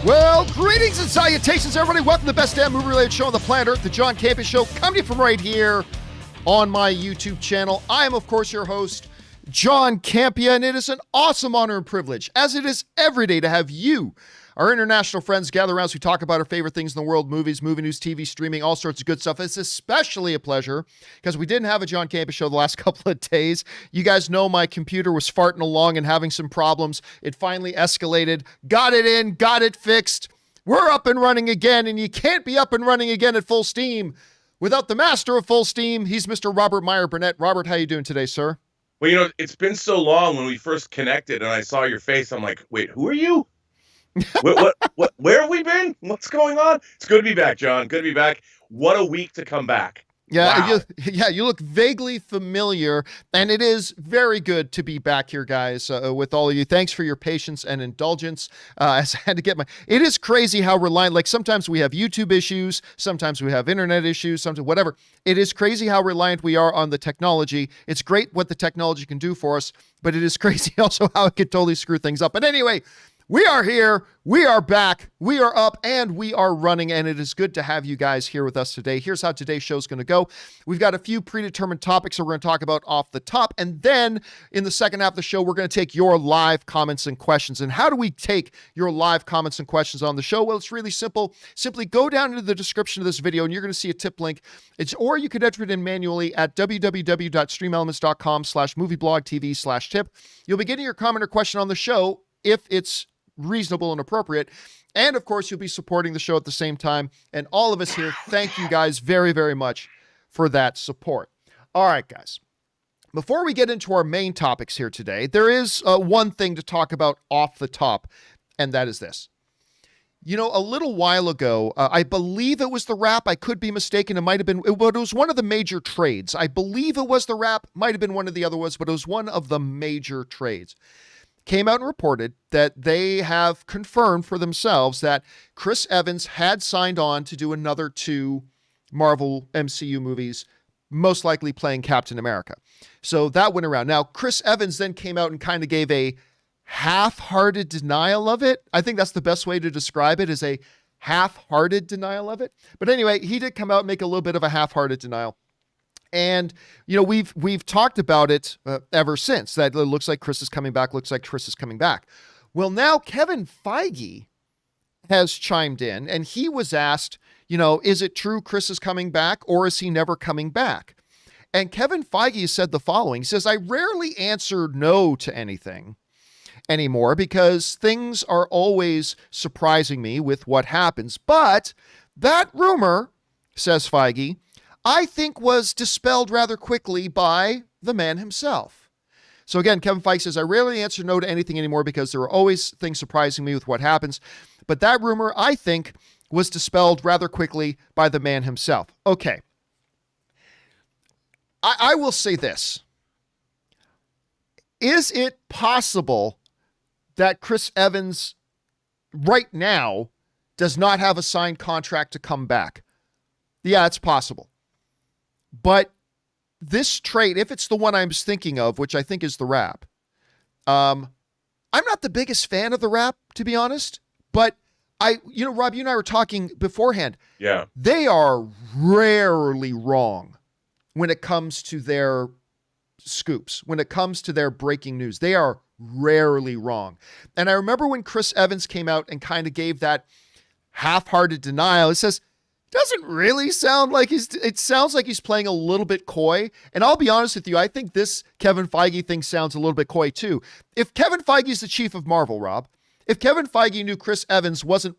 Well, greetings and salutations, everybody. Welcome to the best damn movie-related show on the planet Earth, the John Campea Show, coming to you from right here on my YouTube channel. I am, of course, your host, John Campea, and it is an awesome honor and privilege, as it is every day, to have you, our international friends, gather around as we talk about our favorite things in the world, movies, movie news, TV, streaming, all sorts of good stuff. It's especially a pleasure because we didn't have a John Campea Show the last couple of days. You guys know my computer was farting along and having some problems. It finally escalated, got it in, got it fixed. We're up and running again, and you can't be up and running again at full steam without the master of full steam. He's Mr. Robert Meyer Burnett. Robert, how you doing today, sir? Well, you know, it's been so long when we first connected and I saw your face. I'm like, wait, who are you? what, where have we been? What's going on? It's good to be back, John. Good to be back. What a week to come back. Yeah, Wow. you look vaguely familiar, and it is very good to be back here, guys, with all of you. Thanks for your patience and indulgence. As I had to get it is crazy how reliant, like sometimes we have YouTube issues, sometimes we have internet issues, sometimes whatever. It is crazy how reliant we are on the technology. It's great what the technology can do for us, but it is crazy also how it could totally screw things up. But anyway, we are here, we are back, we are up, and we are running, and it is good to have you guys here with us today. Here's how today's show is going to go. We've got a few predetermined topics that we're going to talk about off the top, and then in the second half of the show, we're going to take your live comments and questions. And how do we take your live comments and questions on the show? Well, it's really simple. Simply go down into the description of this video, and you're going to see a tip link. Or you could enter it in manually at www.streamelements.com/movieblogtv/tip. You'll be getting your comment or question on the show if it's reasonable and appropriate. And of course, you'll be supporting the show at the same time. And all of us here, thank you guys very, very much for that support. All right, guys. Before we get into our main topics here today, there is one thing to talk about off the top, and that is this. You know, a little while ago, I believe it was the Wrap. I could be mistaken. It might have been, but it was one of the major trades. I believe it was the Wrap. Might have been one of the other ones, but it was one of the major trades. Came out and reported that they have confirmed for themselves that Chris Evans had signed on to do another 2 Marvel MCU movies, most likely playing Captain America. So that went around. Now, Chris Evans then came out and kind of gave a half-hearted denial of it. I think that's the best way to describe it, is a half-hearted denial of it. But anyway, he did come out and make a little bit of a half-hearted denial. And, you know, we've talked about it ever since, that it looks like Chris is coming back, Well, now Kevin Feige has chimed in, and he was asked, you know, is it true Chris is coming back, or is he never coming back? And Kevin Feige said the following. He says, I rarely answer no to anything anymore because things are always surprising me with what happens. But that rumor, says Feige, I think was dispelled rather quickly by the man himself. So again, Kevin Feige says, I rarely answer no to anything anymore because there are always things surprising me with what happens. But that rumor, I think, was dispelled rather quickly by the man himself. Okay. I will say this. Is it possible that Chris Evans right now does not have a signed contract to come back? Yeah, it's possible. But this trade, if it's the one I was thinking of, which I think is the Wrap, I'm not the biggest fan of the Wrap, to be honest. But Rob, you and I were talking beforehand. Yeah. They are rarely wrong when it comes to their scoops, when it comes to their breaking news. They are rarely wrong. And I remember when Chris Evans came out and kind of gave that half-hearted denial. It says, doesn't really sound like it sounds like he's playing a little bit coy. And I'll be honest with you, I think this Kevin Feige thing sounds a little bit coy too. If Kevin Feige is the chief of Marvel, Rob, if Kevin Feige knew Chris Evans wasn't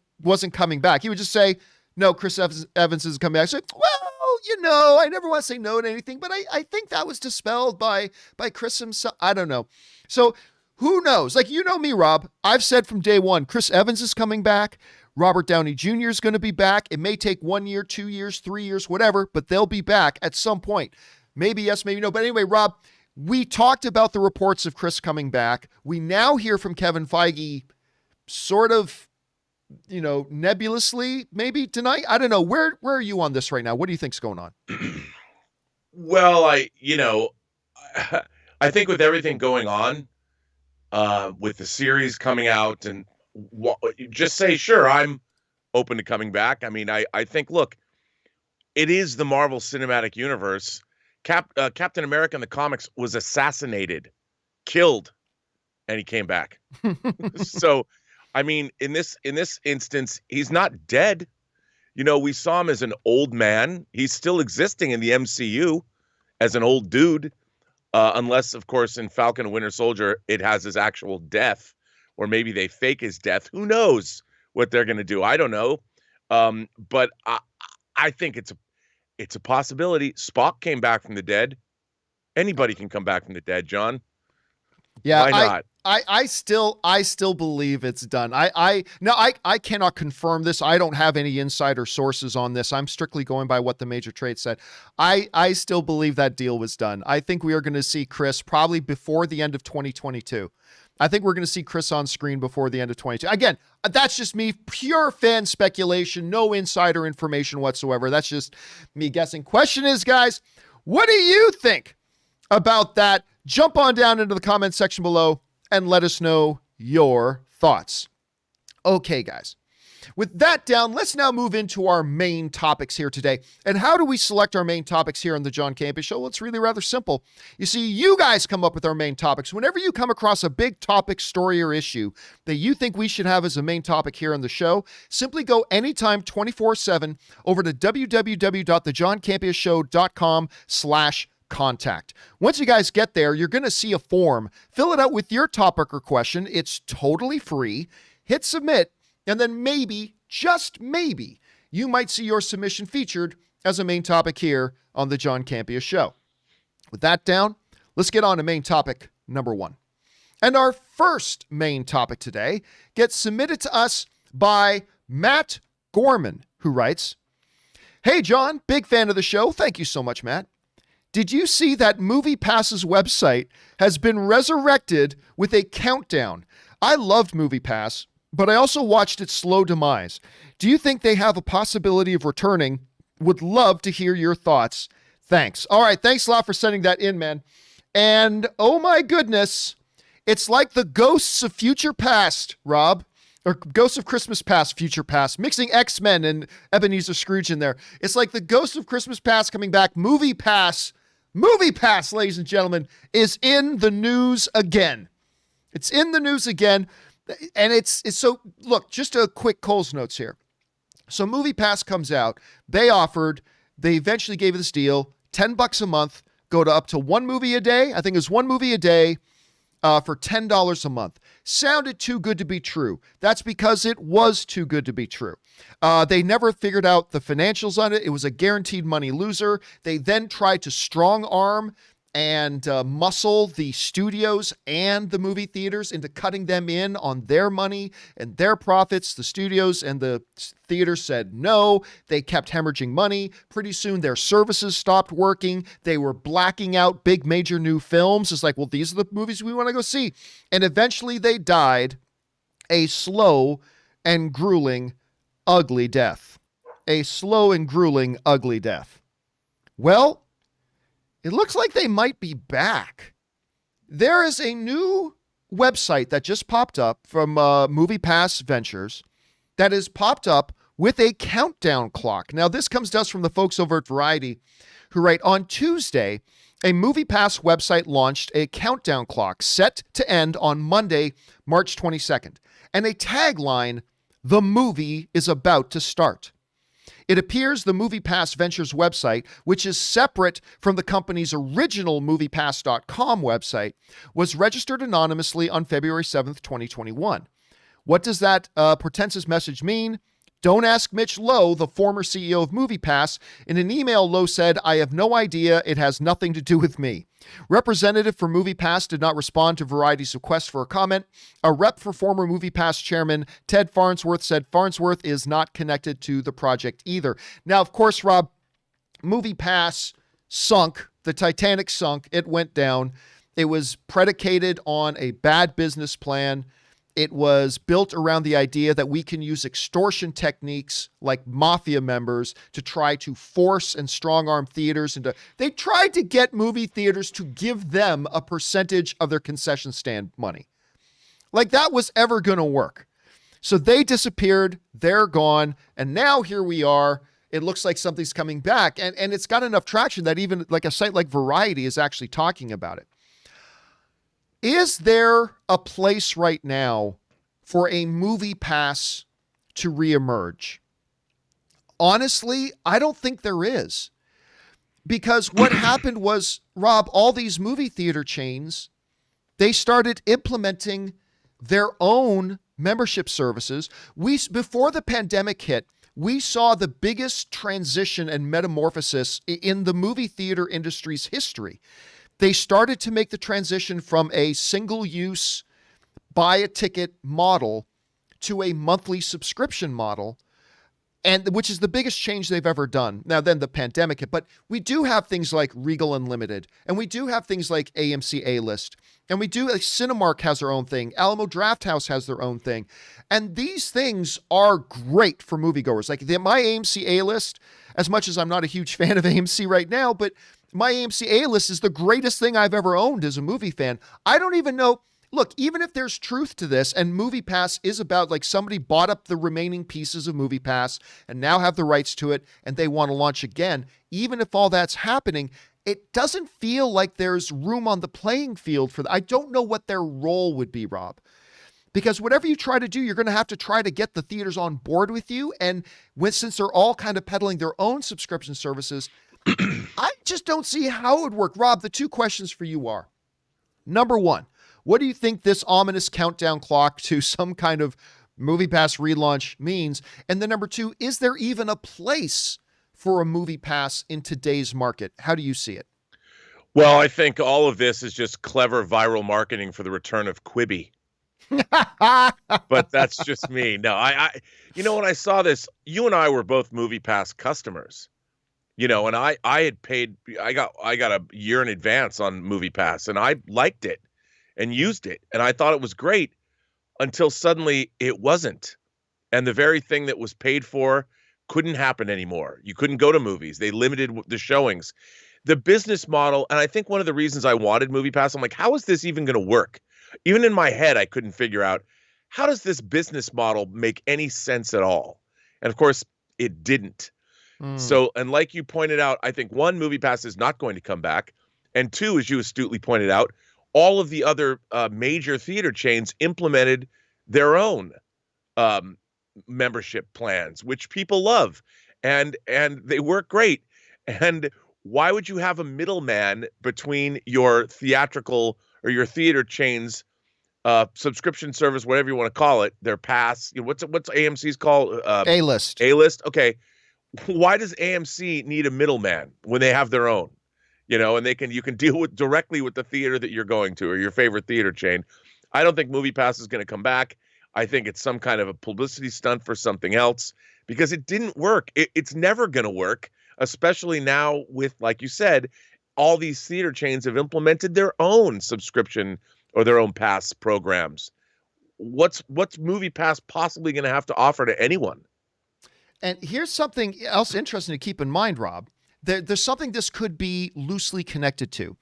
coming back, he would just say, no, Chris Evans isn't coming back. So, well, you know, I never want to say no to anything, but I think that was dispelled by Chris himself. I don't know. So who knows? Like, you know me, Rob, I've said from day one, Chris Evans is coming back. Robert Downey Jr. is going to be back. It may take 1 year, 2 years, 3 years, whatever, but they'll be back at some point. Maybe yes, maybe no. But anyway, Rob, we talked about the reports of Chris coming back. We now hear from Kevin Feige sort of, you know, nebulously maybe tonight. I don't know. Where are you on this right now? What do you think's going on? Well, I think with everything going on, with the series coming out and just say, sure, I'm open to coming back. I mean, I think, look, it is the Marvel Cinematic Universe. Captain America in the comics was assassinated, killed, and he came back. So, I mean, in this instance, he's not dead. You know, we saw him as an old man. He's still existing in the MCU as an old dude, unless, of course, in Falcon and Winter Soldier, it has his actual death, or maybe they fake his death. Who knows what they're going to do? I don't know. But I think it's a possibility. Spock came back from the dead. Anybody can come back from the dead, John. Yeah, why not? I still believe it's done. I cannot confirm this. I don't have any insider sources on this. I'm strictly going by what the major trade said. I still believe that deal was done. I think we are going to see Chris probably before the end of 2022. I think we're going to see Chris on screen before the end of 2022. Again, that's just me, pure fan speculation, no insider information whatsoever. That's just me guessing. Question is, guys, what do you think about that? Jump on down into the comment section below and let us know your thoughts. Okay, guys. With that down, let's now move into our main topics here today. And how do we select our main topics here on the John Campea Show? Well, it's really rather simple. You see, you guys come up with our main topics. Whenever you come across a big topic, story, or issue that you think we should have as a main topic here on the show, simply go anytime 24/7 over to www.thejohncampeashow.com/contact. Once you guys get there, you're going to see a form. Fill it out with your topic or question. It's totally free. Hit submit, and then maybe, just maybe, you might see your submission featured as a main topic here on the John Campea Show. With that down, let's get on to main topic number 1. And our first main topic today gets submitted to us by Matt Gorman, who writes, "Hey, John, big fan of the show. Thank you so much, Matt. Did you see that Moviepass's website has been resurrected with a countdown? I loved Moviepass, but I also watched its slow demise. Do you think they have a possibility of returning? Would love to hear your thoughts. Thanks." All right, thanks a lot for sending that in, man. And oh my goodness, it's like the ghosts of future past, Rob. Or Ghosts of Christmas Past, Future Past, mixing X-Men and Ebenezer Scrooge in there. It's like the Ghosts of Christmas Past coming back. Moviepass, ladies and gentlemen, is in the news again. It's in the news again. And it's so, look, just a quick Cole's notes here. So Moviepass comes out. They eventually gave this deal, $10 a month, go to up to one movie a day. I think it was one movie a day for $10 a month. Sounded too good to be true. That's because it was too good to be true. They never figured out the financials on it. It was a guaranteed money loser. They then tried to strong arm and muscle the studios and the movie theaters into cutting them in on their money and their profits. The studios and the theaters said no. They kept hemorrhaging money. Pretty soon their services stopped working. They were blacking out big major new films. It's like, well, these are the movies we want to go see. And eventually they died a slow and grueling, ugly death. A slow and grueling, ugly death. Well, it looks like they might be back. There is a new website that just popped up from Moviepass Ventures that has popped up with a countdown clock. Now, this comes to us from the folks over at Variety, who write, on Tuesday, a Moviepass website launched a countdown clock set to end on Monday, March 22nd, and a tagline, "The movie is about to start." It appears the Moviepass Ventures website, which is separate from the company's original MoviePass.com website, was registered anonymously on February 7th, 2021. What does that portentous message mean? Don't ask Mitch Lowe, the former CEO of Moviepass. In an email, Lowe said, "I have no idea. It has nothing to do with me." Representative for Moviepass did not respond to Variety's request for a comment. A rep for former Moviepass chairman Ted Farnsworth said Farnsworth is not connected to the project either. Now, of course, Rob, Moviepass sunk. The Titanic sunk. It went down. It was predicated on a bad business plan. It was built around the idea that we can use extortion techniques like mafia members to try to force and strong-arm theaters into. They tried to get movie theaters to give them a percentage of their concession stand money. Like that was ever going to work. So they disappeared, they're gone, and now here we are. It looks like something's coming back, and it's got enough traction that even like a site like Variety is actually talking about it. Is there a place right now for a Moviepass to reemerge? Honestly, I don't think there is. Because what happened was, Rob, all these movie theater chains, they started implementing their own membership services. Before the pandemic hit, we saw the biggest transition and metamorphosis in the movie theater industry's history. They started to make the transition from a single-use buy a ticket model to a monthly subscription model, and which is the biggest change they've ever done. Now, then the pandemic hit, but we do have things like Regal Unlimited, and we do have things like AMC A-List, and we do, like Cinemark has their own thing, Alamo Drafthouse has their own thing, and these things are great for moviegoers. Like my AMC A-List, as much as I'm not a huge fan of AMC right now, but my AMC A-List is the greatest thing I've ever owned as a movie fan. I don't even know. Look, even if there's truth to this, and Moviepass is about like somebody bought up the remaining pieces of Moviepass and now have the rights to it and they want to launch again, even if all that's happening, it doesn't feel like there's room on the playing field for that. I don't know what their role would be, Rob. Because whatever you try to do, you're going to have to try to get the theaters on board with you. And since they're all kind of peddling their own subscription services, I just don't see how it would work. Rob, the two questions for you are, number one, what do you think this ominous countdown clock to some kind of Moviepass relaunch means? And then number two, is there even a place for a Moviepass in today's market? How do you see it? Well, I think all of this is just clever viral marketing for the return of Quibi. But that's just me. No, when I saw this, you and I were both Moviepass customers. And I had paid, I got a year in advance on Moviepass, and I liked it and used it, and I thought it was great until suddenly it wasn't. And the very thing that was paid for couldn't happen anymore. You couldn't go to movies. They limited the showings. The business model, and I think one of the reasons I wanted Moviepass, I'm like, how is this even going to work? Even in my head, I couldn't figure out, how does this business model make any sense at all? And of course, it didn't. So, and like you pointed out, I think one, Moviepass is not going to come back. And two, as you astutely pointed out, all of the other major theater chains implemented their own membership plans, which people love, and they work great. And why would you have a middleman between your theatrical or your theater chain's subscription service, whatever you want to call it, their pass? What's AMC's called? A-List. A-List. Okay. Why does AMC need a middleman when they have their own? And you can deal directly with the theater that you're going to or your favorite theater chain. I don't think Moviepass is going to come back. I think it's some kind of a publicity stunt for something else because it didn't work. It's never going to work, especially now with, like you said, all these theater chains have implemented their own subscription or their own pass programs. What's Moviepass possibly going to have to offer to anyone? And here's something else interesting to keep in mind, Rob. There's something this could be loosely connected to.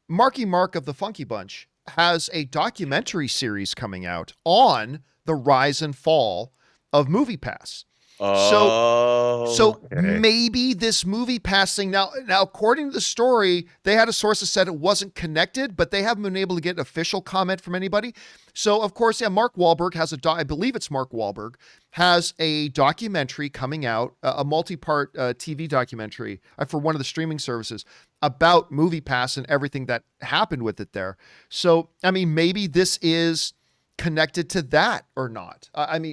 Marky Mark of the Funky Bunch has a documentary series coming out on the rise and fall of Moviepass. So maybe this Moviepass thing now, according to the story, they had a source that said it wasn't connected, but they haven't been able to get an official comment from anybody. So of course, Mark Wahlberg has I believe it's Mark Wahlberg has a documentary coming out, a multi-part TV documentary for one of the streaming services about Moviepass and everything that happened with it there. So, maybe this is connected to that or not.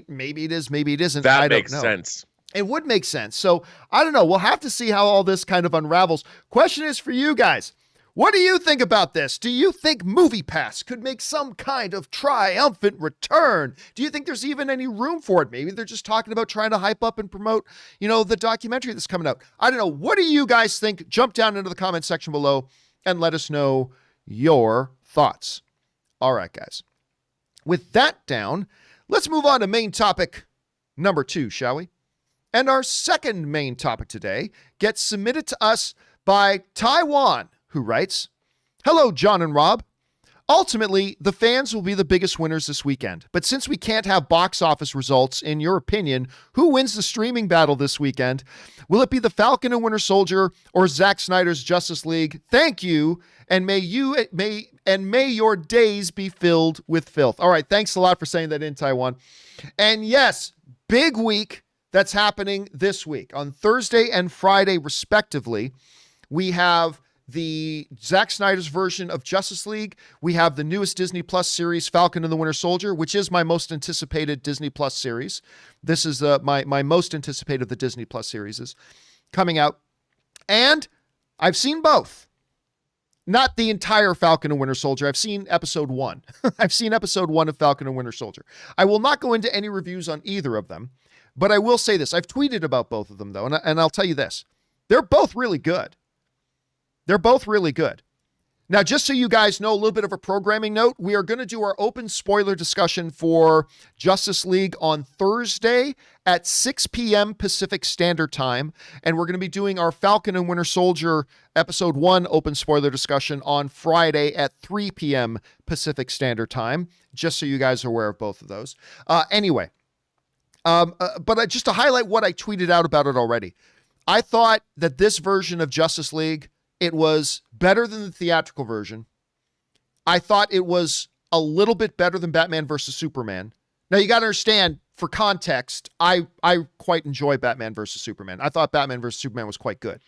Maybe it is, maybe it isn't. That I don't makes know. sense. It would make sense. So I don't know. We'll have to see how all this kind of unravels. Question is for you guys. What do you think about this? Do you think Moviepass could make some kind of triumphant return? Do you think there's even any room for it? Maybe they're just talking about trying to hype up and promote, the documentary that's coming out. I don't know. What do you guys think? Jump down into the comment section below and let us know your thoughts. All right, guys. With that down, let's move on to main topic number 2, shall we? And our second main topic today gets submitted to us by Taiwan, who writes, "Hello, John and Rob. Ultimately, the fans will be the biggest winners this weekend. But since we can't have box office results, in your opinion, who wins the streaming battle this weekend? Will it be the Falcon and Winter Soldier or Zack Snyder's Justice League? Thank you, and may your days be filled with filth. All right, thanks a lot for saying that in Taiwan. And yes, big week that's happening this week. On Thursday and Friday, respectively, we have the Zack Snyder's version of Justice League. We have the newest Disney Plus series, Falcon and the Winter Soldier, which is my most anticipated Disney Plus series. This is my most anticipated of the Disney Plus series is coming out. And I've seen both. Not the entire Falcon and Winter Soldier. I've seen episode 1. I've seen episode 1 of Falcon and Winter Soldier. I will not go into any reviews on either of them, but I will say this. I've tweeted about both of them, though, and I'll tell you this. They're both really good. They're both really good. Now, just so you guys know, a little bit of a programming note, we are going to do our open spoiler discussion for Justice League on Thursday at 6 p.m. Pacific Standard Time, and we're going to be doing our Falcon and Winter Soldier episode 1 open spoiler discussion on Friday at 3 p.m. Pacific Standard Time, just so you guys are aware of both of those. Anyway, but just to highlight what I tweeted out about it already, I thought that this version of Justice League, it was better than the theatrical version. I thought it was a little bit better than Batman versus Superman. Now, you got to understand, for context, I quite enjoy Batman versus Superman. I thought Batman versus Superman was quite good.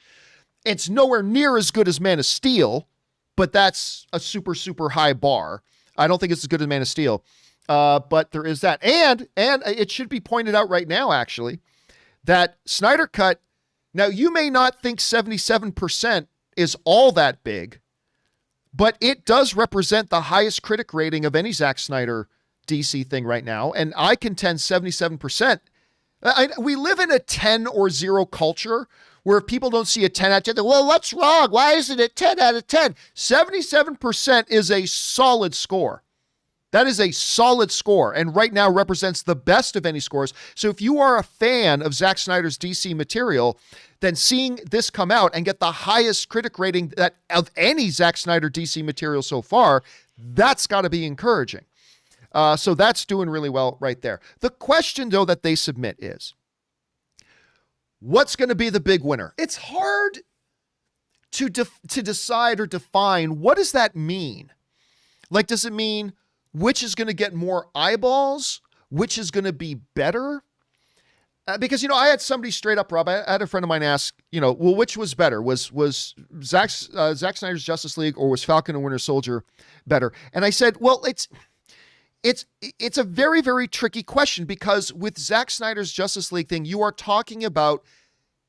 It's nowhere near as good as Man of Steel, but that's a super, super high bar. I don't think it's as good as Man of Steel, but there is that. And it should be pointed out right now, actually, that Snyder Cut, now you may not think 77% is all that big, but it does represent the highest critic rating of any Zack Snyder DC thing right now. And I contend 77%. We live in a 10 or 0 culture where if people don't see a 10 out of 10, well, what's wrong? Why isn't it 10 out of 10? 77% is a solid score. That is a solid score, and right now represents the best of any scores. So if you are a fan of Zack Snyder's DC material, then seeing this come out and get the highest critic rating that of any Zack Snyder DC material so far, that's got to be encouraging. So that's doing really well right there. The question, though, that they submit is, what's going to be the big winner? It's hard to decide or define. What does that mean? Like, does it mean which is going to get more eyeballs? Which is going to be better? Because, I had somebody straight up, Rob, I had a friend of mine ask, well, which was better? Was Zack Snyder's Justice League or was Falcon and Winter Soldier better? And I said, well, it's a very, very tricky question, because with Zack Snyder's Justice League thing, you are talking about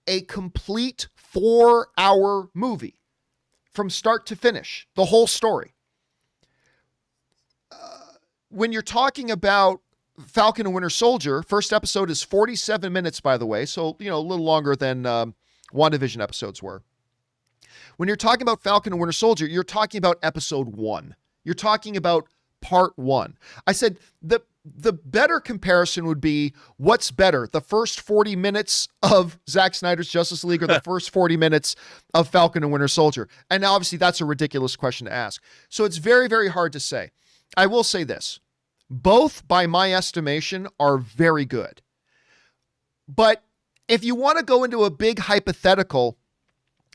a complete 4-hour movie from start to finish, the whole story. When you're talking about Falcon and Winter Soldier, first episode is 47 minutes, by the way. So, a little longer than WandaVision episodes were. When you're talking about Falcon and Winter Soldier, you're talking about episode 1. You're talking about part 1. I said the better comparison would be, what's better, the first 40 minutes of Zack Snyder's Justice League or the first 40 minutes of Falcon and Winter Soldier? And obviously that's a ridiculous question to ask. So it's very, very hard to say. I will say this. Both, by my estimation, are very good. But if you want to go into a big hypothetical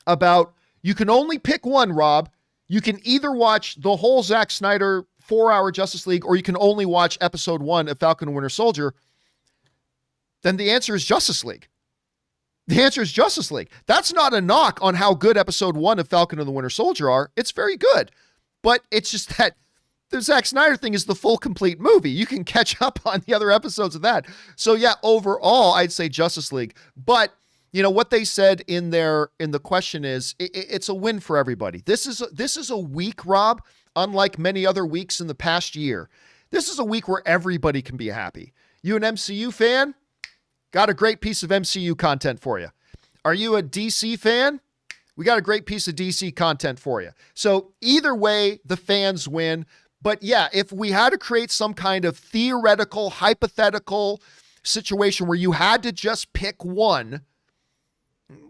about, you can only pick one, Rob, you can either watch the whole Zack Snyder 4-hour Justice League, or you can only watch episode 1 of Falcon and Winter Soldier, then the answer is Justice League. The answer is Justice League. That's not a knock on how good episode 1 of Falcon and the Winter Soldier are. It's very good. But it's just that the Zack Snyder thing is the full complete movie. You can catch up on the other episodes of that. So yeah, overall, I'd say Justice League. But what they said in the question is, it's a win for everybody. This is a week, Rob, unlike many other weeks in the past year. This is a week where everybody can be happy. You an MCU fan? Got a great piece of MCU content for you. Are you a DC fan? We got a great piece of DC content for you. So either way, the fans win. But yeah, if we had to create some kind of theoretical, hypothetical situation where you had to just pick one,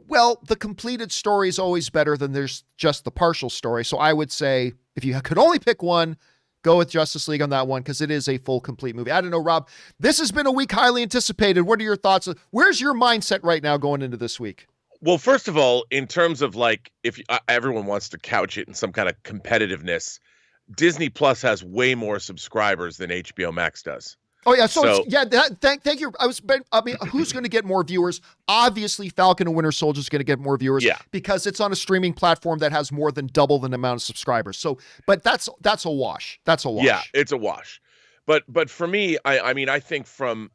well, the completed story is always better than there's just the partial story. So I would say, if you could only pick one, go with Justice League on that one because it is a full, complete movie. I don't know, Rob. This has been a week highly anticipated. What are your thoughts? Where's your mindset right now going into this week? Well, first of all, in terms of like, if everyone wants to couch it in some kind of competitiveness, Disney Plus has way more subscribers than HBO Max does. Oh yeah, thank you. Who's going to get more viewers? Obviously, Falcon and Winter Soldier is going to get more viewers because it's on a streaming platform that has more than double the amount of subscribers. So, but that's a wash. That's a wash. Yeah, it's a wash. But for me, I think from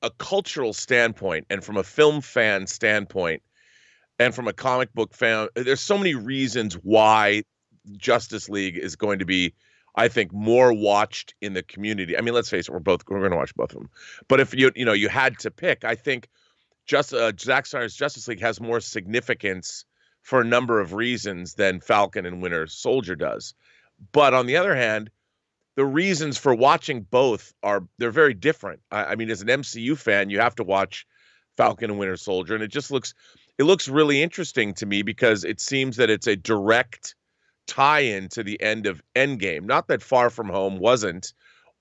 a cultural standpoint and from a film fan standpoint and from a comic book fan, there's so many reasons why Justice League is going to be, I think, more watched in the community. I mean, let's face it, we're going to watch both of them. But if you had to pick, I think Zack Snyder's Justice League has more significance for a number of reasons than Falcon and Winter Soldier does. But on the other hand, the reasons for watching both they're very different. I mean, as an MCU fan, you have to watch Falcon and Winter Soldier, and it looks really interesting to me because it seems that it's a direct tie-in to the end of Endgame. Not that Far From Home wasn't,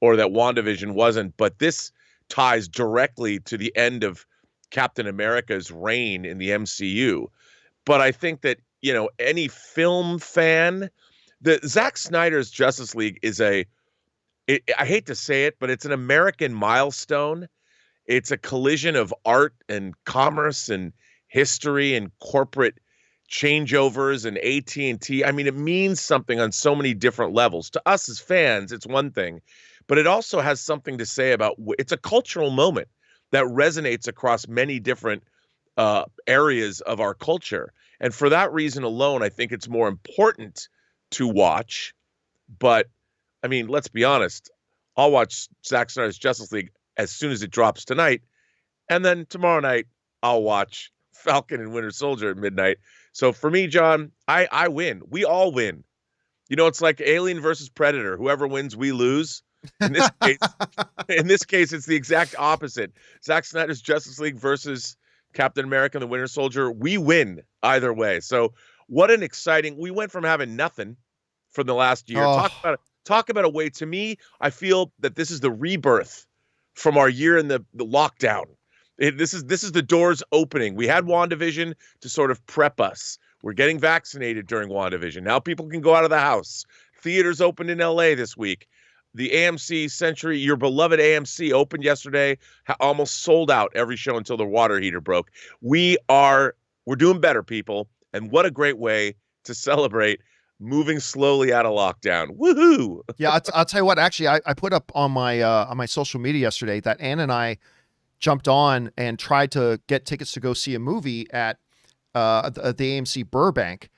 or that WandaVision wasn't, but this ties directly to the end of Captain America's reign in the MCU. But I think that, any film fan, the Zack Snyder's Justice League is I hate to say it, but it's an American milestone. It's a collision of art and commerce and history and corporate changeovers and AT&T. I mean, it means something on so many different levels. To us as fans, it's one thing, but it also has something to say about, it's a cultural moment that resonates across many different areas of our culture. And for that reason alone, I think it's more important to watch. But I mean, let's be honest, I'll watch Zack Snyder's Justice League as soon as it drops tonight. And then tomorrow night, I'll watch Falcon and Winter Soldier at midnight. So for me, John, I win. We all win. It's like Alien versus Predator. Whoever wins, we lose. In this case, it's the exact opposite. Zack Snyder's Justice League versus Captain America and the Winter Soldier. We win either way. So what an exciting, we went from having nothing for the last year. Talk about a way, to me, I feel that this is the rebirth from our year in the lockdown. This is the doors opening. We had WandaVision to sort of prep us. We're getting vaccinated during WandaVision. Now people can go out of the house. Theaters opened in LA this week. The AMC Century, your beloved AMC, opened yesterday, almost sold out every show until the water heater broke. We're doing better, people. And what a great way to celebrate moving slowly out of lockdown. Woohoo! Yeah, I'll tell you what, actually, I put up on my social media yesterday that Ann and I jumped on and tried to get tickets to go see a movie at the AMC Burbank,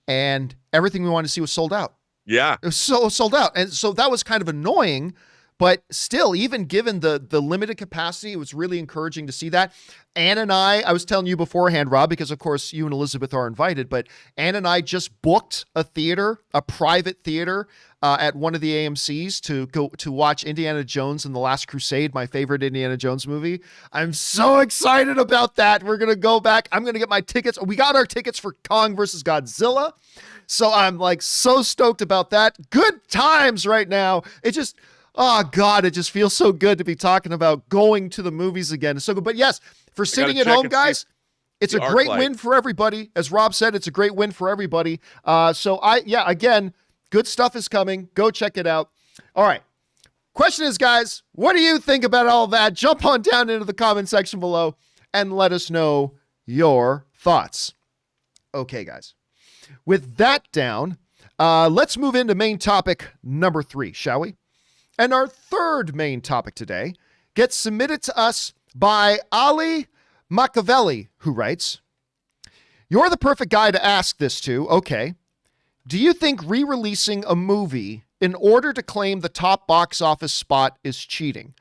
and everything we wanted to see was sold out. Yeah. It was sold out. And so that was kind of annoying, but still, even given the limited capacity, it was really encouraging to see that. Ann and I was telling you beforehand, Rob, because of course you and Elizabeth are invited, but Ann and I just booked a private theater at one of the AMCs to go to watch Indiana Jones and the Last Crusade, my favorite Indiana Jones movie. I'm so excited about that. We're going to go back. I'm going to get my tickets. We got our tickets for Kong versus Godzilla. So I'm like so stoked about that. Good times right now. It just, oh God, it just feels so good to be talking about going to the movies again. It's so good. But yes, for sitting at home, guys, it's a great win for everybody. As Rob said, it's a great win for everybody. Again, good stuff is coming. Go check it out. All right. Question is, guys, what do you think about all that? Jump on down into the comment section below and let us know your thoughts. Okay, guys. With that down, let's move into main topic number 3, shall we? And our third main topic today gets submitted to us by Ali Machiavelli, who writes, "You're the perfect guy to ask this to. Okay. Do you think re-releasing a movie in order to claim the top box office spot is cheating?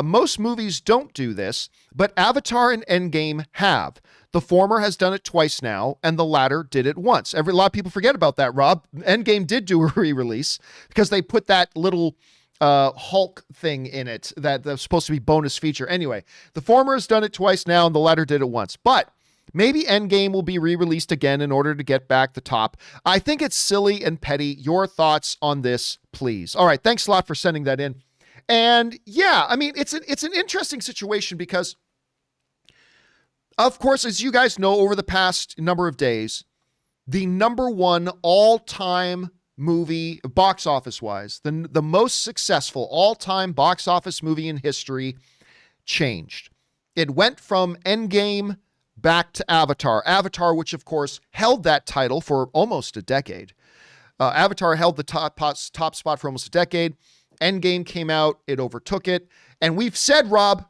Most movies don't do this, but Avatar and Endgame have. The former has done it twice now, and the latter did it once." A lot of people forget about that, Rob. Endgame did do a re-release because they put that little Hulk thing in it that was supposed to be bonus feature. Anyway, the former has done it twice now, and the latter did it once. But Maybe Endgame will be re-released again in order to get back the top. I think it's silly and petty. Your thoughts on this, please. All right, thanks a lot for sending that in. And yeah, I mean, it's an interesting situation because, of course, as you guys know, over the past number of days, the number one all-time movie, box office-wise, the most successful all-time box office movie in history changed. It went from Endgame back to Avatar. Avatar, which of course held that title for almost a decade. Avatar held the top spot for almost a decade. Endgame came out, it overtook it. And we've said, Rob,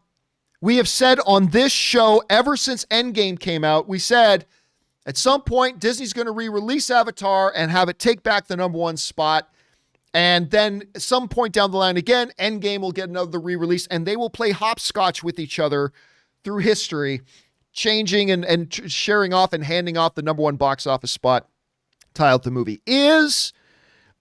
we have said on this show ever since Endgame came out, we said at some point Disney's going to re-release Avatar and have it take back the number one spot. And then at some point down the line again, Endgame will get another re-release and they will play hopscotch with each other through history, changing and sharing off and handing off the number one box office spot titled the movie. Is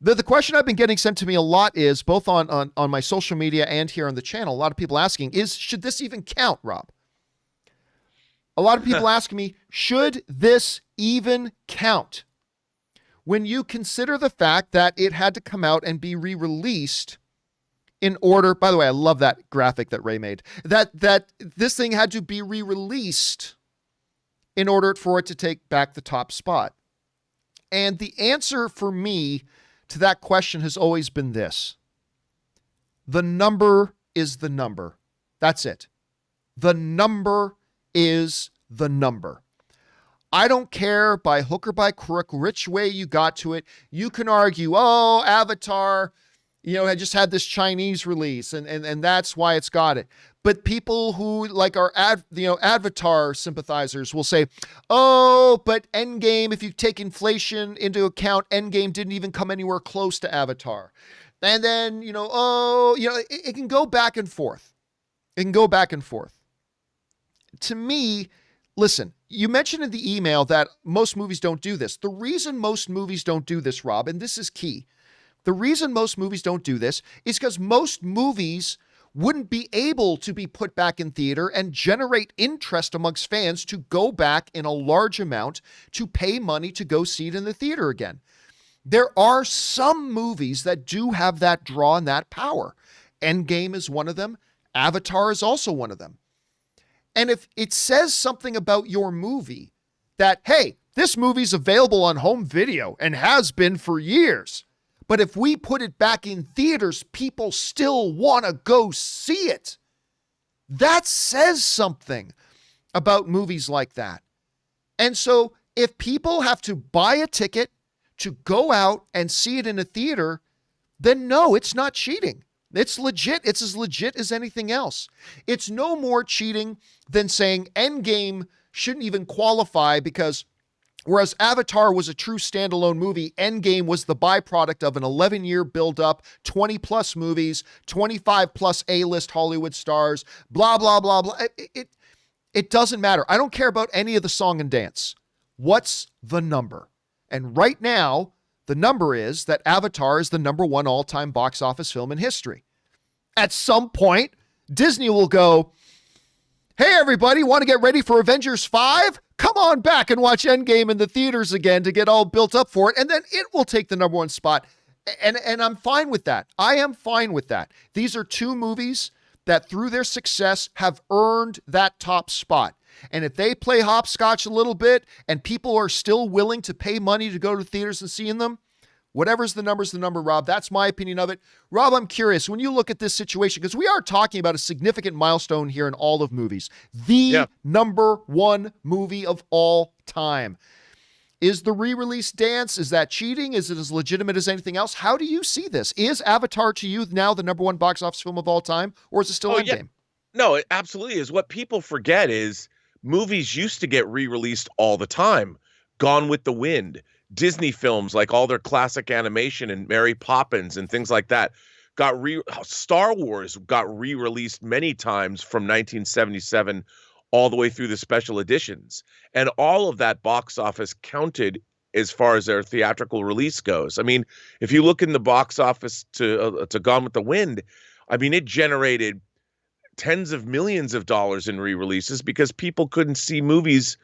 the question I've been getting sent to me a lot is, both on my social media and here on the channel, a lot of people asking is, should this even count, Rob? A lot of people asking me, should this even count? When you consider the fact that it had to come out and be re-released in order, by the way, I love that graphic that Ray made, that this thing had to be re-released in order for it to take back the top spot. And the answer for me to that question has always been this: the number is the number. That's it. The number is the number. I don't care by hook or by crook which way you got to it. You can argue, oh, Avatar, I just had this Chinese release and that's why it's got it. But people who like are Avatar sympathizers will say, oh, but Endgame, if you take inflation into account, Endgame didn't even come anywhere close to Avatar. And then, it can go back and forth. It can go back and forth. To me, listen, you mentioned in the email that most movies don't do this. The reason most movies don't do this, Rob, and this is key, the reason most movies don't do this is because most movies wouldn't be able to be put back in theater and generate interest amongst fans to go back in a large amount to pay money to go see it in the theater again. There are some movies that do have that draw and that power. Endgame is one of them. Avatar is also one of them. And if it says something about your movie that, hey, this movie's available on home video and has been for years, but if we put it back in theaters, people still want to go see it. That says something about movies like that. And so if people have to buy a ticket to go out and see it in a theater, then no, it's not cheating. It's legit. It's as legit as anything else. It's no more cheating than saying Endgame shouldn't even qualify because whereas Avatar was a true standalone movie, Endgame was the byproduct of an 11-year build-up, 20-plus movies, 25-plus A-list Hollywood stars, blah, blah, blah, blah. It doesn't matter. I don't care about any of the song and dance. What's the number? And right now, the number is that Avatar is the number one all-time box office film in history. At some point, Disney will go, hey, everybody, want to get ready for Avengers 5? Come on back and watch Endgame in the theaters again to get all built up for it, and then it will take the number one spot. And I'm fine with that. I am fine with that. These are two movies that, through their success, have earned that top spot. And if they play hopscotch a little bit and people are still willing to pay money to go to theaters and see them, whatever's the number's the number, Rob. That's my opinion of it. Rob, I'm curious, when you look at this situation, because we are talking about a significant milestone here in all of movies, the number one movie of all time. Is the re-release dance, is that cheating? Is it as legitimate as anything else? How do you see this? Is Avatar to you now the number one box office film of all time, or is it still Endgame? Yeah. No, it absolutely is. What people forget is movies used to get re-released all the time. Gone with the Wind, Disney films like all their classic animation and Mary Poppins and things like that Star Wars got re-released many times from 1977 all the way through the special editions. And all of that box office counted as far as their theatrical release goes. I mean, if you look in the box office to Gone with the Wind, I mean, it generated tens of millions of dollars in re-releases because people couldn't see movies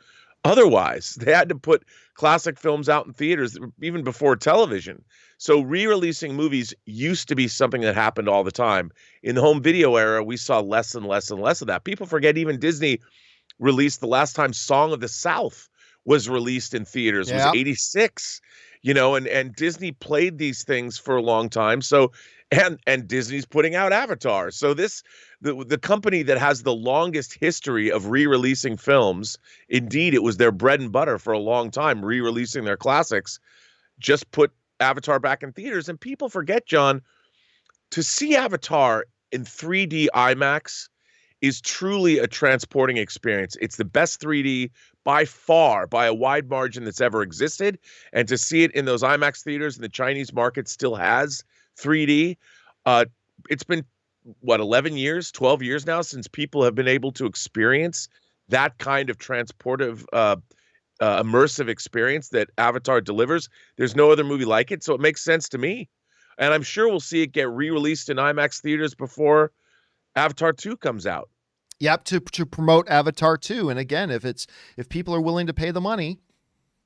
Otherwise, they had to put classic films out in theaters even before television. So re-releasing movies used to be something that happened all the time. In the home video era, we saw less and less and less of that. People forget even Disney released the last time Song of the South was released in theaters was 86, and Disney played these things for a long time. So, and Disney's putting out Avatar. So the company that has the longest history of re-releasing films, indeed, it was their bread and butter for a long time, re-releasing their classics, just put Avatar back in theaters. And people forget, John, to see Avatar in 3D IMAX is truly a transporting experience. It's the best 3D by far, by a wide margin, that's ever existed. And to see it in those IMAX theaters, and the Chinese market still has 3D, it's been, 11 years, 12 years now since people have been able to experience that kind of transportive, immersive experience that Avatar delivers. There's no other movie like it, so it makes sense to me. And I'm sure we'll see it get re-released in IMAX theaters before Avatar 2 comes out. Yep, to promote Avatar 2. And again, if people are willing to pay the money,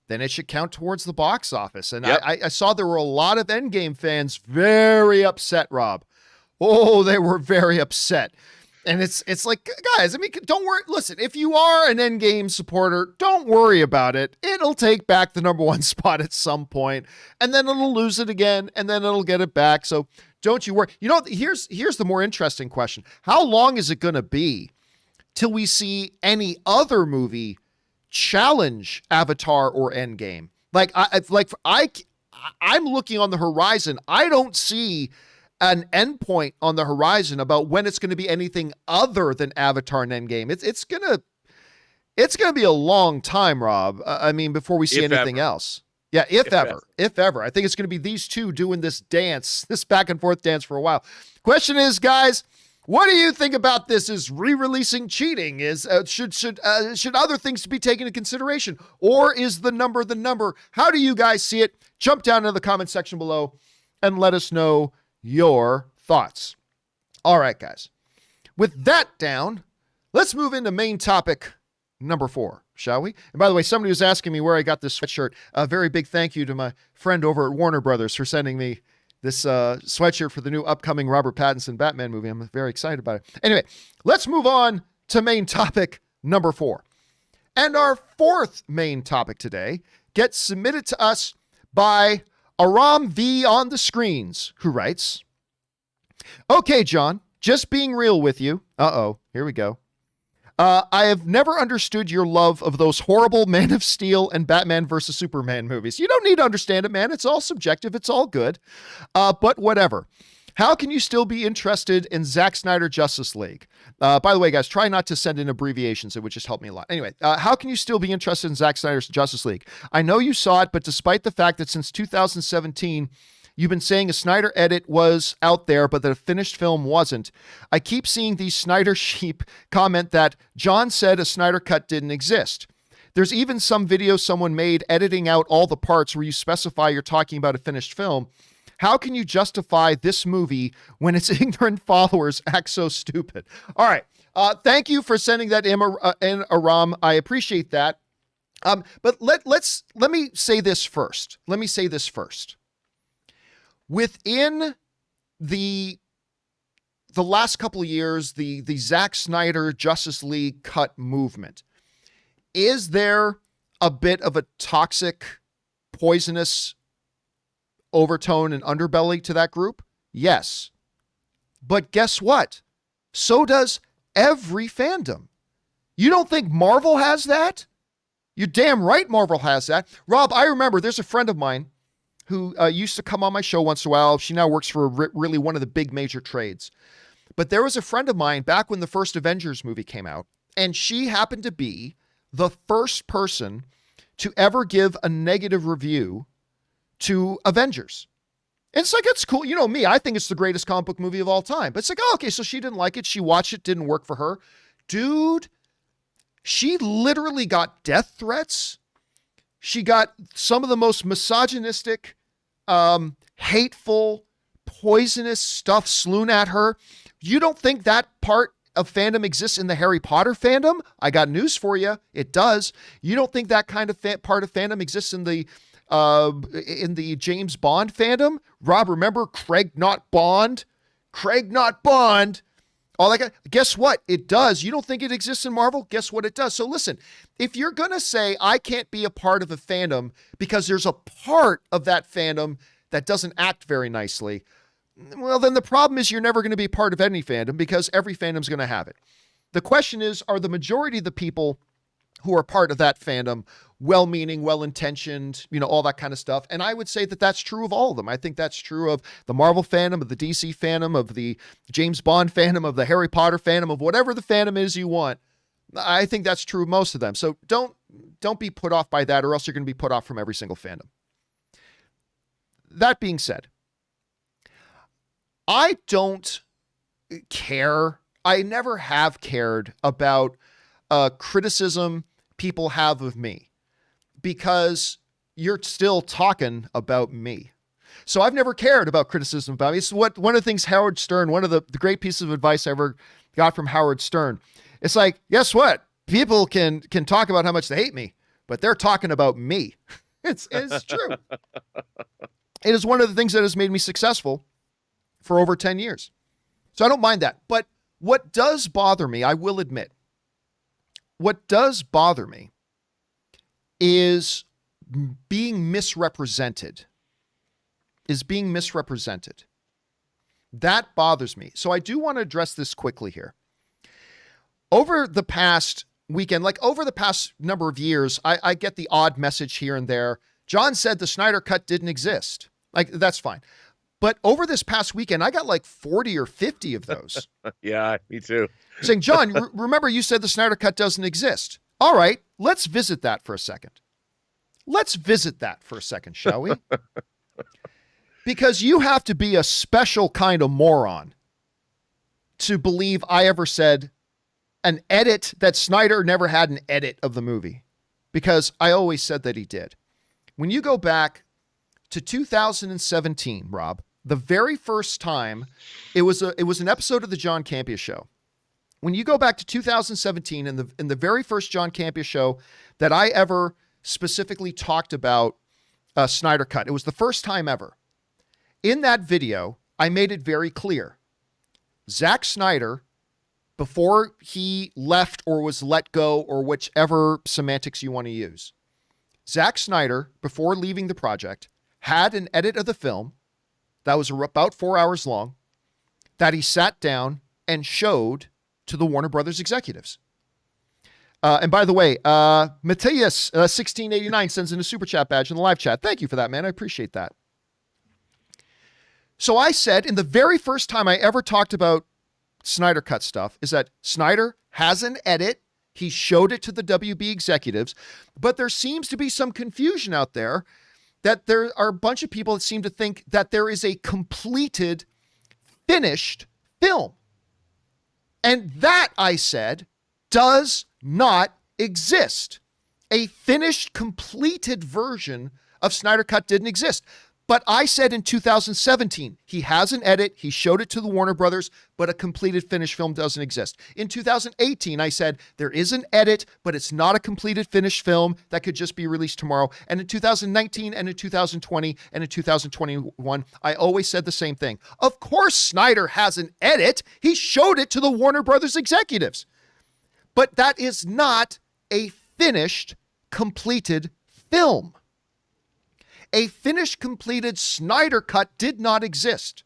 then it should count towards the box office. And yep. I saw there were a lot of Endgame fans very upset, Rob. Oh, they were very upset. And it's like, guys, I mean, don't worry. Listen, if you are an Endgame supporter, don't worry about it. It'll take back the number one spot at some point, and then it'll lose it again, and then it'll get it back. So don't you worry. Here's the more interesting question. How long is it going to be till we see any other movie challenge Avatar or Endgame? I'm looking on the horizon. I don't see an endpoint on the horizon about when it's going to be anything other than Avatar and Endgame. It's gonna be a long time, Rob. I mean, before we see anything else. Yeah, if ever. I think it's going to be these two doing this dance, this back and forth dance for a while. Question is, guys, what do you think about this? Is re-releasing cheating? Should other things be taken into consideration, or is the number? How do you guys see it? Jump down into the comment section below and let us know your thoughts. All right, guys. With that down, let's move into main topic number 4, shall we? And by the way, somebody was asking me where I got this sweatshirt. A very big thank you to my friend over at Warner Brothers for sending me this sweatshirt for the new upcoming Robert Pattinson Batman movie. I'm very excited about it. Anyway, let's move on to main topic number 4. And our 4th main topic today gets submitted to us by Aram V on the screens, who writes, "Okay, John, just being real with you." Here we go. "I have never understood your love of those horrible Man of Steel and Batman vs. Superman movies. You don't need to understand it, man. It's all subjective. It's all good. But whatever. How can you still be interested in Zack Snyder Justice League?" By the way, guys, try not to send in abbreviations. It would just help me a lot. Anyway, how can you still be interested in Zack Snyder's Justice League? I know you saw it, but despite the fact that since 2017, you've been saying a Snyder edit was out there, but that a finished film wasn't, I keep seeing these Snyder sheep comment that John said a Snyder Cut didn't exist. There's even some video someone made editing out all the parts where you specify you're talking about a finished film. How can you justify this movie when its ignorant followers act so stupid? All right. Thank you for sending that in, Aram. I appreciate that. But let me say this first. Within the last couple of years, the Zack Snyder Justice League cut movement, is there a bit of a toxic, poisonous overtone and underbelly to that group? Yes. But guess what? So does every fandom. You don't think Marvel has that? You're damn right Marvel has that. Rob, I remember there's a friend of mine who used to come on my show once in a while. She now works for really one of the big major trades. But there was a friend of mine back when the first Avengers movie came out, and she happened to be the first person to ever give a negative review to Avengers. And it's like, it's cool. You know me, I think it's the greatest comic book movie of all time. But it's like, oh, okay, so she didn't like it. She watched it, didn't work for her. Dude, she literally got death threats. She got some of the most misogynistic, hateful, poisonous stuff slewn at her. You don't think that part a fandom exists in the Harry Potter fandom? I got news for you. It does. You don't think that kind of part of fandom exists in the James Bond fandom? Rob, remember Craig not Bond? Craig not Bond. All that. Guess what? It does. You don't think it exists in Marvel? Guess what? It does. So listen, if you're going to say I can't be a part of a fandom because there's a part of that fandom that doesn't act very nicely, well, then the problem is you're never going to be part of any fandom because every fandom's going to have it. The question is, are the majority of the people who are part of that fandom well-meaning, well-intentioned, all that kind of stuff? And I would say that that's true of all of them. I think that's true of the Marvel fandom, of the DC fandom, of the James Bond fandom, of the Harry Potter fandom, of whatever the fandom is you want. I think that's true of most of them. So don't be put off by that, or else you're going to be put off from every single fandom. That being said, I don't care. I never have cared about criticism people have of me, because you're still talking about me. So I've never cared about criticism about me. It's one of the things Howard Stern, one of the great pieces of advice I ever got from Howard Stern. It's like, guess what? People can talk about how much they hate me, but they're talking about me. It's true. It is one of the things that has made me successful for over 10 years. So I don't mind that. But what does bother me, I will admit, what does bother me is being misrepresented. That bothers me. So I do want to address this quickly here. Over the past weekend, like over the past number of years, I get the odd message here and there. John said the Snyder Cut didn't exist. Like, that's fine. But over this past weekend, I got like 40 or 50 of those. Yeah, me too. Saying, John, remember you said the Snyder Cut doesn't exist. All right, let's visit that for a second. Shall we? Because you have to be a special kind of moron to believe I ever said an edit, that Snyder never had an edit of the movie. Because I always said that he did. When you go back to 2017, Rob, the very first time, it was an episode of the John Campea Show. When you go back to 2017, in the very first John Campea Show that I ever specifically talked about Snyder Cut, it was the first time ever. In that video, I made it very clear. Zack Snyder, before he left or was let go, or whichever semantics you want to use, Zack Snyder, before leaving the project, had an edit of the film that was about 4 hours long that he sat down and showed to the Warner Brothers executives. And by the way, Matthias 1689 sends in a super chat badge in the live chat. Thank you for that, man. I appreciate that. So I said, in the very first time I ever talked about Snyder Cut stuff, is that Snyder has an edit. He showed it to the WB executives, but there seems to be some confusion out there that there are a bunch of people that seem to think that there is a completed, finished film. And that, I said, does not exist. A finished, completed version of Snyder Cut didn't exist. But I said in 2017, he has an edit, he showed it to the Warner Brothers, but a completed finished film doesn't exist. In 2018, I said there is an edit, but it's not a completed finished film that could just be released tomorrow. And in 2019 and in 2020 and in 2021, I always said the same thing. Of course, Snyder has an edit. He showed it to the Warner Brothers executives. But that is not a finished, completed film. A finished, completed Snyder Cut did not exist.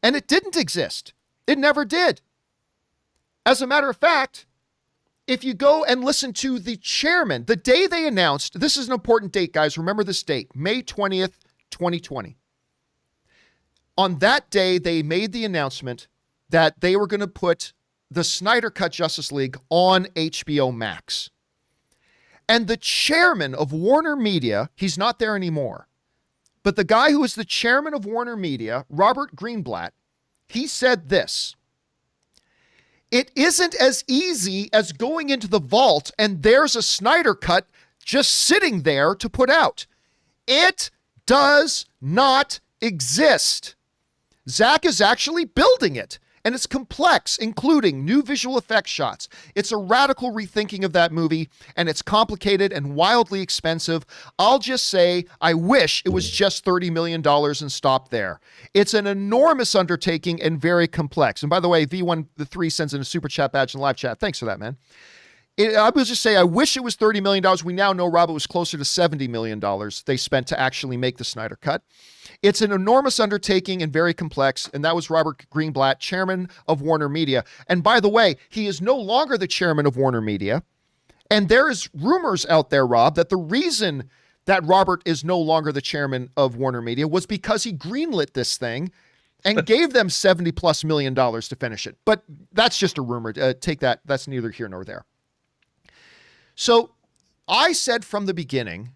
And it didn't exist. It never did. As a matter of fact, if you go and listen to the chairman, the day they announced, this is an important date, guys. Remember this date, May 20th, 2020. On that day, they made the announcement that they were going to put the Snyder Cut Justice League on HBO Max. And the chairman of Warner Media, he's not there anymore, but the guy who is the chairman of Warner Media, Robert Greenblatt, he said this: it isn't as easy as going into the vault and there's a Snyder Cut just sitting there to put out. It does not exist. Zack is actually building it. and it's complex, including new visual effects shots. It's a radical rethinking of that movie, and it's complicated and wildly expensive. I'll just say, I wish it was just $30 million and stopped there. It's an enormous undertaking and very complex. And by the way, V13 sends in a super chat badge in live chat. Thanks for that, man. I will just say, I wish it was $30 million. We now know, Rob, it was closer to $70 million they spent to actually make the Snyder Cut. It's an enormous undertaking and very complex. And that was Robert Greenblatt, chairman of Warner Media. And by the way, he is no longer the chairman of Warner Media. And there is rumors out there, Rob, that the reason that Robert is no longer the chairman of Warner Media was because he greenlit this thing and gave them $70+ million to finish it. But that's just a rumor. Take that. That's neither here nor there. So I said from the beginning,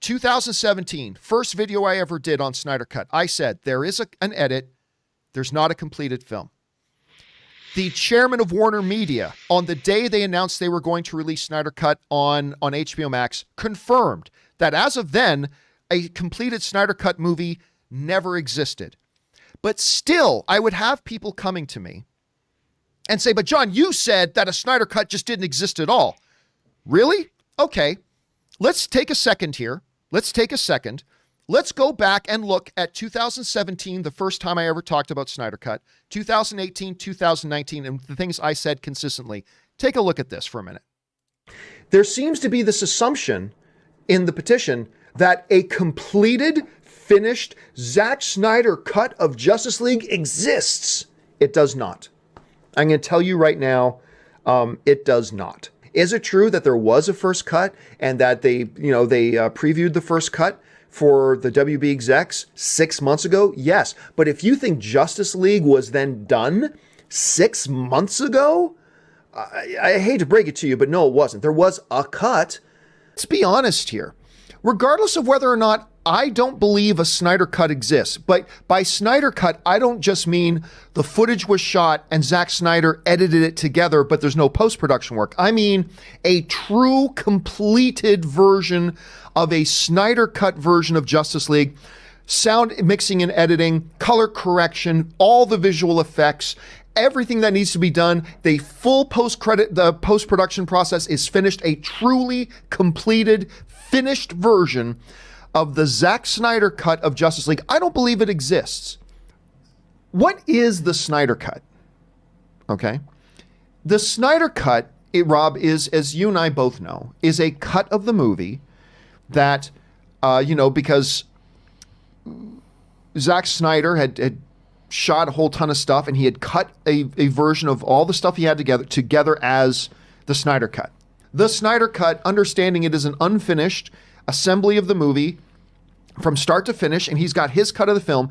2017, first video I ever did on Snyder Cut, I said, there is an edit. There's not a completed film. The chairman of Warner Media, on the day they announced they were going to release Snyder Cut on HBO Max, confirmed that as of then, a completed Snyder Cut movie never existed. But still, I would have people coming to me and say, but John, you said that a Snyder Cut just didn't exist at all. Really? Okay. Let's take a second here. Let's go back and look at 2017, the first time I ever talked about Snyder Cut, 2018, 2019, and the things I said consistently. Take a look at this for a minute. There seems to be this assumption in the petition that a completed, finished Zack Snyder cut of Justice League exists. It does not. I'm going to tell you right now, it does not. Is it true that there was a first cut and that they previewed the first cut for the WB execs 6 months ago? Yes. But if you think Justice League was then done 6 months ago, I hate to break it to you, but no, it wasn't. There was a cut. Let's be honest here. Regardless of whether or not I don't believe a Snyder Cut exists, but by Snyder Cut, I don't just mean the footage was shot and Zack Snyder edited it together, but there's no post-production work. I mean a true completed version of a Snyder Cut version of Justice League, sound mixing and editing, color correction, all the visual effects, everything that needs to be done. The full post-production process is finished, a truly completed, finished version of the Zack Snyder cut of Justice League. I don't believe it exists. What is the Snyder Cut? Okay. The Snyder Cut, Rob, is, as you and I both know, is a cut of the movie that, because Zack Snyder had shot a whole ton of stuff and he had cut a version of all the stuff he had together as the Snyder Cut. The Snyder Cut, understanding it is an unfinished assembly of the movie from start to finish, and he's got his cut of the film.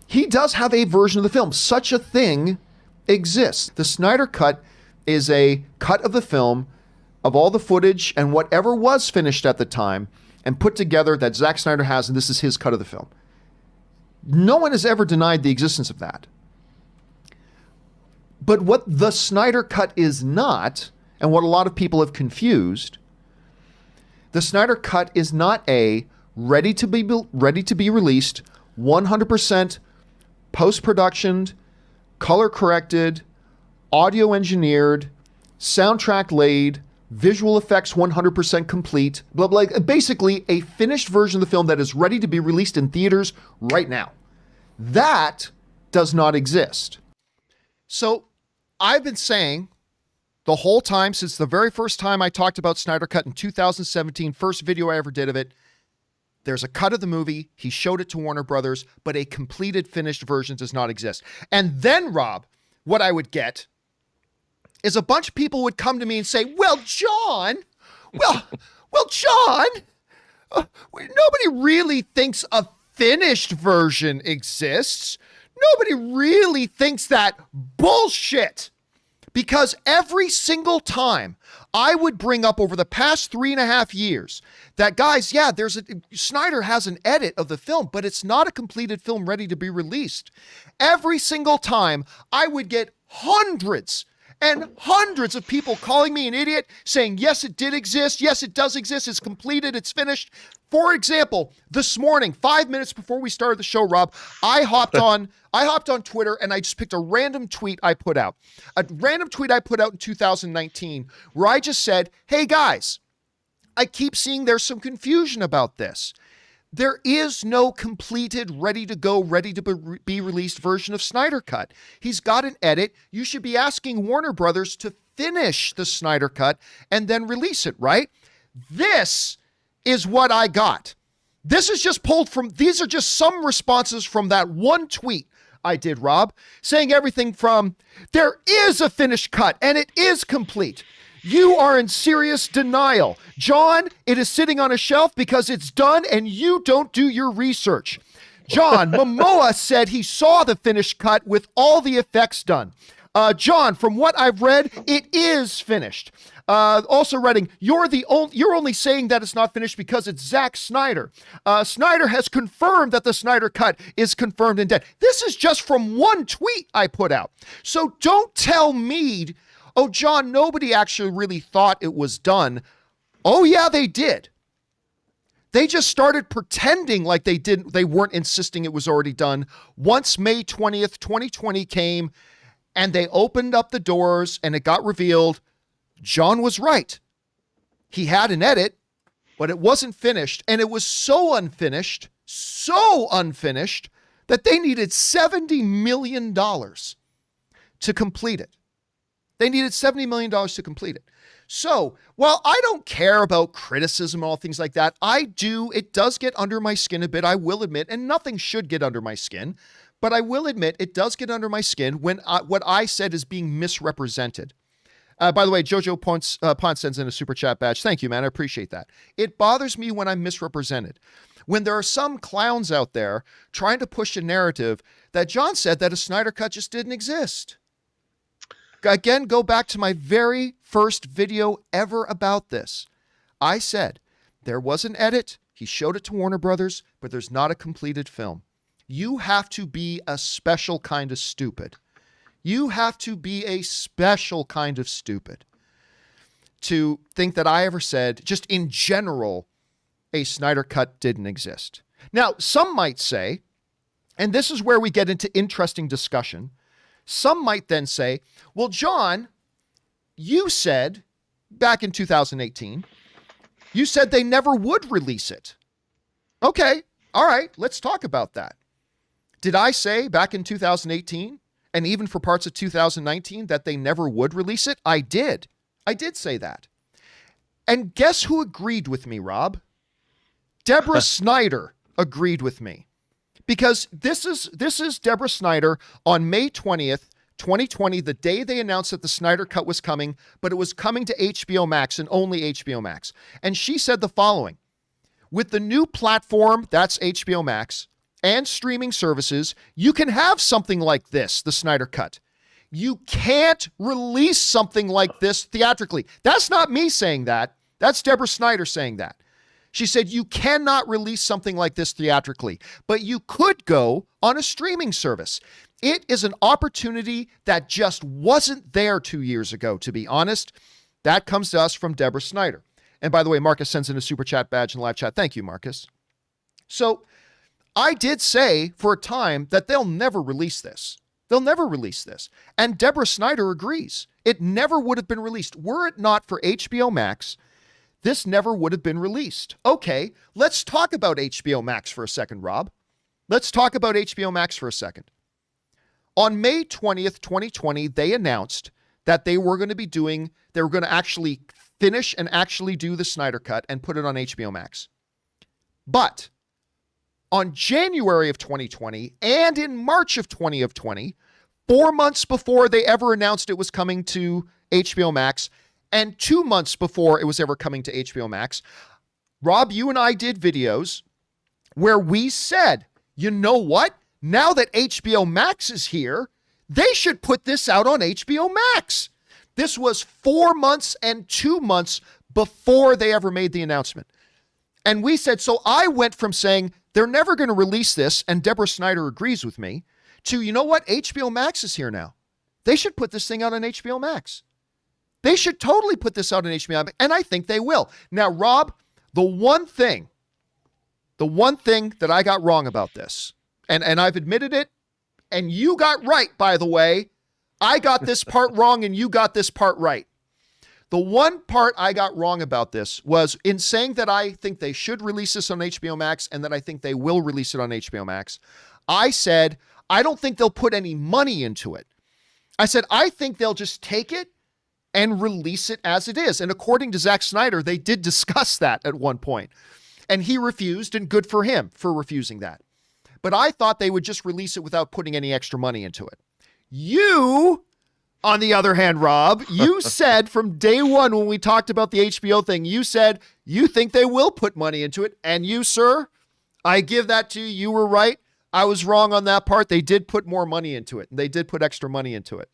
He does have a version of the film. Such a thing exists. The Snyder Cut is a cut of the film of all the footage and whatever was finished at the time and put together that Zack Snyder has, and this is his cut of the film. No one has ever denied the existence of that. But what the Snyder Cut is not, and what a lot of people have confused, the Snyder Cut is not a ready to be released, 100% post-production, color corrected, audio engineered, soundtrack laid, visual effects 100% complete, blah, blah, basically a finished version of the film that is ready to be released in theaters right now. That does not exist. So I've been saying the whole time, since the very first time I talked about Snyder Cut in 2017, first video I ever did of it, there's a cut of the movie. He showed it to Warner Brothers, but a completed, finished version does not exist. And then, Rob, what I would get is a bunch of people would come to me and say, well, John, nobody really thinks a finished version exists. Nobody really thinks that. Bullshit. Because every single time I would bring up over the past 3.5 years that, guys, yeah, Snyder has an edit of the film, but it's not a completed film ready to be released. Every single time I would get hundreds And hundreds of people calling me an idiot, saying, yes, it did exist. Yes, it does exist. It's completed. It's finished. For example, this morning, 5 minutes before we started the show, Rob, I hopped on Twitter and I just picked a random tweet I put out. A random tweet I put out in 2019 where I just said, hey guys, I keep seeing there's some confusion about this. There is no completed, ready to go, ready to be released version of Snyder Cut. He's got an edit. You should be asking Warner Brothers to finish the Snyder Cut and then release it, right? This is what I got. This is just pulled from, these are just some responses from that one tweet I did, Rob, saying everything from, there is a finished cut and it is complete. You are in serious denial. John, it is sitting on a shelf because it's done and you don't do your research. John, Momoa said he saw the finished cut with all the effects done. John, from what I've read, it is finished. Also writing, you're only saying that it's not finished because it's Zack Snyder. Snyder has confirmed that the Snyder Cut is confirmed and dead. This is just from one tweet I put out. So don't tell me, oh, John, nobody actually really thought it was done. Oh, yeah, they did. They just started pretending like they weren't insisting it was already done. Once May 20th, 2020 came and they opened up the doors and it got revealed, John was right. He had an edit, but it wasn't finished. And it was so unfinished, that they needed $70 million to complete it. They needed $70 million to complete it. So while I don't care about criticism and all things like that, it does get under my skin a bit, I will admit, and nothing should get under my skin, but I will admit it does get under my skin when what I said is being misrepresented. By the way, Jojo Ponce sends in a super chat badge. Thank you, man. I appreciate that. It bothers me when I'm misrepresented. When there are some clowns out there trying to push a narrative that John said that a Snyder Cut just didn't exist. Again, go back to my very first video ever about this. I said there was an edit. He showed it to Warner Brothers, but there's not a completed film. You have to be a special kind of stupid. You have to be a special kind of stupid to think that I ever said, just in general, a Snyder Cut didn't exist. Now, some might say, and this is where we get into interesting discussion, some might then say, well, John, you said back in 2018, you said they never would release it. Okay, all right, let's talk about that. Did I say back in 2018, and even for parts of 2019, that they never would release it? I did. I did say that. And guess who agreed with me, Rob? Deborah Snyder agreed with me. Because this is Deborah Snyder on May 20th, 2020, the day they announced that the Snyder Cut was coming, but it was coming to HBO Max and only HBO Max. And she said the following: with the new platform, that's HBO Max, and streaming services, you can have something like this, the Snyder Cut. You can't release something like this theatrically. That's not me saying that. That's Deborah Snyder saying that. She said, you cannot release something like this theatrically, but you could go on a streaming service. It is an opportunity that just wasn't there 2 years ago, to be honest. That comes to us from Deborah Snyder. And by the way, Marcus sends in a super chat badge in live chat. Thank you, Marcus. So I did say for a time that they'll never release this. They'll never release this. And Deborah Snyder agrees. It never would have been released. Were it not for HBO Max, this never would have been released. Okay, let's talk about HBO Max for a second, Rob. Let's talk about HBO Max for a second. On May 20th, 2020, they announced that they were going to actually finish and actually do the Snyder Cut and put it on HBO Max. But on January of 2020 and in March of 2020, 4 months before they ever announced it was coming to HBO Max, and 2 months before it was ever coming to HBO Max, Rob, you and I did videos where we said, you know what? Now that HBO Max is here, they should put this out on HBO Max. This was 4 months and 2 months before they ever made the announcement. And we said, so I went from saying they're never going to release this, and Deborah Snyder agrees with me, to, you know what? HBO Max is here now. they should put this thing out on HBO Max. They should totally put this out on HBO Max, and I think they will. Now, Rob, the one thing that I got wrong about this, and I've admitted it, and you got right, by the way. I got this part wrong and you got this part right. The one part I got wrong about this was in saying that I think they should release this on HBO Max and that I think they will release it on HBO Max. I said, I don't think they'll put any money into it. I said, I think they'll just take it and release it as it is. And according to Zack Snyder, they did discuss that at one point. And he refused, and good for him for refusing that. But I thought they would just release it without putting any extra money into it. You, on the other hand, Rob, you said from day one when we talked about the HBO thing, you said you think they will put money into it. And you, sir, I give that to you. You were right. I was wrong on that part. They did put more money into it. They did put extra money into it.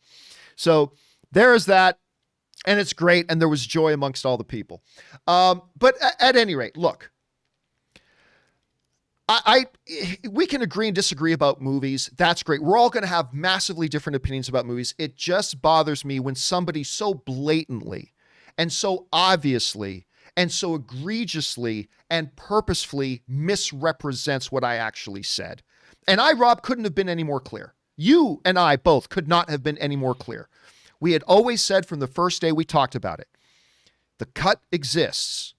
So there's that. And it's great. And there was joy amongst all the people. But at any rate, look, we can agree and disagree about movies. That's great. We're all going to have massively different opinions about movies. It just bothers me when somebody so blatantly and so obviously and so egregiously and purposefully misrepresents what I actually said. And I, Rob, couldn't have been any more clear. You and I both could not have been any more clear. We had always said from the first day we talked about it, the cut exists,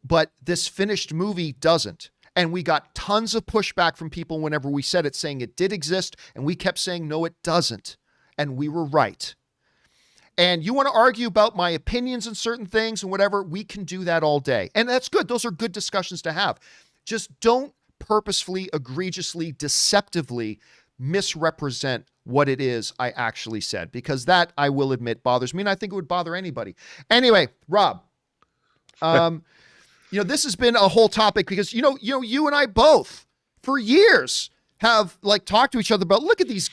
but this finished movie doesn't. And we got tons of pushback from people whenever we said it, saying it did exist. And we kept saying, no, it doesn't. And we were right. And you want to argue about my opinions on certain things and whatever, we can do that all day. And that's good. Those are good discussions to have. Just don't purposefully, egregiously, deceptively misrepresent what it is I actually said, because that, I will admit, bothers me. And I think it would bother anybody. Anyway, Rob, this has been a whole topic because, you and I both for years have talked to each other about, look at these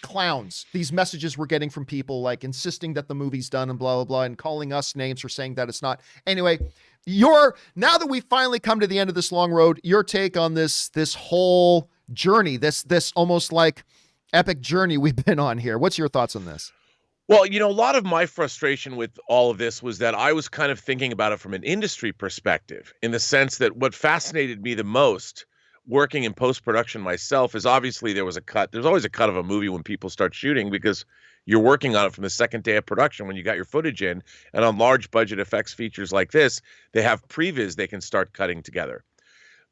clowns, these messages we're getting from people insisting that the movie's done and blah, blah, blah, and calling us names for saying that it's not. Anyway, now that we've finally come to the end of this long road, your take on this whole journey, this almost epic journey we've been on here. What's your thoughts on this? Well, a lot of my frustration with all of this was that I was kind of thinking about it from an industry perspective, in the sense that what fascinated me the most working in post-production myself is obviously there was a cut. There's always a cut of a movie when people start shooting because you're working on it from the second day of production when you got your footage in. And on large budget effects features like this, they have previs they can start cutting together.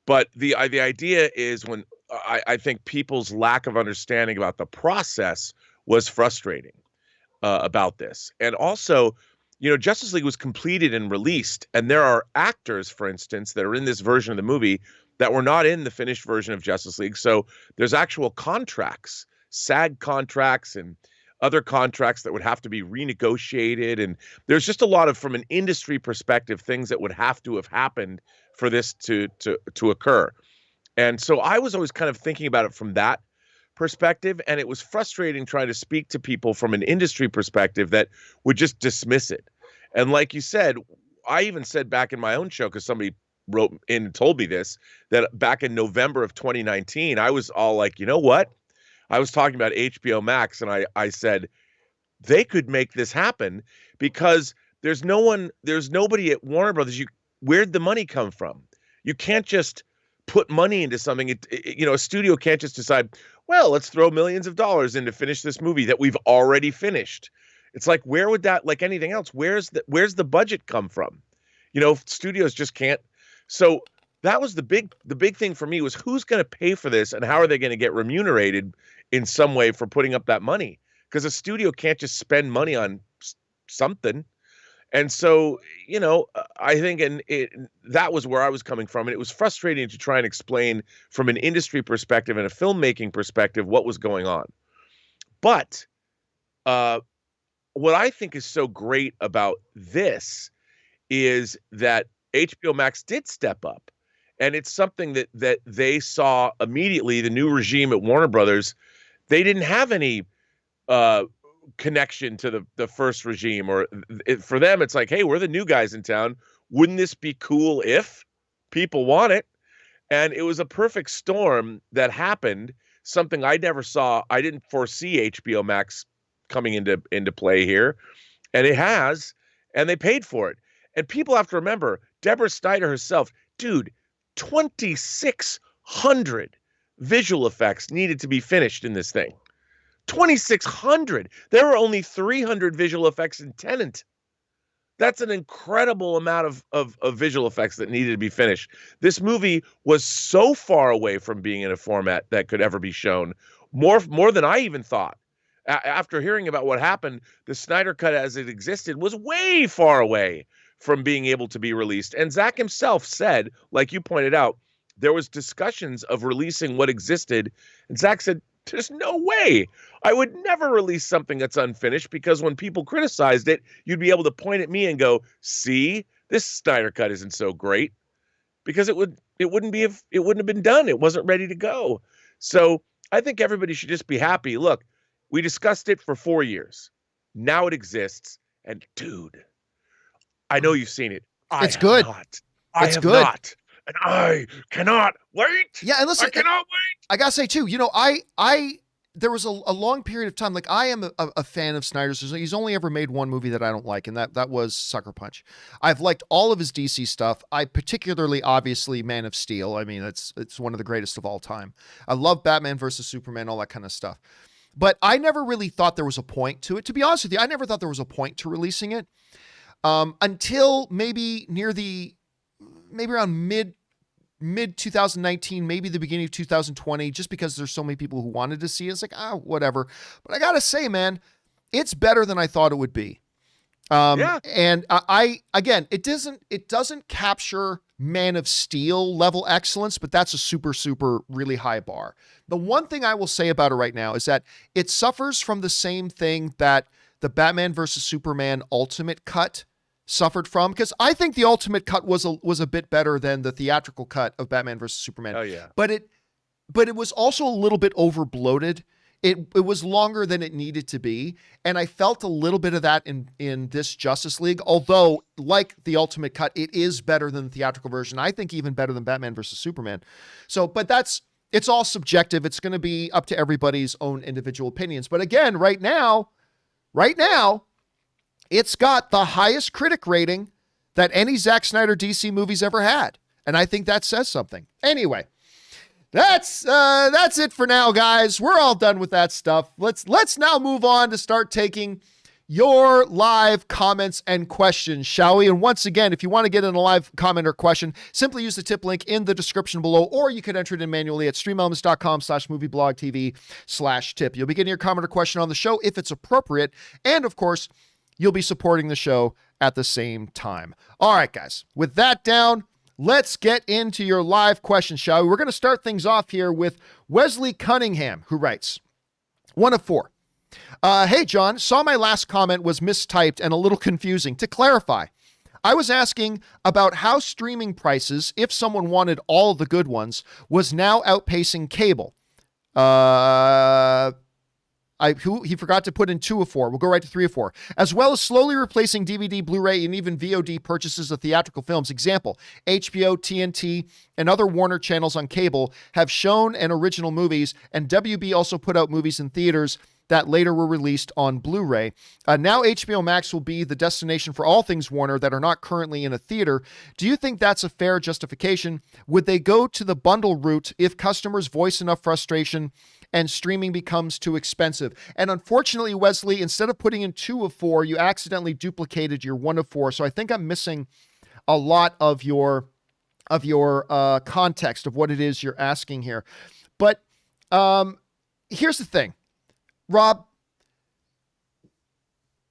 But the idea is when I think people's lack of understanding about the process was frustrating. About this. And also, Justice League was completed and released, and there are actors, for instance, that are in this version of the movie that were not in the finished version of Justice League. So there's actual contracts, SAG contracts and other contracts that would have to be renegotiated. And there's just a lot of, from an industry perspective, things that would have to have happened for this to occur. And so I was always kind of thinking about it from that perspective, and it was frustrating trying to speak to people from an industry perspective that would just dismiss it. And like you said, I even said back in my own show, because somebody wrote in and told me this, that back in November of 2019, I was all like, you know what? I was talking about HBO Max, and I said they could make this happen because there's nobody at Warner Brothers. Where'd the money come from? You can't just put money into something. A studio can't just decide, well, let's throw millions of dollars in to finish this movie that we've already finished. It's like, where would that, like anything else, where's the budget come from? Studios just can't. So that was the big thing for me, was who's going to pay for this and how are they going to get remunerated in some way for putting up that money? Because a studio can't just spend money on something. And so, I think that was where I was coming from. And it was frustrating to try and explain from an industry perspective and a filmmaking perspective what was going on. But what I think is so great about this is that HBO Max did step up. And it's something that they saw immediately, the new regime at Warner Brothers. They didn't have any connection to the first regime, or for them it's like, hey, we're the new guys in town, wouldn't this be cool if people want it? And it was a perfect storm that happened, something I never saw. I didn't foresee HBO Max coming into play here, and it has, and they paid for it. And people have to remember, Deborah Snyder herself, dude, 2,600 visual effects needed to be finished in this thing. 2,600. There were only 300 visual effects in Tenet. That's an incredible amount of visual effects that needed to be finished. This movie was so far away from being in a format that could ever be shown, more than I even thought. After hearing about what happened, the Snyder Cut as it existed was way far away from being able to be released. And Zach himself said, like you pointed out, there was discussions of releasing what existed. And Zach said, there's no way. I would never release something that's unfinished, because when people criticized it, you'd be able to point at me and go, see, this Snyder Cut isn't so great, because it wouldn't have been done. It wasn't ready to go. So I think everybody should just be happy. Look, we discussed it for 4 years. Now it exists. And dude, I know you've seen it. It's good. I have not. And I cannot wait. Yeah, and listen, I cannot wait. I gotta say too, there was a long period of time, like I am a fan of Snyder's. He's only ever made one movie that I don't like, and that was Sucker Punch. I've liked all of his DC stuff. I particularly, obviously, Man of Steel. I mean, it's one of the greatest of all time. I love Batman versus Superman, all that kind of stuff. But I never really thought there was a point to it. To be honest with you, I never thought there was a point to releasing it until maybe around mid 2019, maybe the beginning of 2020, just because there's so many people who wanted to see it. It's like, whatever. But I gotta say, man, it's better than I thought it would be. And it doesn't capture Man of Steel level excellence, but that's a super, super really high bar. The one thing I will say about it right now is that it suffers from the same thing that the Batman versus Superman Ultimate Cut suffered from, because I think the Ultimate Cut was a bit better than the theatrical cut of Batman versus Superman. Oh yeah. But it was also a little bit over bloated. It was longer than it needed to be, and I felt a little bit of that in this Justice League. Although, like the Ultimate Cut, it is better than the theatrical version. I think even better than Batman versus Superman. So, but it's all subjective. It's going to be up to everybody's own individual opinions. But again, right now, it's got the highest critic rating that any Zack Snyder DC movie's ever had. And I think that says something. Anyway, that's it for now, guys. We're all done with that stuff. Let's now move on to start taking your live comments and questions, shall we? And once again, if you want to get in a live comment or question, simply use the tip link in the description below, or you can enter it in manually at streamelements.com/movieblogtv/tip. You'll be getting your comment or question on the show if it's appropriate. And of course, you'll be supporting the show at the same time. All right, guys, with that down, let's get into your live questions, shall we? We're going to start things off here with Wesley Cunningham, who writes, 1 of 4. Hey, John, saw my last comment was mistyped and a little confusing. To clarify, I was asking about how streaming prices, if someone wanted all the good ones, was now outpacing cable. He forgot to put in 2 of 4. We'll go right to 3 of 4. As well as slowly replacing DVD, Blu-ray, and even VOD purchases of theatrical films. Example, HBO, TNT, and other Warner channels on cable have shown and original movies, and WB also put out movies in theaters that later were released on Blu-ray. Now HBO Max will be the destination for all things Warner that are not currently in a theater. Do you think that's a fair justification? Would they go to the bundle route if customers voice enough frustration and streaming becomes too expensive? And unfortunately, Wesley, instead of putting in 2 of 4, you accidentally duplicated your 1 of 4. So I think I'm missing a lot of your context of what it is you're asking here. But here's the thing. Rob,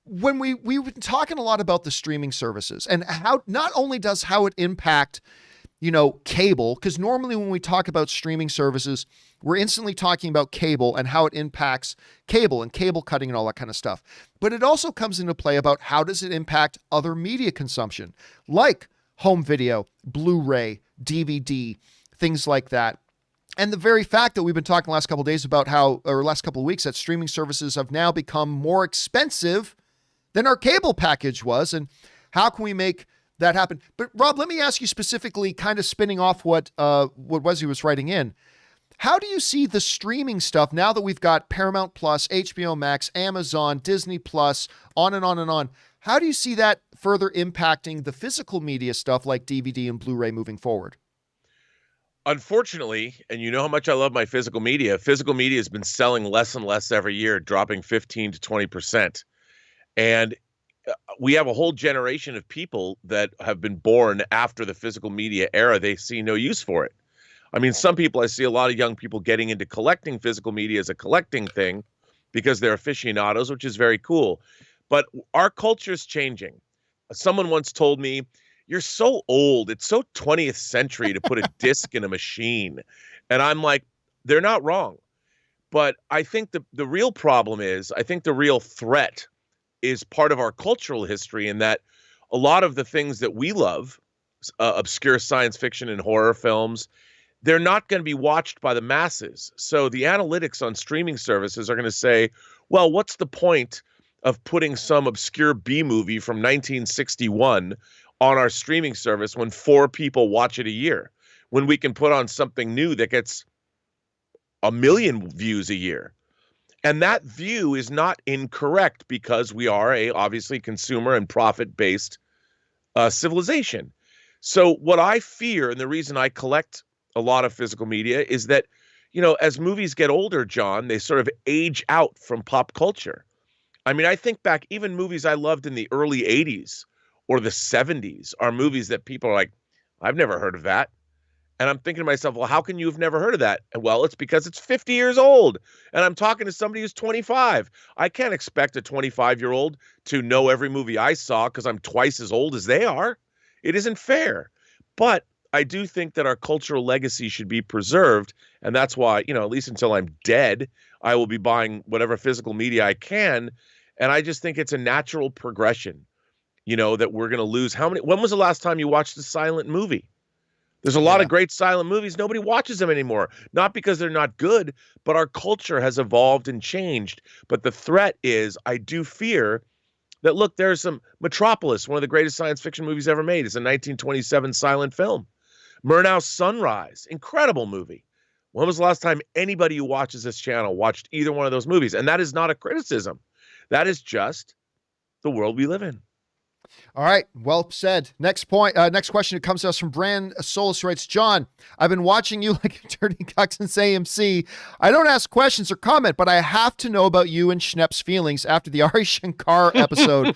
when we've been talking a lot about the streaming services and how not only does how it impact, cable, because normally when we talk about streaming services, we're instantly talking about cable and how it impacts cable and cable cutting and all that kind of stuff. But it also comes into play about how does it impact other media consumption, like home video, Blu-ray, DVD, things like that. And the very fact that we've been talking the last couple of days about last couple of weeks, that streaming services have now become more expensive than our cable package was. And how can we make that happen? But Rob, let me ask you specifically, kind of spinning off what Wesley was writing in. How do you see the streaming stuff now that we've got Paramount Plus, HBO Max, Amazon, Disney Plus, on and on and on? How do you see that further impacting the physical media stuff like DVD and Blu-ray moving forward? Unfortunately, and you know how much I love my physical media has been selling less and less every year, dropping 15 to 20%. And we have a whole generation of people that have been born after the physical media era. They see no use for it. I mean, some people, I see a lot of young people getting into collecting physical media as a collecting thing because they're aficionados, which is very cool. But our culture is changing. Someone once told me, "You're so old. It's so 20th century to put a disc in a machine." And I'm like, they're not wrong. But I think the real problem is, I think the real threat is part of our cultural history, in that a lot of the things that we love, obscure science fiction and horror films, they're not going to be watched by the masses. So the analytics on streaming services are going to say, well, what's the point of putting some obscure B movie from 1961 on our streaming service when 4 people watch it a year, when we can put on something new that gets 1 million views a year? And that view is not incorrect, because we are a obviously consumer and profit-based civilization. So what I fear, and the reason I collect a lot of physical media, is that, you know, as movies get older, John, they sort of age out from pop culture. I mean, I think back, even movies I loved in the early 80s or the 70s are movies that people are like, I've never heard of that. And I'm thinking to myself, well, how can you have never heard of that? Well, it's because it's 50 years old. And I'm talking to somebody who's 25. I can't expect a 25-year-old to know every movie I saw because I'm twice as old as they are. It isn't fair. But I do think that our cultural legacy should be preserved. And that's why, you know, at least until I'm dead, I will be buying whatever physical media I can. And I just think it's a natural progression, you know, that we're going to lose. When was the last time you watched a silent movie? There's a lot of great silent movies. Nobody watches them anymore. Not because they're not good, but our culture has evolved and changed. But the threat is, I do fear that, look, there's some Metropolis, one of the greatest science fiction movies ever made. It's a 1927 silent film. Murnau's Sunrise, incredible movie. When was the last time anybody who watches this channel watched either one of those movies? And that is not a criticism. That is just the world we live in. All right. Well said. Next point. Next question. It comes to us from Brand Solus, who writes, John, I've been watching you like Dirty Coxon's AMC. I don't ask questions or comment, but I have to know about you and Schnepp's feelings after the Ari Shankar episode.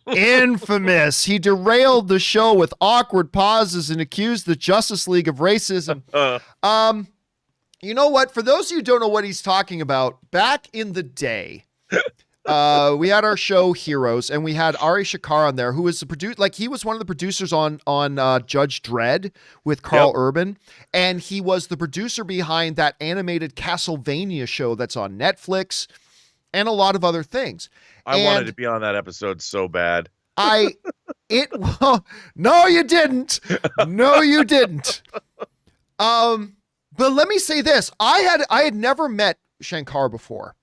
Infamous. He derailed the show with awkward pauses and accused the Justice League of racism. You know what? For those of you who don't know what he's talking about, back in the day, we had our show Heroes, and we had Ari Shankar on there, who was the producer. Like, he was one of the producers on Judge Dredd with Carl Urban, and he was the producer behind that animated Castlevania show that's on Netflix, and a lot of other things. I wanted to be on that episode so bad. No, you didn't. No, you didn't. But let me say this: I had never met Shankar before.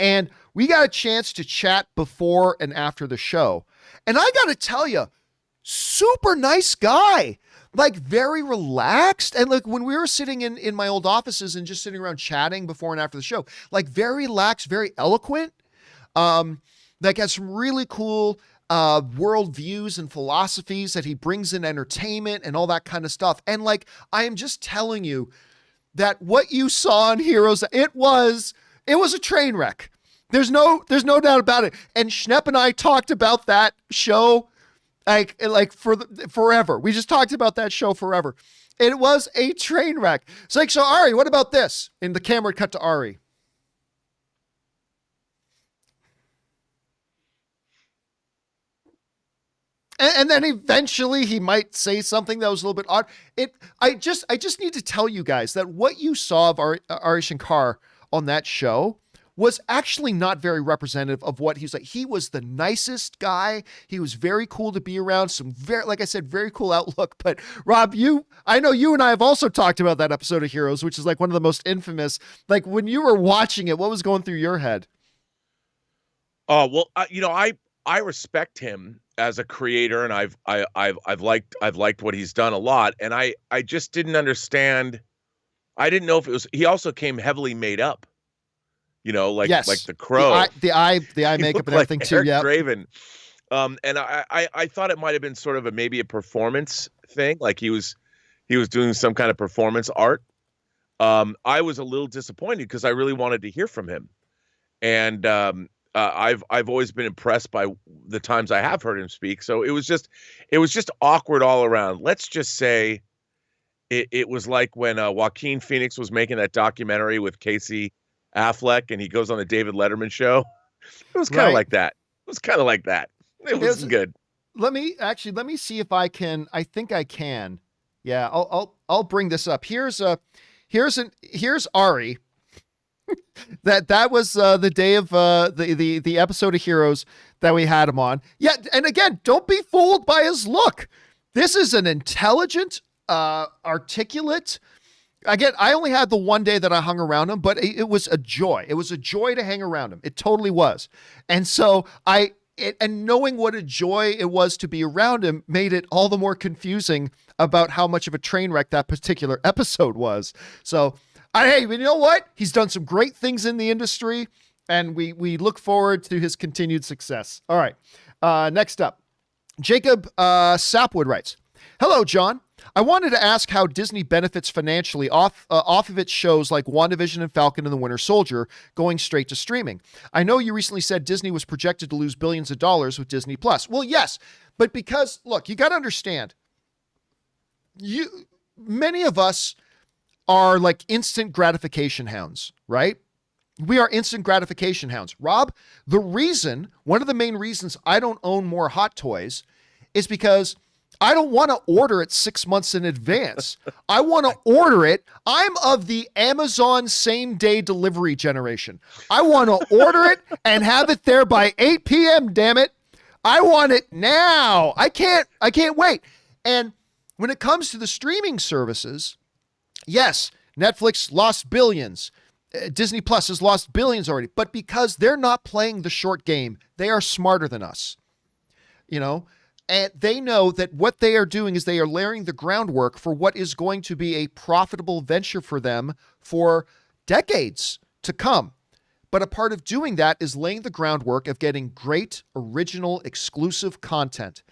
And we got a chance to chat before and after the show. And I got to tell you, super nice guy, like very relaxed. And like when we were sitting in my old offices and just sitting around chatting before and after the show, like very relaxed, very eloquent, like has some really cool world views and philosophies that he brings in entertainment and all that kind of stuff. And like, I am just telling you that what you saw on Heroes, it was a train wreck. There's no doubt about it. And Schnepp and I talked about that show like forever. We just talked about that show forever. It was a train wreck. It's like, so Ari, what about this? And the camera cut to Ari. And then eventually he might say something that was a little bit odd. I just need to tell you guys that what you saw of Ari Shankar on that show was actually not very representative of what he's like. He was the nicest guy. He was very cool to be around. Some very, like I said, very cool outlook. But Rob, I know you and I have also talked about that episode of Heroes, which is like one of the most infamous. Like when you were watching it, what was going through your head? Oh, well, I respect him as a creator, and I've liked what he's done a lot. And I just didn't understand. I didn't know if it was. He also came heavily made up. Like Yes. the Crow. The eye He makeup looked and everything like too. Eric Yeah. Draven. And I thought it might have been sort of maybe a performance thing, like he was doing some kind of performance art. I was a little disappointed because I really wanted to hear from him, and I've always been impressed by the times I have heard him speak. So it was just awkward all around. Let's just say it was like when Joaquin Phoenix was making that documentary with Casey Affleck, and he goes on the David Letterman show. It was kind of Right. like that. It was kind of like that. It wasn't good. Let me see if I can. I think I can. Yeah, I'll bring this up. Here's Ari. that was the day of the episode of Heroes that we had him on. Yeah, and again, don't be fooled by his look. This is an intelligent, articulate. Again, I only had the one day that I hung around him, but it was a joy. It was a joy to hang around him. It totally was. And so and knowing what a joy it was to be around him made it all the more confusing about how much of a train wreck that particular episode was. So, hey, you know what? He's done some great things in the industry, and we look forward to his continued success. All right. Next up, Jacob Sapwood writes, "Hello, John. I wanted to ask how Disney benefits financially off of its shows like WandaVision and Falcon and the Winter Soldier going straight to streaming. I know you recently said Disney was projected to lose billions of dollars with Disney Plus. Well, yes, but because, look, you got to understand, many of us are like instant gratification hounds, right? We are instant gratification hounds. Rob, one of the main reasons I don't own more Hot Toys is because I don't want to order it 6 months in advance. I want to order it. I'm of the Amazon same day delivery generation. I want to order it and have it there by 8 p.m. Damn it. I want it now. I can't wait. And when it comes to the streaming services, yes, Netflix lost billions. Disney Plus has lost billions already, but because they're not playing the short game, they are smarter than us. And they know that what they are doing is they are laying the groundwork for what is going to be a profitable venture for them for decades to come. But a part of doing that is laying the groundwork of getting great, original, exclusive content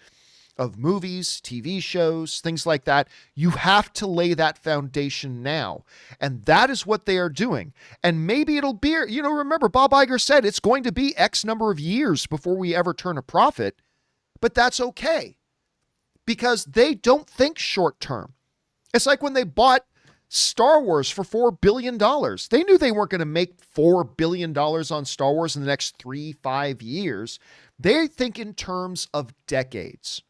of movies, TV shows, things like that. You have to lay that foundation now. And that is what they are doing. And maybe it'll be, remember Bob Iger said it's going to be X number of years before we ever turn a profit. But that's okay because they don't think short term. It's like when they bought Star Wars for $4 billion. They knew they weren't going to make $4 billion on Star Wars in the next 3-5 years. They think in terms of decades.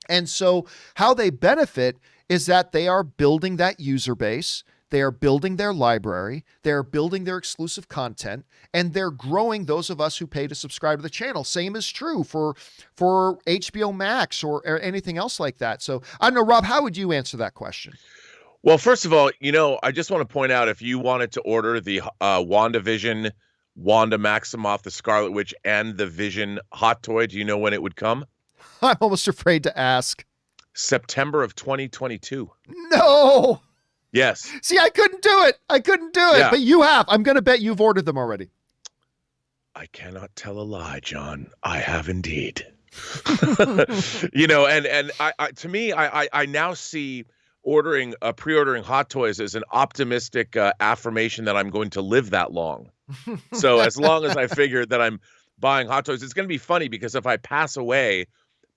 And so how they benefit is that they are building that user base. They are building their library. They're building their exclusive content, and they're growing those of us who pay to subscribe to the channel. Same is true for HBO Max or anything else like that. So I don't know, Rob, how would you answer that question? Well, first of all, I just want to point out, if you wanted to order the WandaVision, Wanda Maximoff, the Scarlet Witch, and the Vision Hot Toy, do you know when it would come? I'm almost afraid to ask. September of 2022. No! Yes. See, I couldn't do it. Yeah. But you have. I'm going to bet you've ordered them already. I cannot tell a lie, John. I have indeed. And to me, I now see pre-ordering Hot Toys as an optimistic affirmation that I'm going to live that long. So as long as I figure that I'm buying Hot Toys, it's going to be funny because if I pass away,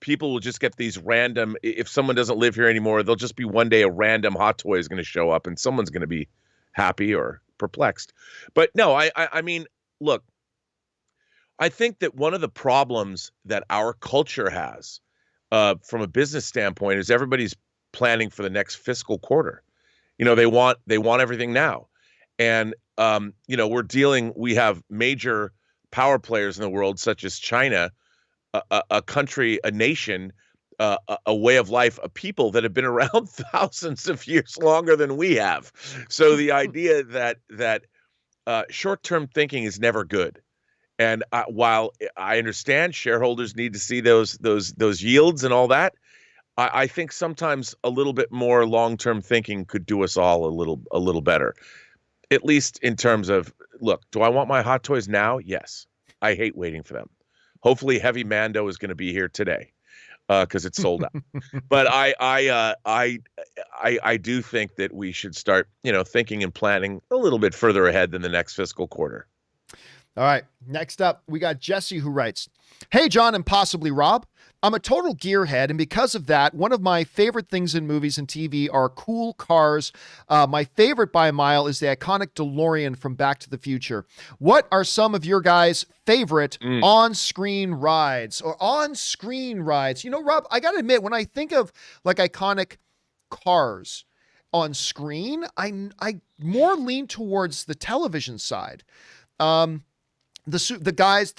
people will just get these random, if someone doesn't live here anymore, they'll just be one day a random Hot Toy is going to show up and someone's going to be happy or perplexed. But no, I mean, look, I think that one of the problems that our culture has from a business standpoint is everybody's planning for the next fiscal quarter. They want everything now. And, we have major power players in the world, such as China, a country, a nation, a way of life, a people that have been around thousands of years longer than we have. So the idea that short-term thinking is never good. And while I understand shareholders need to see those yields and all that, I think sometimes a little bit more long-term thinking could do us all a little better. At least in terms of, look, do I want my Hot Toys now? Yes. I hate waiting for them. Hopefully Heavy Mando is going to be here today because it's sold out. But I do think that we should start, thinking and planning a little bit further ahead than the next fiscal quarter. All right. Next up, we got Jesse who writes, "Hey, John and possibly Rob. I'm a total gearhead, and because of that, one of my favorite things in movies and TV are cool cars. My favorite by a mile is the iconic DeLorean from Back to the Future. What are some of your guys' favorite on-screen rides or on-screen rides? Rob, I got to admit, when I think of like iconic cars on screen, I more lean towards the television side. The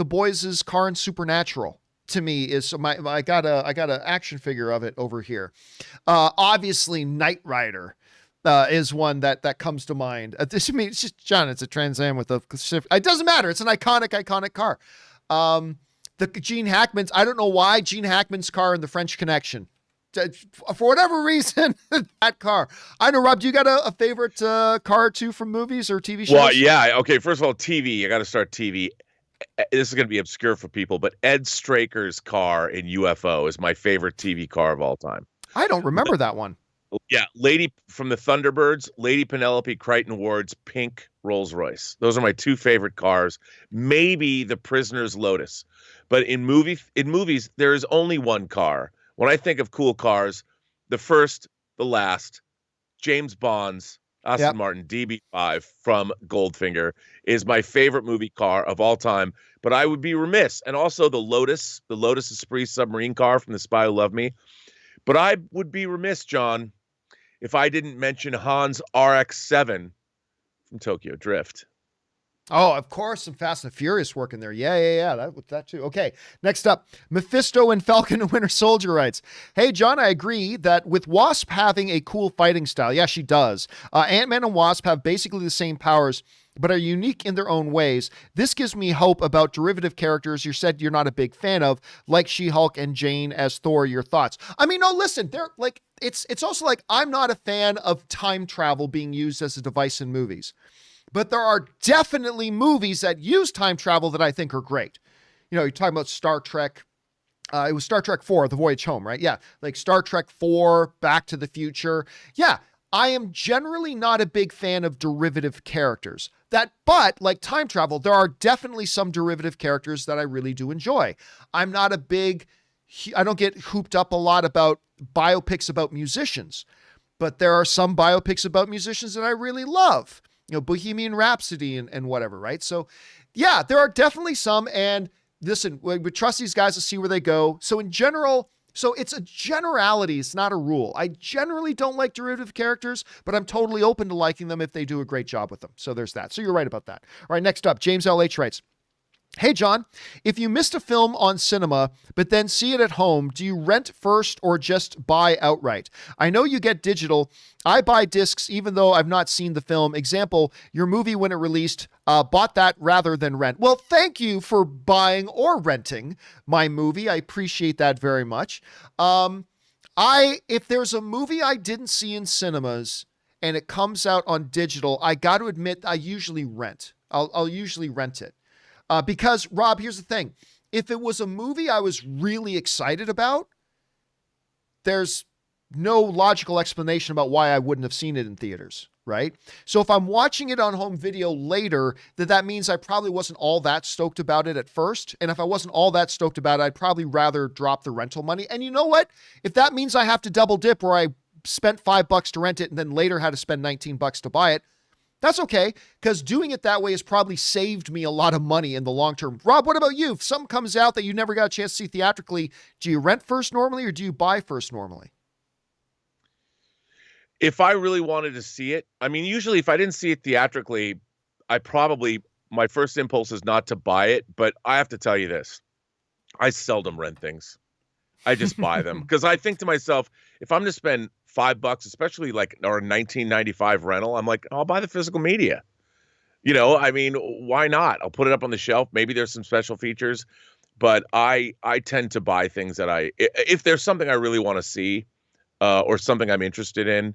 boys' car in Supernatural to me is I got a action figure of it over here. Obviously Knight Rider is one that comes to mind. It's just, John, it's a Trans Am with a shift. It doesn't matter. It's an iconic car. The Gene Hackman's, I don't know why Gene Hackman's car in The French Connection. For whatever reason, that car. I know, Rob, do you got a favorite car or two from movies or TV shows? Well, yeah. Okay, first of all, TV. I got to start TV. This is going to be obscure for people, but Ed Straker's car in UFO is my favorite TV car of all time. I don't remember that one. Yeah, Lady from the Thunderbirds, Lady Penelope Crichton Ward's pink Rolls Royce. Those are my two favorite cars. Maybe the Prisoner's Lotus. But in movies, there is only one car. When I think of cool cars, the first, the last, James Bond's Aston Martin DB5 from Goldfinger is my favorite movie car of all time. But I would be remiss, and also the Lotus Esprit submarine car from The Spy Who Loved Me. But I would be remiss, John, if I didn't mention Han's RX-7 from Tokyo Drift. Oh, of course, some Fast and Furious work in there. Yeah. That too. Okay, next up, Mephisto and Falcon and Winter Soldier writes, "Hey, John, I agree that with Wasp having a cool fighting style, yeah, she does. Ant-Man and Wasp have basically the same powers, but are unique in their own ways. This gives me hope about derivative characters you said you're not a big fan of, like She-Hulk and Jane as Thor. Your thoughts?" I mean, no, listen, they're like, it's also like, I'm not a fan of time travel being used as a device in movies. But there are definitely movies that use time travel that I think are great. You're talking about Star Trek. It was Star Trek 4, The Voyage Home, right? Yeah, like Star Trek 4, Back to the Future. Yeah, I am generally not a big fan of derivative characters. But like time travel, there are definitely some derivative characters that I really do enjoy. I don't get hooped up a lot about biopics about musicians, but there are some biopics about musicians that I really love. Bohemian Rhapsody and whatever, right? So yeah, there are definitely some, and listen, we trust these guys to see where they go. So in general, it's a generality, it's not a rule. I generally don't like derivative characters, but I'm totally open to liking them if they do a great job with them. So there's that. So you're right about that. All right, next up, James LH writes, "Hey, John, if you missed a film on cinema, but then see it at home, do you rent first or just buy outright? I know you get digital. I buy discs even though I've not seen the film. Example, your movie when it released, bought that rather than rent." Well, thank you for buying or renting my movie. I appreciate that very much. If there's a movie I didn't see in cinemas and it comes out on digital, I got to admit, I usually rent. I'll usually rent it. Because, Rob, here's the thing. If it was a movie I was really excited about, there's no logical explanation about why I wouldn't have seen it in theaters, right? So if I'm watching it on home video later, that means I probably wasn't all that stoked about it at first. And if I wasn't all that stoked about it, I'd probably rather drop the rental money. And you know what? If that means I have to double dip where I spent $5 to rent it and then later had to spend $19 to buy it, that's okay, because doing it that way has probably saved me a lot of money in the long term. Rob, what about you? If something comes out that you never got a chance to see theatrically, do you rent first normally or do you buy first normally? If I really wanted to see it, I mean, usually if I didn't see it theatrically, my first impulse is not to buy it, but I have to tell you this. I seldom rent things. I just buy them because I think to myself, if I'm to spend $5, especially like our 1995 rental, I'm like, I'll buy the physical media. I mean, why not? I'll put it up on the shelf. Maybe there's some special features. but I tend to buy things that if there's something I really want to see, or something I'm interested in,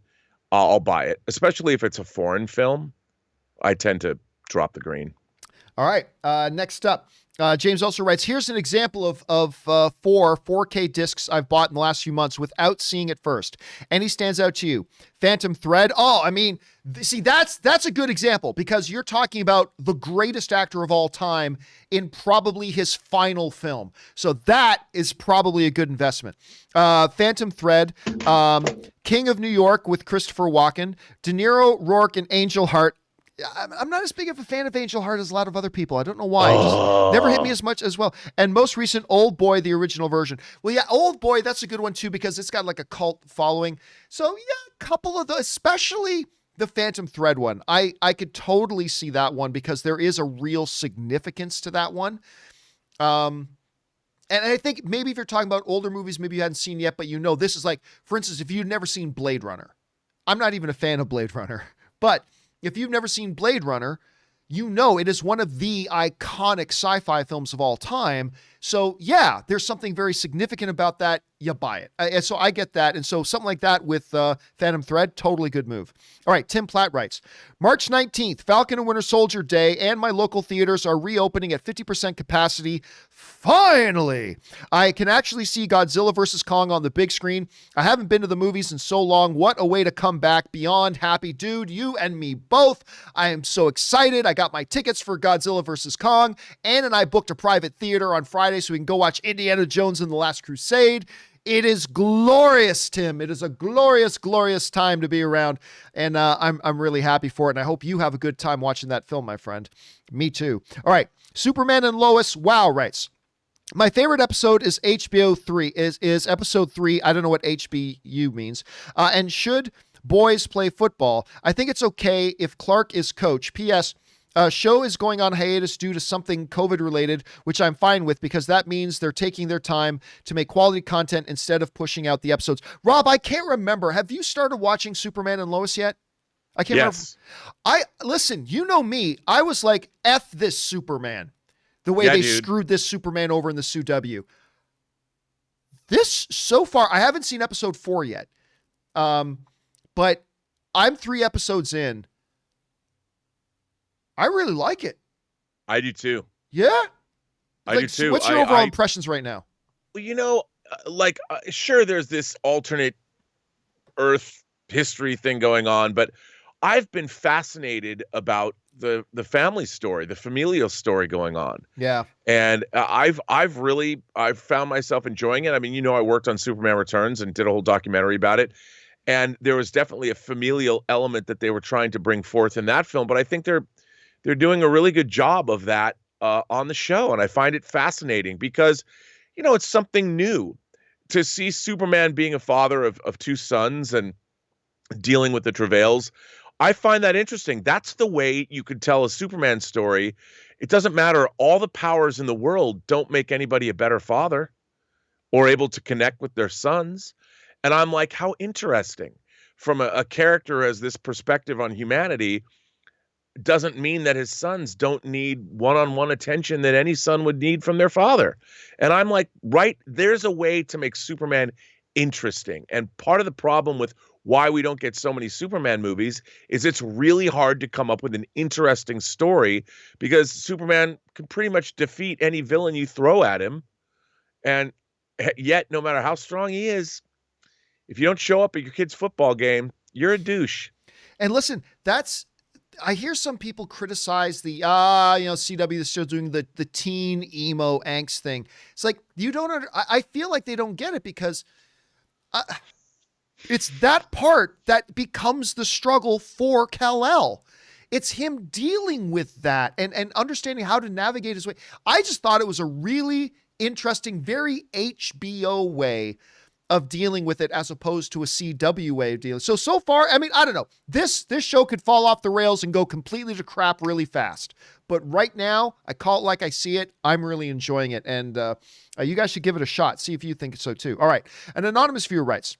I'll buy it. Especially if it's a foreign film, I tend to drop the green. All right. Next up, James also writes, here's an example of 4K discs I've bought in the last few months without seeing it first. Any stands out to you? Phantom Thread. Oh, I mean, see, that's a good example because you're talking about the greatest actor of all time in probably his final film. So that is probably a good investment. Phantom Thread, King of New York with Christopher Walken, De Niro, Rourke, and Angel Heart. I'm not as big of a fan of Angel Heart as a lot of other people. I don't know why. It just never hit me as much as well. And most recent, Old Boy, the original version. Well, yeah, Old Boy, that's a good one too because it's got like a cult following. So yeah, a couple of those, especially the Phantom Thread one. I could totally see that one because there is a real significance to that one. And I think maybe if you're talking about older movies, maybe you hadn't seen yet, but this is like, for instance, if you'd never seen Blade Runner. I'm not even a fan of Blade Runner, but if you've never seen Blade Runner, it is one of the iconic sci-fi films of all time. So yeah, there's something very significant about that. You buy it. And so I get that. And so something like that with Phantom Thread, totally good move. All right, Tim Platt writes, March 19th, Falcon and Winter Soldier Day, and my local theaters are reopening at 50% capacity. Finally, I can actually see Godzilla vs. Kong on the big screen. I haven't been to the movies in so long. What a way to come back. Beyond happy, dude. You and me both. I am so excited. I got my tickets for Godzilla vs. Kong. Ann and I booked a private theater on Friday so we can go watch Indiana Jones and the Last Crusade. It is glorious, Tim. It is a glorious, glorious time to be around, and I'm really happy for it, and I hope you have a good time watching that film, my friend. Me too. All right, Superman and Lois, wow, writes, my favorite episode is HBO 3, is episode 3. I don't know what HBU means. And should boys play football? I think it's okay if Clark is coach. P.S. Show is going on hiatus due to something COVID related, which I'm fine with because that means they're taking their time to make quality content instead of pushing out the episodes. Rob, I can't remember. Have you started watching Superman and Lois yet? I can't remember. Listen, you know me. I was like, F this Superman. The way they screwed this Superman over in the CW. This, so far, I haven't seen episode 4 yet. But I'm 3 episodes in. I really like it. I do too. Yeah? I do too. What's your overall impressions right now? Well, sure, there's this alternate Earth history thing going on, but I've been fascinated about the family story, the familial story going on. Yeah. And I've found myself enjoying it. I mean, I worked on Superman Returns and did a whole documentary about it. And there was definitely a familial element that they were trying to bring forth in that film, but I think they're doing a really good job of that on the show. And I find it fascinating because, it's something new to see Superman being a father of 2 sons and dealing with the travails. I find that interesting. That's the way you could tell a Superman story. It doesn't matter. All the powers in the world don't make anybody a better father or able to connect with their sons. And I'm like, how interesting. From a character as this perspective on humanity doesn't mean that his sons don't need one-on-one attention that any son would need from their father. And I'm like, right, there's a way to make Superman interesting. And part of the problem with why we don't get so many Superman movies is it's really hard to come up with an interesting story because Superman can pretty much defeat any villain you throw at him. And yet, no matter how strong he is, if you don't show up at your kid's football game, you're a douche. And listen, I hear some people criticize the, CW is still doing the teen emo angst thing. It's like, I feel like they don't get it because it's that part that becomes the struggle for Kal-El. It's him dealing with that and understanding how to navigate his way. I just thought it was a really interesting, very HBO way of dealing with it as opposed to a CW way of dealing. So far, I mean, I don't know. This show could fall off the rails and go completely to crap really fast. But right now, I call it like I see it. I'm really enjoying it. And you guys should give it a shot. See if you think so too. All right. An anonymous viewer writes,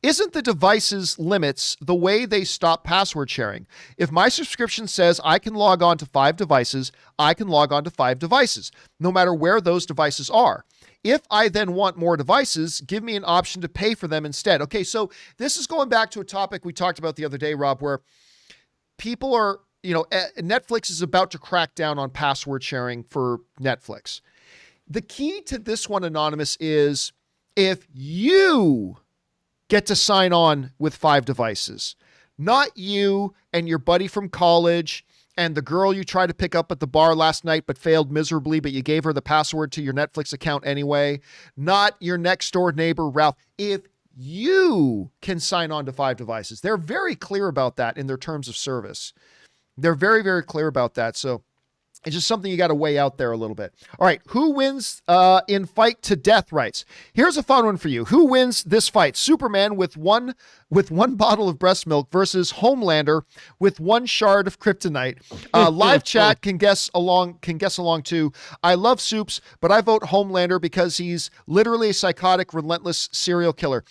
Isn't the device's limits the way they stop password sharing? If my subscription says I can log on to 5 devices, I can log on to 5 devices, no matter where those devices are. If I then want more devices, give me an option to pay for them instead. Okay, so this is going back to a topic we talked about the other day, Rob, where people are, Netflix is about to crack down on password sharing for Netflix. The key to this one, Anonymous, is if you get to sign on with 5 devices, not you and your buddy from college and the girl you tried to pick up at the bar last night but failed miserably, but you gave her the password to your Netflix account anyway, not your next door neighbor, Ralph. If you can sign on to 5 devices, they're very clear about that in their terms of service. They're very, very clear about that. So it's just something you got to weigh out there a little bit. All right. Who wins in fight to death writes? Here's a fun one for you. Who wins this fight? Superman with one bottle of breast milk versus Homelander with 1 shard of kryptonite. Live chat can guess along too. I love Soups, but I vote Homelander because he's literally a psychotic, relentless serial killer.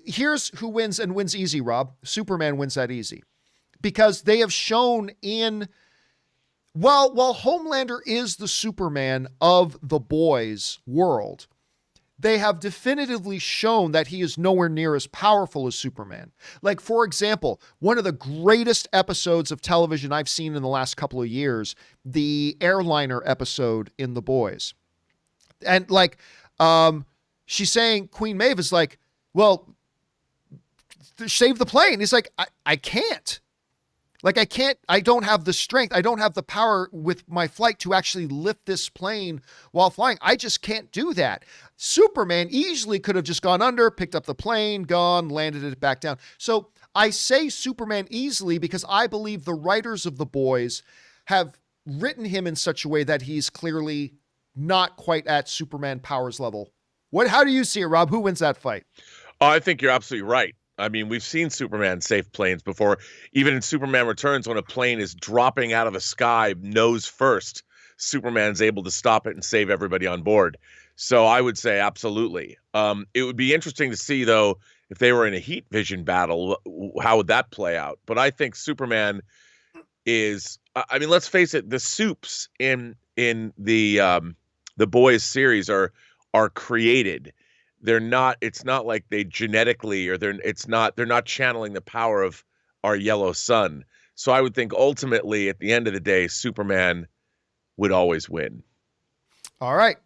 Here's who wins and wins easy, Rob. Superman wins that easy because they have shown while Homelander is the Superman of the boys' world, they have definitively shown that he is nowhere near as powerful as Superman. Like, for example, one of the greatest episodes of television I've seen in the last couple of years, the airliner episode in The Boys. And she's saying, Queen Maeve is like, well, save the plane. He's like, I can't. I don't have the strength. I don't have the power with my flight to actually lift this plane while flying. I just can't do that. Superman easily could have just gone under, picked up the plane, gone, landed it back down. So I say Superman easily because I believe the writers of The Boys have written him in such a way that he's clearly not quite at Superman powers level. How do you see it, Rob? Who wins that fight? Oh, I think you're absolutely right. I mean, we've seen Superman save planes before. Even in Superman Returns, when a plane is dropping out of the sky nose first, Superman's able to stop it and save everybody on board. So I would say absolutely. It would be interesting to see, though, if they were in a heat vision battle, how would that play out? But I think Superman is, I mean, let's face it, the Supes in the Boys series are created. It's not like they genetically they're not channeling the power of our yellow sun. So I would think ultimately at the end of the day, Superman would always win. All right.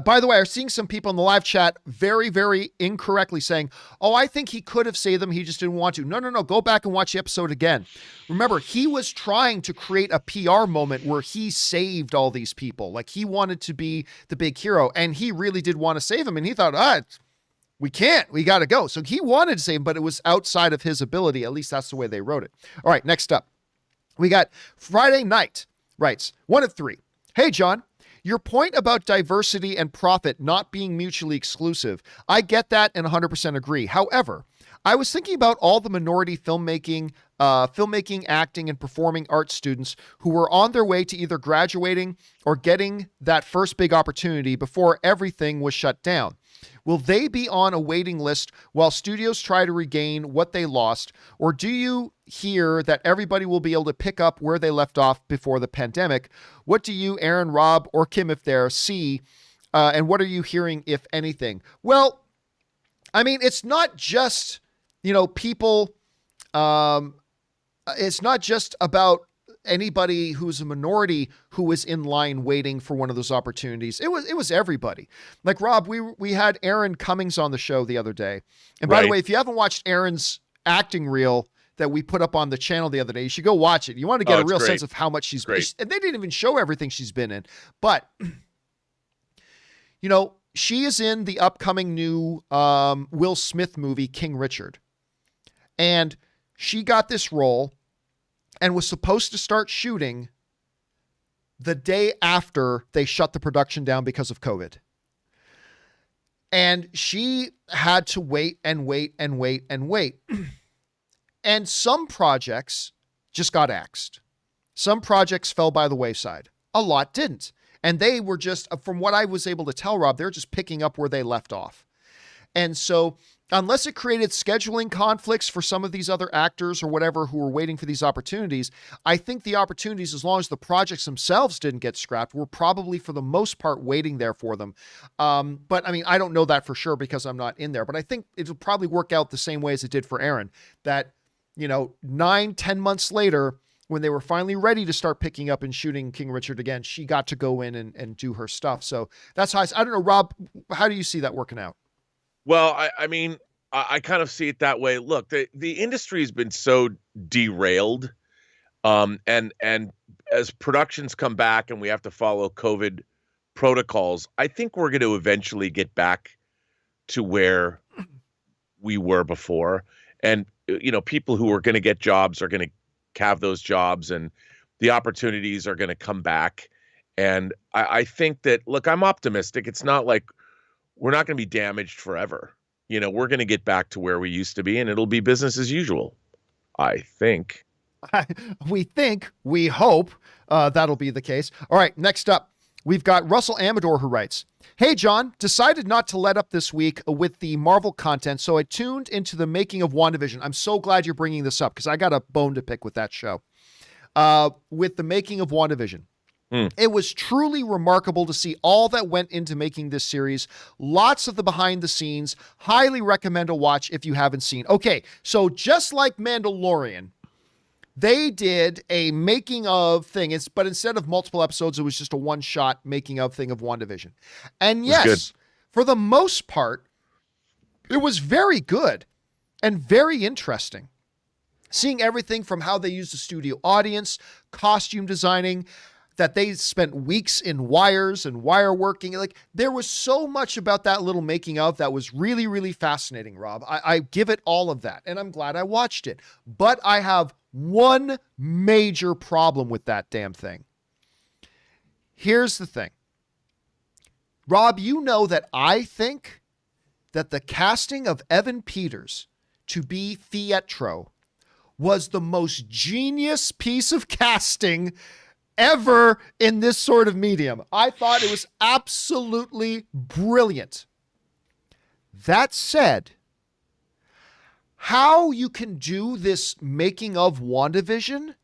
By the way, I'm seeing some people in the live chat very, very incorrectly saying, oh, I think he could have saved them. He just didn't want to. No. Go back and watch the episode again. Remember, he was trying to create a PR moment where he saved all these people. Like, he wanted to be the big hero, and he really did want to save them. And he thought, we can't. We got to go. So he wanted to save him, but it was outside of his ability. At least that's the way they wrote it. All right, next up. We got Friday Night writes, 1 of 3. Hey, John. Your point about diversity and profit not being mutually exclusive, I get that and 100% agree. However, I was thinking about all the minority filmmaking, acting, and performing arts students who were on their way to either graduating or getting that first big opportunity before everything was shut down. Will they be on a waiting list while studios try to regain what they lost? Or do you hear that everybody will be able to pick up where they left off before the pandemic? What do you, Aaron, Rob, or Kim, if there, see? And what are you hearing, if anything? Well, I mean, it's not just, people. It's not just about anybody who's a minority who is in line waiting for one of those opportunities. It was everybody. Like, Rob, we had Aaron Cummings on the show the other day. And by the way, if you haven't watched Aaron's acting reel that we put up on the channel the other day, you should go watch it. You want to get a real sense of how much she's been. And they didn't even show everything she's been in. But, she is in the upcoming new Will Smith movie, King Richard. And she got this role and was supposed to start shooting the day after they shut the production down because of COVID. And she had to wait and wait and wait and wait. And some projects just got axed. Some projects fell by the wayside. A lot didn't. And they were just, from what I was able to tell, Rob, they're just picking up where they left off. And so unless it created scheduling conflicts for some of these other actors or whatever who were waiting for these opportunities, I think the opportunities, as long as the projects themselves didn't get scrapped, were probably for the most part waiting there for them. But I mean, I don't know that for sure because I'm not in there, but I think it'll probably work out the same way as it did for Aaron, that, 9-10 months later, when they were finally ready to start picking up and shooting King Richard again, she got to go in and do her stuff. So that's how I don't know, Rob, how do you see that working out? Well, I mean, I kind of see it that way. Look, the industry has been so derailed, and as productions come back and we have to follow COVID protocols, I think we're going to eventually get back to where we were before. And people who are going to get jobs are going to have those jobs, and the opportunities are going to come back. And I think that, look, I'm optimistic. It's not like we're not going to be damaged forever. We're going to get back to where we used to be, and it'll be business as usual, I think. We hope that'll be the case. All right, next up, we've got Russell Amador, who writes, "Hey, John, decided not to let up this week with the Marvel content, so I tuned into the making of WandaVision." I'm so glad you're bringing this up because I got a bone to pick with that show. With the making of WandaVision. It was truly remarkable to see all that went into making this series. Lots of the behind the scenes. Highly recommend a watch if you haven't seen. Okay, so just like Mandalorian, they did a making of thing, but instead of multiple episodes, it was just a one-shot making of thing of WandaVision. And yes, for the most part, it was very good and very interesting. Seeing everything from how they used the studio audience, costume designing, that they spent weeks in wires and wire working. Like, there was so much about that little making of that was really, really fascinating, Rob. I give it all of that, and I'm glad I watched it. But I have one major problem with that damn thing. Here's the thing. Rob, you know that I think that the casting of Evan Peters to be Pietro was the most genius piece of casting ever in this sort of medium. I thought it was absolutely brilliant. That said, how you can do this making of WandaVision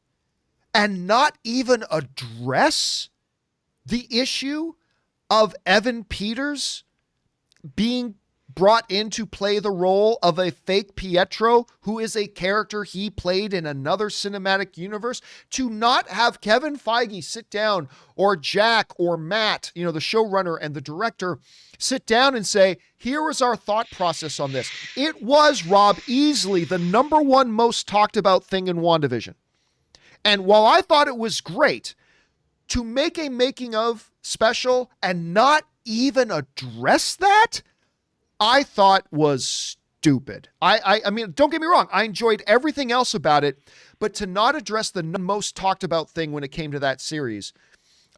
and not even address the issue of Evan Peters being brought in to play the role of a fake Pietro, who is a character he played in another cinematic universe, to not have Kevin Feige sit down, or Jack or Matt, the showrunner and the director, sit down and say, here was our thought process on this. It was, Rob, easily the number one most talked about thing in WandaVision. And while I thought it was great, to make a making of special and not even address that, I thought was stupid. I mean, don't get me wrong. I enjoyed everything else about it, but to not address the most talked about thing when it came to that series,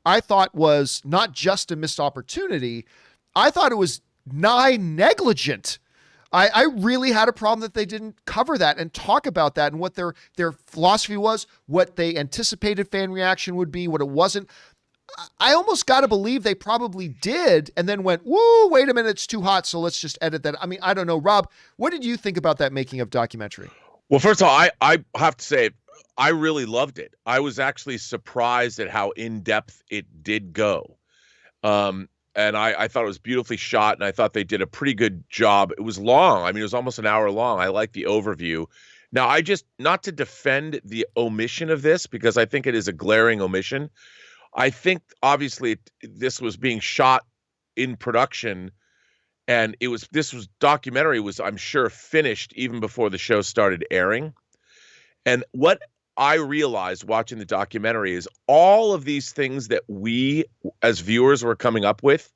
I thought was not just a missed opportunity. I thought it was nigh negligent. I really had a problem that they didn't cover that and talk about that and what their philosophy was, what they anticipated fan reaction would be, what it wasn't. I almost got to believe they probably did and then went, whoa, wait a minute, it's too hot, so let's just edit that. I mean, I don't know. Rob, what did you think about that making of documentary? Well, first of all, I have to say, I really loved it. I was actually surprised at how in-depth it did go. And I thought it was beautifully shot, and I thought they did a pretty good job. It was long. I mean, it was almost an hour long. I like the overview. Now, not to defend the omission of this, because I think it is a glaring omission. I think obviously this was being shot in production, and this documentary was, I'm sure, finished even before the show started airing. And what I realized watching the documentary is all of these things that we as viewers were coming up with,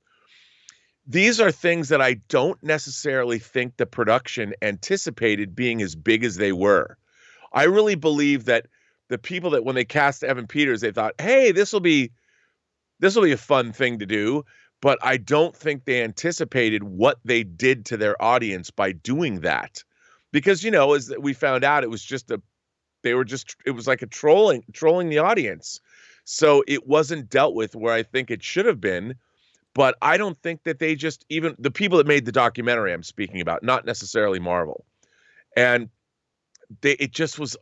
these are things that I don't necessarily think the production anticipated being as big as they were. I really believe that the people that when they cast Evan Peters, they thought, hey, this will be a fun thing to do. But I don't think they anticipated what they did to their audience by doing that. Because, as we found out, it was like a trolling the audience. So it wasn't dealt with where I think it should have been. But I don't think that they just, even the people that made the documentary I'm speaking about, not necessarily Marvel. And it just was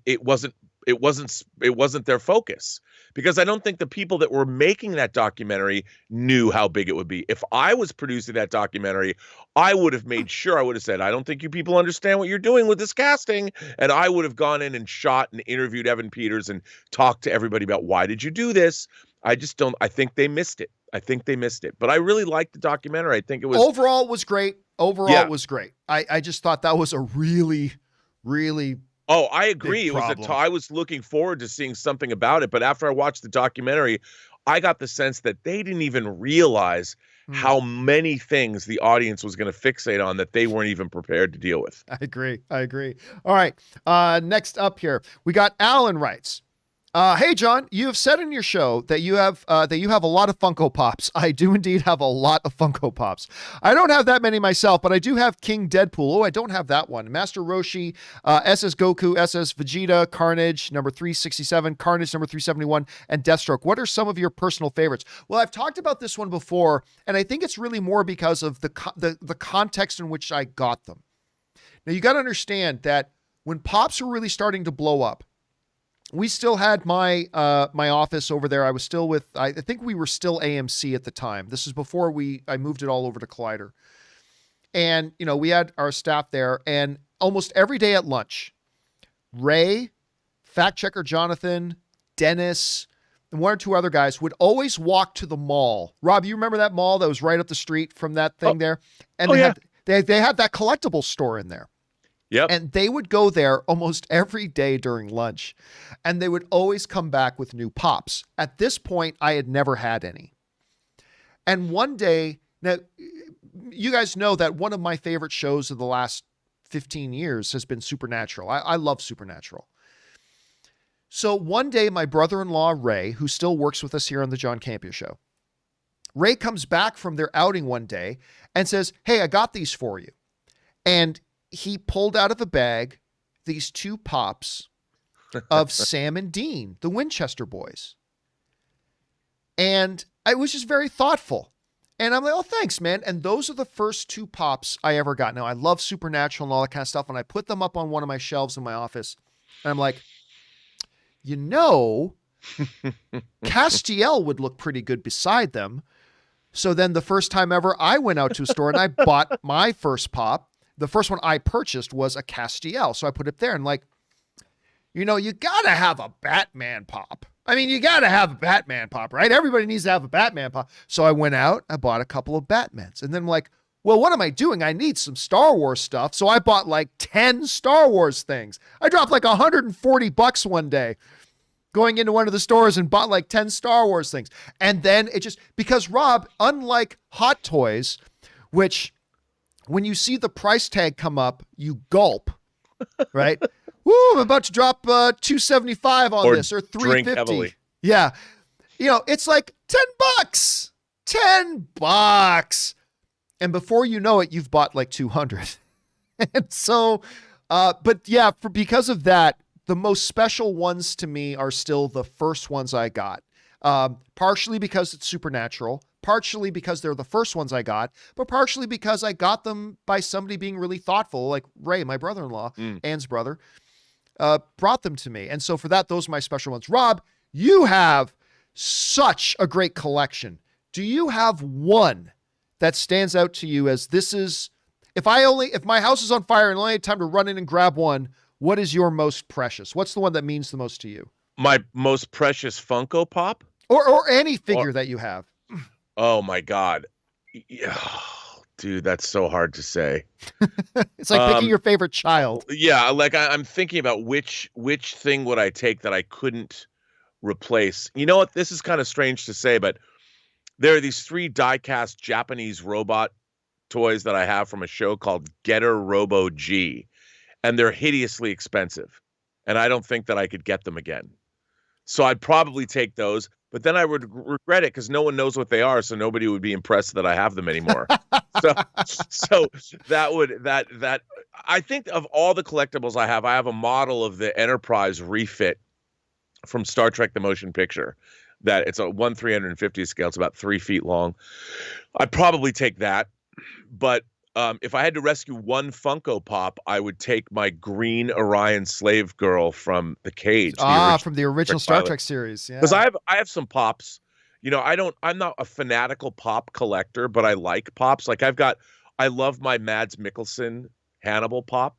it wasn't their focus, because I don't think the people that were making that documentary knew how big it would be. If I was producing that documentary, I would have made sure, I would have said, I don't think you people understand what you're doing with this casting. And I would have gone in and shot and interviewed Evan Peters and talked to everybody about, why did you do this? I think they missed it. But I really liked the documentary. I think it was overall it was great. It was great. I just thought that was a really, really Oh, I agree. I was looking forward to seeing something about it, but after I watched the documentary, I got the sense that they didn't even realize how many things the audience was going to fixate on that they weren't even prepared to deal with. I agree. All right. Next up here, we got Alan writes, hey, John, you have said in your show that you have a lot of Funko Pops. I do indeed have a lot of Funko Pops. I don't have that many myself, but I do have King Deadpool. Oh, I don't have that one. Master Roshi, SS Goku, SS Vegeta, Carnage, number 367, Carnage, number 371, and Deathstroke. What are some of your personal favorites? Well, I've talked about this one before, and I think it's really more because of the context in which I got them. Now, you got to understand that when Pops were really starting to blow up, we still had my office over there. I was still with, I think we were still AMC at the time. This is before I moved it all over to Collider. And, we had our staff there, and almost every day at lunch, Ray, Fact Checker Jonathan, Dennis, and one or two other guys would always walk to the mall. Rob, you remember that mall that was right up the street from that thing there? And they had that collectible store in there. Yep. And they would go there almost every day during lunch, and they would always come back with new Pops. At this point, I had never had any. And one day, now, you guys know that one of my favorite shows of the last 15 years has been Supernatural. I love Supernatural. So one day, my brother-in-law, Ray, who still works with us here on the John Campea Show, Ray comes back from their outing one day and says, hey, I got these for you. And he pulled out of a bag these two Pops of Sam and Dean, the Winchester boys. And I was just very thoughtful. And I'm like, oh, thanks, man. And those are the first two Pops I ever got. Now, I love Supernatural and all that kind of stuff. And I put them up on one of my shelves in my office. And I'm like, Castiel would look pretty good beside them. So then the first time ever I went out to a store and I bought my first Pop. The first one I purchased was a Castiel. So I put it there and you got to have a Batman Pop. I mean, you got to have a Batman Pop, right? Everybody needs to have a Batman Pop. So I went out, I bought a couple of Batmans. And then I'm like, well, what am I doing? I need some Star Wars stuff. So I bought 10 Star Wars things. I dropped $140 one day going into one of the stores and bought 10 Star Wars things. And then because Rob, unlike Hot Toys, which when you see the price tag come up, you gulp, right? Woo, I'm about to drop $275 on this or $350. Yeah. It's like $10. $10. And before you know it, you've bought 200. And so, but yeah, because of that, the most special ones to me are still the first ones I got. Partially because it's Supernatural, partially because they're the first ones I got, but partially because I got them by somebody being really thoughtful, like Ray, my brother-in-law, Ann's brother, brought them to me. And so for that, those are my special ones. Rob, you have such a great collection. Do you have one that stands out to you as if my house is on fire and I only had time to run in and grab one, what is your most precious? What's the one that means the most to you? My most precious Funko Pop? Or any figure that you have. Oh my God. Yeah. Dude, that's so hard to say. It's like picking your favorite child. Yeah, I'm thinking about which thing would I take that I couldn't replace. You know what? This is kind of strange to say, but there are these 3 die-cast Japanese robot toys that I have from a show called Getter Robo G, and they're hideously expensive, and I don't think that I could get them again. So I'd probably take those, but then I would regret it because no one knows what they are, so nobody would be impressed that I have them anymore. so that I think of all the collectibles I have a model of the Enterprise refit from Star Trek: The Motion Picture that it's a 1/350 scale. It's about 3 feet long. I'd probably take that. But if I had to rescue one Funko Pop, I would take my green Orion slave girl from The Cage. From the original Star Trek series. Yeah. Because I have some pops. You know, I'm not a fanatical pop collector, but I like pops. Like I love my Mads Mikkelsen Hannibal pop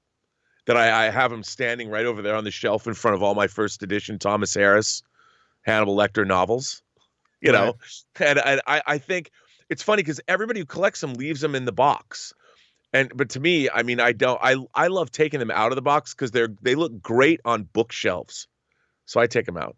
that I have him standing right over there on the shelf in front of all my first edition Thomas Harris Hannibal Lecter novels, you know. And I think it's funny because everybody who collects them leaves them in the box. But to me, I mean, I love taking them out of the box because they look great on bookshelves. So I take them out.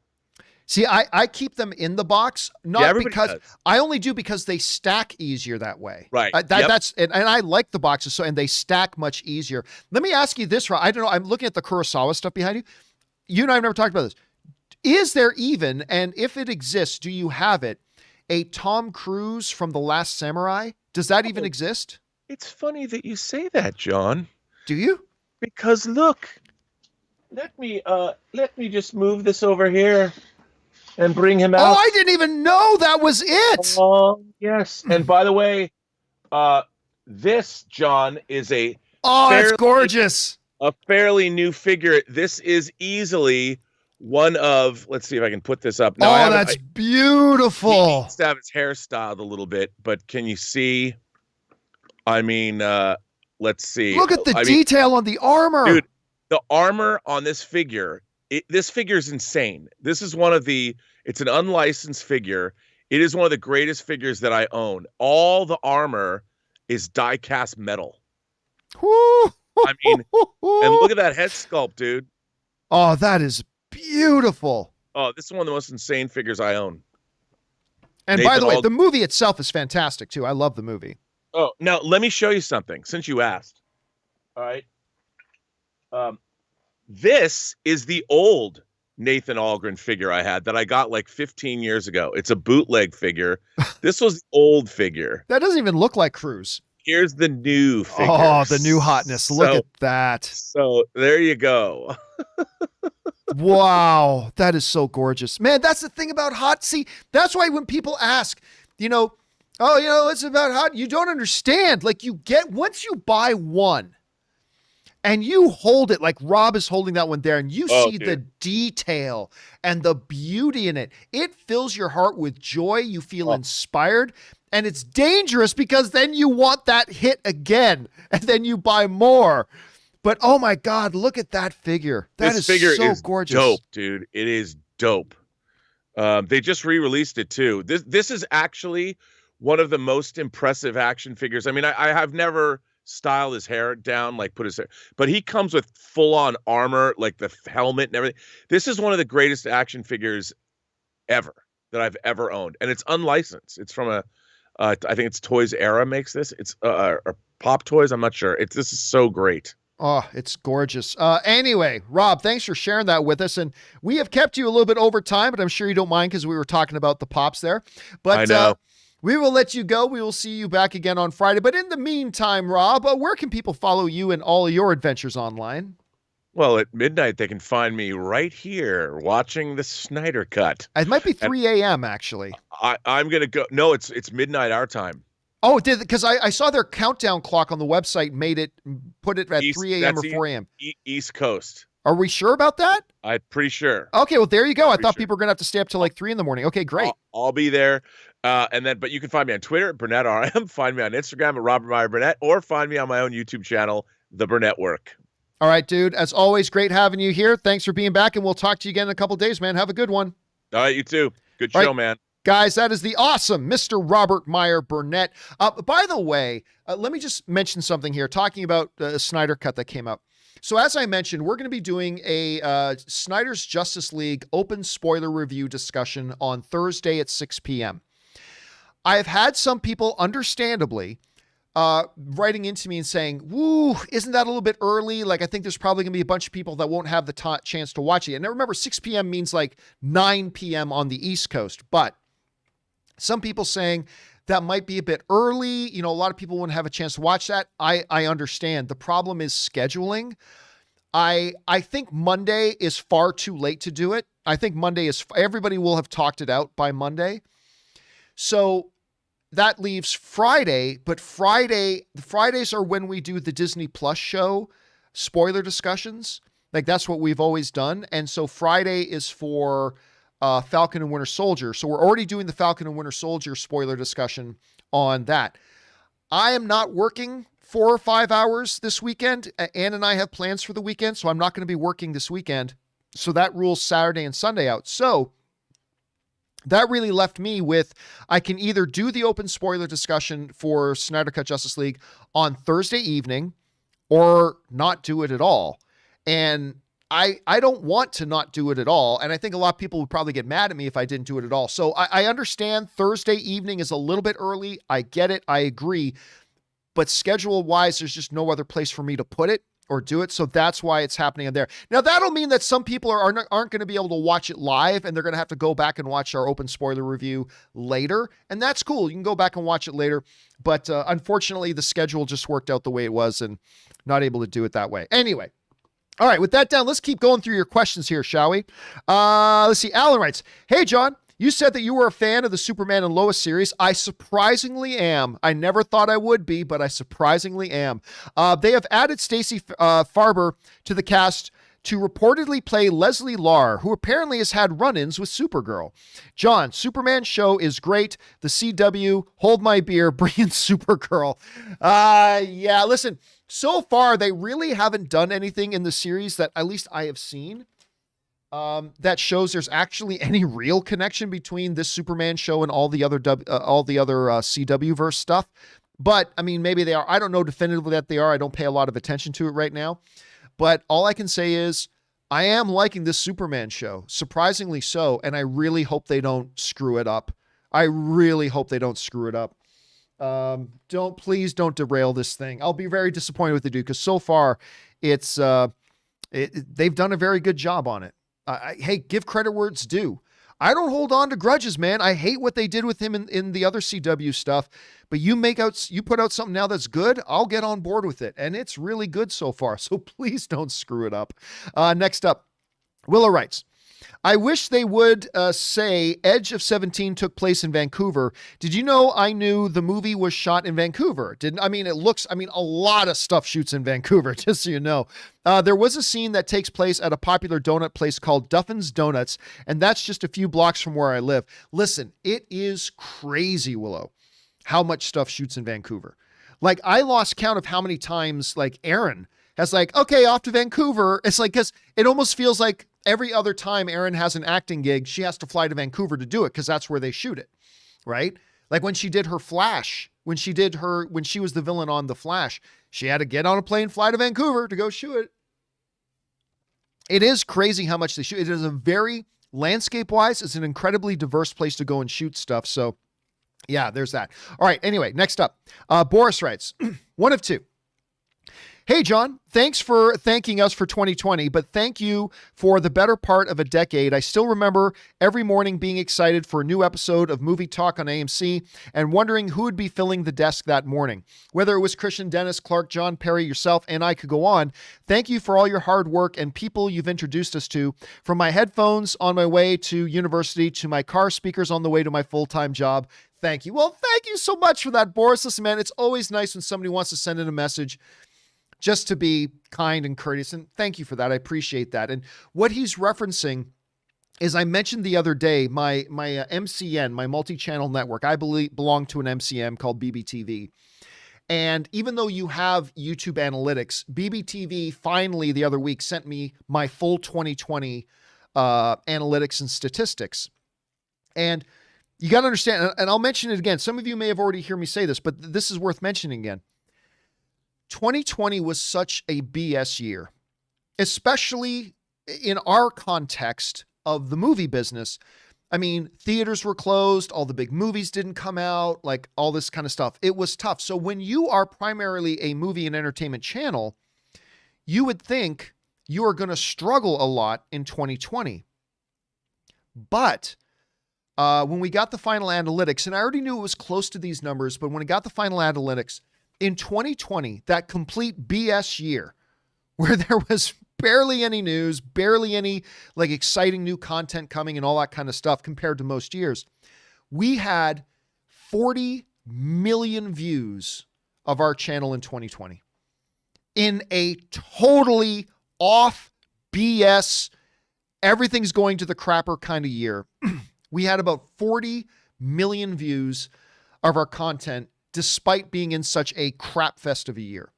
See, I keep them in the box, because does. I only do because they stack easier that way. Right. That's and I like the boxes, and they stack much easier. Let me ask you this, Rob. I don't know. I'm looking at the Kurosawa stuff behind you. You and I have never talked about this. Is there even, and if it exists, do you have it, a Tom Cruise from The Last Samurai? Does that even exist? It's funny that you say that, John. Do you? Because look, let me just move this over here and bring him out. Oh, I didn't even know that was it. Oh, yes. And by the way, this, John, is it's gorgeous. A fairly new figure. This is easily one of, let's see if I can put this up. Now, that's beautiful. He needs to have his hair styled a little bit, but can you see? I mean, let's see. Look at the detail on the armor. Dude, the armor on this figure, this figure is insane. This is it's an unlicensed figure. It is one of the greatest figures that I own. All the armor is die-cast metal. I mean, and look at that head sculpt, dude. Oh, that is beautiful. Oh, this is one of the most insane figures I own. And by the way, the movie itself is fantastic, too. I love the movie. Oh, now let me show you something, since you asked. All right. This is the old Nathan Algren figure I had that I got like 15 years ago. It's a bootleg figure. This was the old figure. That doesn't even look like Cruise. Here's the new figure. Oh, the new hotness. Look at that. So there you go. Wow. That is so gorgeous. Man, that's the thing about hot. See, that's why when people ask, it's about hot. You don't understand. Like once you buy one and you hold it, like Rob is holding that one there, and you see the detail and the beauty in it. It fills your heart with joy. You feel inspired, and it's dangerous because then you want that hit again, and then you buy more. But oh my God, look at that figure. This figure is gorgeous. Dope, dude. It is dope. They just re-released it too. This is actually one of the most impressive action figures. I mean, I have never styled his hair down, like put his hair, but he comes with full-on armor, like the helmet and everything. This is one of the greatest action figures ever that I've ever owned, and it's unlicensed. It's from I think it's Toys Era makes this. It's or Pop Toys. I'm not sure. This is so great. Oh, it's gorgeous. Anyway, Rob, thanks for sharing that with us. And we have kept you a little bit over time, but I'm sure you don't mind because we were talking about the pops there. But I know. We will let you go. We will see you back again on Friday. But in the meantime, Rob, where can people follow you and all your adventures online? Well, at midnight, they can find me right here watching the Snyder Cut. It might be 3 a.m. actually. I'm going to go. No, it's midnight our time. Oh, it did, because I saw their countdown clock on the website put it at 3 a.m. or 4 a.m. East Coast. Are we sure about that? I'm pretty sure. Okay, well, there you go. I thought people were going to have to stay up till like 3 a.m. Okay, great. I'll be there. But you can find me on Twitter at Burnett RM, find me on Instagram at Robert Meyer Burnett, or find me on my own YouTube channel, The Burnett Work. All right, dude. As always, great having you here. Thanks for being back, and we'll talk to you again in a couple of days, man. Have a good one. All right, you too. Good show, man. Guys, that is the awesome Mr. Robert Meyer Burnett. By the way, let me just mention something here, talking about the Snyder Cut that came up. So as I mentioned, we're going to be doing a Snyder's Justice League open spoiler review discussion on Thursday at 6 p.m. I have had some people, understandably, writing into me and saying, woo, isn't that a little bit early? Like, I think there's probably going to be a bunch of people that won't have the chance to watch it. And now remember, 6 p.m. means like 9 p.m. on the East Coast. But some people saying that might be a bit early. A lot of people wouldn't have a chance to watch that. I understand. The problem is scheduling. I think Monday is far too late to do it. I think Monday everybody will have talked it out by Monday. So that leaves Friday, but Fridays are when we do the Disney Plus show spoiler discussions. Like that's what we've always done. And so Friday is for Falcon and Winter Soldier. So we're already doing the Falcon and Winter Soldier spoiler discussion on that. I am not working 4 or 5 hours this weekend. Ann and I have plans for the weekend, so I'm not going to be working this weekend. So that rules Saturday and Sunday out. So that really left me with, I can either do the open spoiler discussion for Snyder Cut Justice League on Thursday evening or not do it at all. And I don't want to not do it at all. And I think a lot of people would probably get mad at me if I didn't do it at all. So I understand Thursday evening is a little bit early. I get it. I agree. But schedule wise, there's just no other place for me to put it or do it. So that's why it's happening in there. Now, that'll mean that some people aren't going to be able to watch it live, and they're going to have to go back and watch our open spoiler review later. And that's cool. You can go back and watch it later. But unfortunately, the schedule just worked out the way it was and not able to do it that way. Anyway. All right, with that down, let's keep going through your questions here, shall we? Let's see. Alan writes, hey, John, you said that you were a fan of the Superman and Lois series. I surprisingly am. I never thought I would be, but I surprisingly am. They have added Stacey Farber to the cast to reportedly play Leslie Larr, who apparently has had run-ins with Supergirl. John, Superman show is great. The CW, hold my beer, bring in Supergirl. Yeah, listen, so far they really haven't done anything in the series that at least I have seen that shows there's actually any real connection between this Superman show and all the other CW verse stuff. But I mean, maybe they are. I don't know definitively that they are. I don't pay a lot of attention to it right now. But all I can say is I am liking this Superman show, surprisingly so, and I really hope they don't screw it up. I really hope they don't screw it up. Please don't derail this thing. I'll be very disappointed with the dude because so far they've done a very good job on it. Hey, give credit where it's due. I don't hold on to grudges, man. I hate what they did with him in the other CW stuff, but you put out something now that's good, I'll get on board with it. And it's really good so far. So please don't screw it up. Next up, Willow writes, I wish they would say Edge of 17 took place in Vancouver. Did you know I knew the movie was shot in Vancouver? A lot of stuff shoots in Vancouver, just so you know. There was a scene that takes place at a popular donut place called Duffin's Donuts, and that's just a few blocks from where I live. Listen, it is crazy, Willow, how much stuff shoots in Vancouver. Like, I lost count of how many times, like, Aaron has okay, off to Vancouver. It's like, because it almost feels like every other time Erin has an acting gig, she has to fly to Vancouver to do it because that's where they shoot it, right? Like when she did her Flash, when she was the villain on The Flash, she had to get on a plane, fly to Vancouver to go shoot it. It is crazy how much they shoot. It is a very, landscape-wise, it's an incredibly diverse place to go and shoot stuff. So yeah, there's that. All right, anyway, next up. Boris writes, one of two. Hey, John, thanks for thanking us for 2020, but thank you for the better part of a decade. I still remember every morning being excited for a new episode of Movie Talk on AMC and wondering who would be filling the desk that morning. Whether it was Christian, Dennis, Clark, John, Perry, yourself, and I could go on. Thank you for all your hard work and people you've introduced us to. From my headphones on my way to university to my car speakers on the way to my full-time job. Thank you. Well, thank you so much for that, Boris. Listen, man, it's always nice when somebody wants to send in a message just to be kind and courteous. And thank you for that. I appreciate that. And what he's referencing is, I mentioned the other day, my MCN, my multi-channel network, I belong to an MCN called BBTV. And even though you have YouTube analytics, BBTV finally the other week sent me my full 2020 analytics and statistics. And you got to understand, and I'll mention it again. Some of you may have already heard me say this, but this is worth mentioning again. 2020 was such a BS year, especially in our context of the movie business. I mean, theaters were closed, all the big movies didn't come out, like all this kind of stuff. It was tough. So when you are primarily a movie and entertainment channel, you would think you are going to struggle a lot in 2020. But when we got the final analytics, and I already knew it was close to these numbers, but when I got the final analytics, in 2020, that complete BS year where there was barely any news, barely any like exciting new content coming and all that kind of stuff compared to most years. We had 40 million views of our channel in 2020 in a totally off BS, everything's going to the crapper kind of year. We had about 40 million views of our content despite being in such a crap fest of a year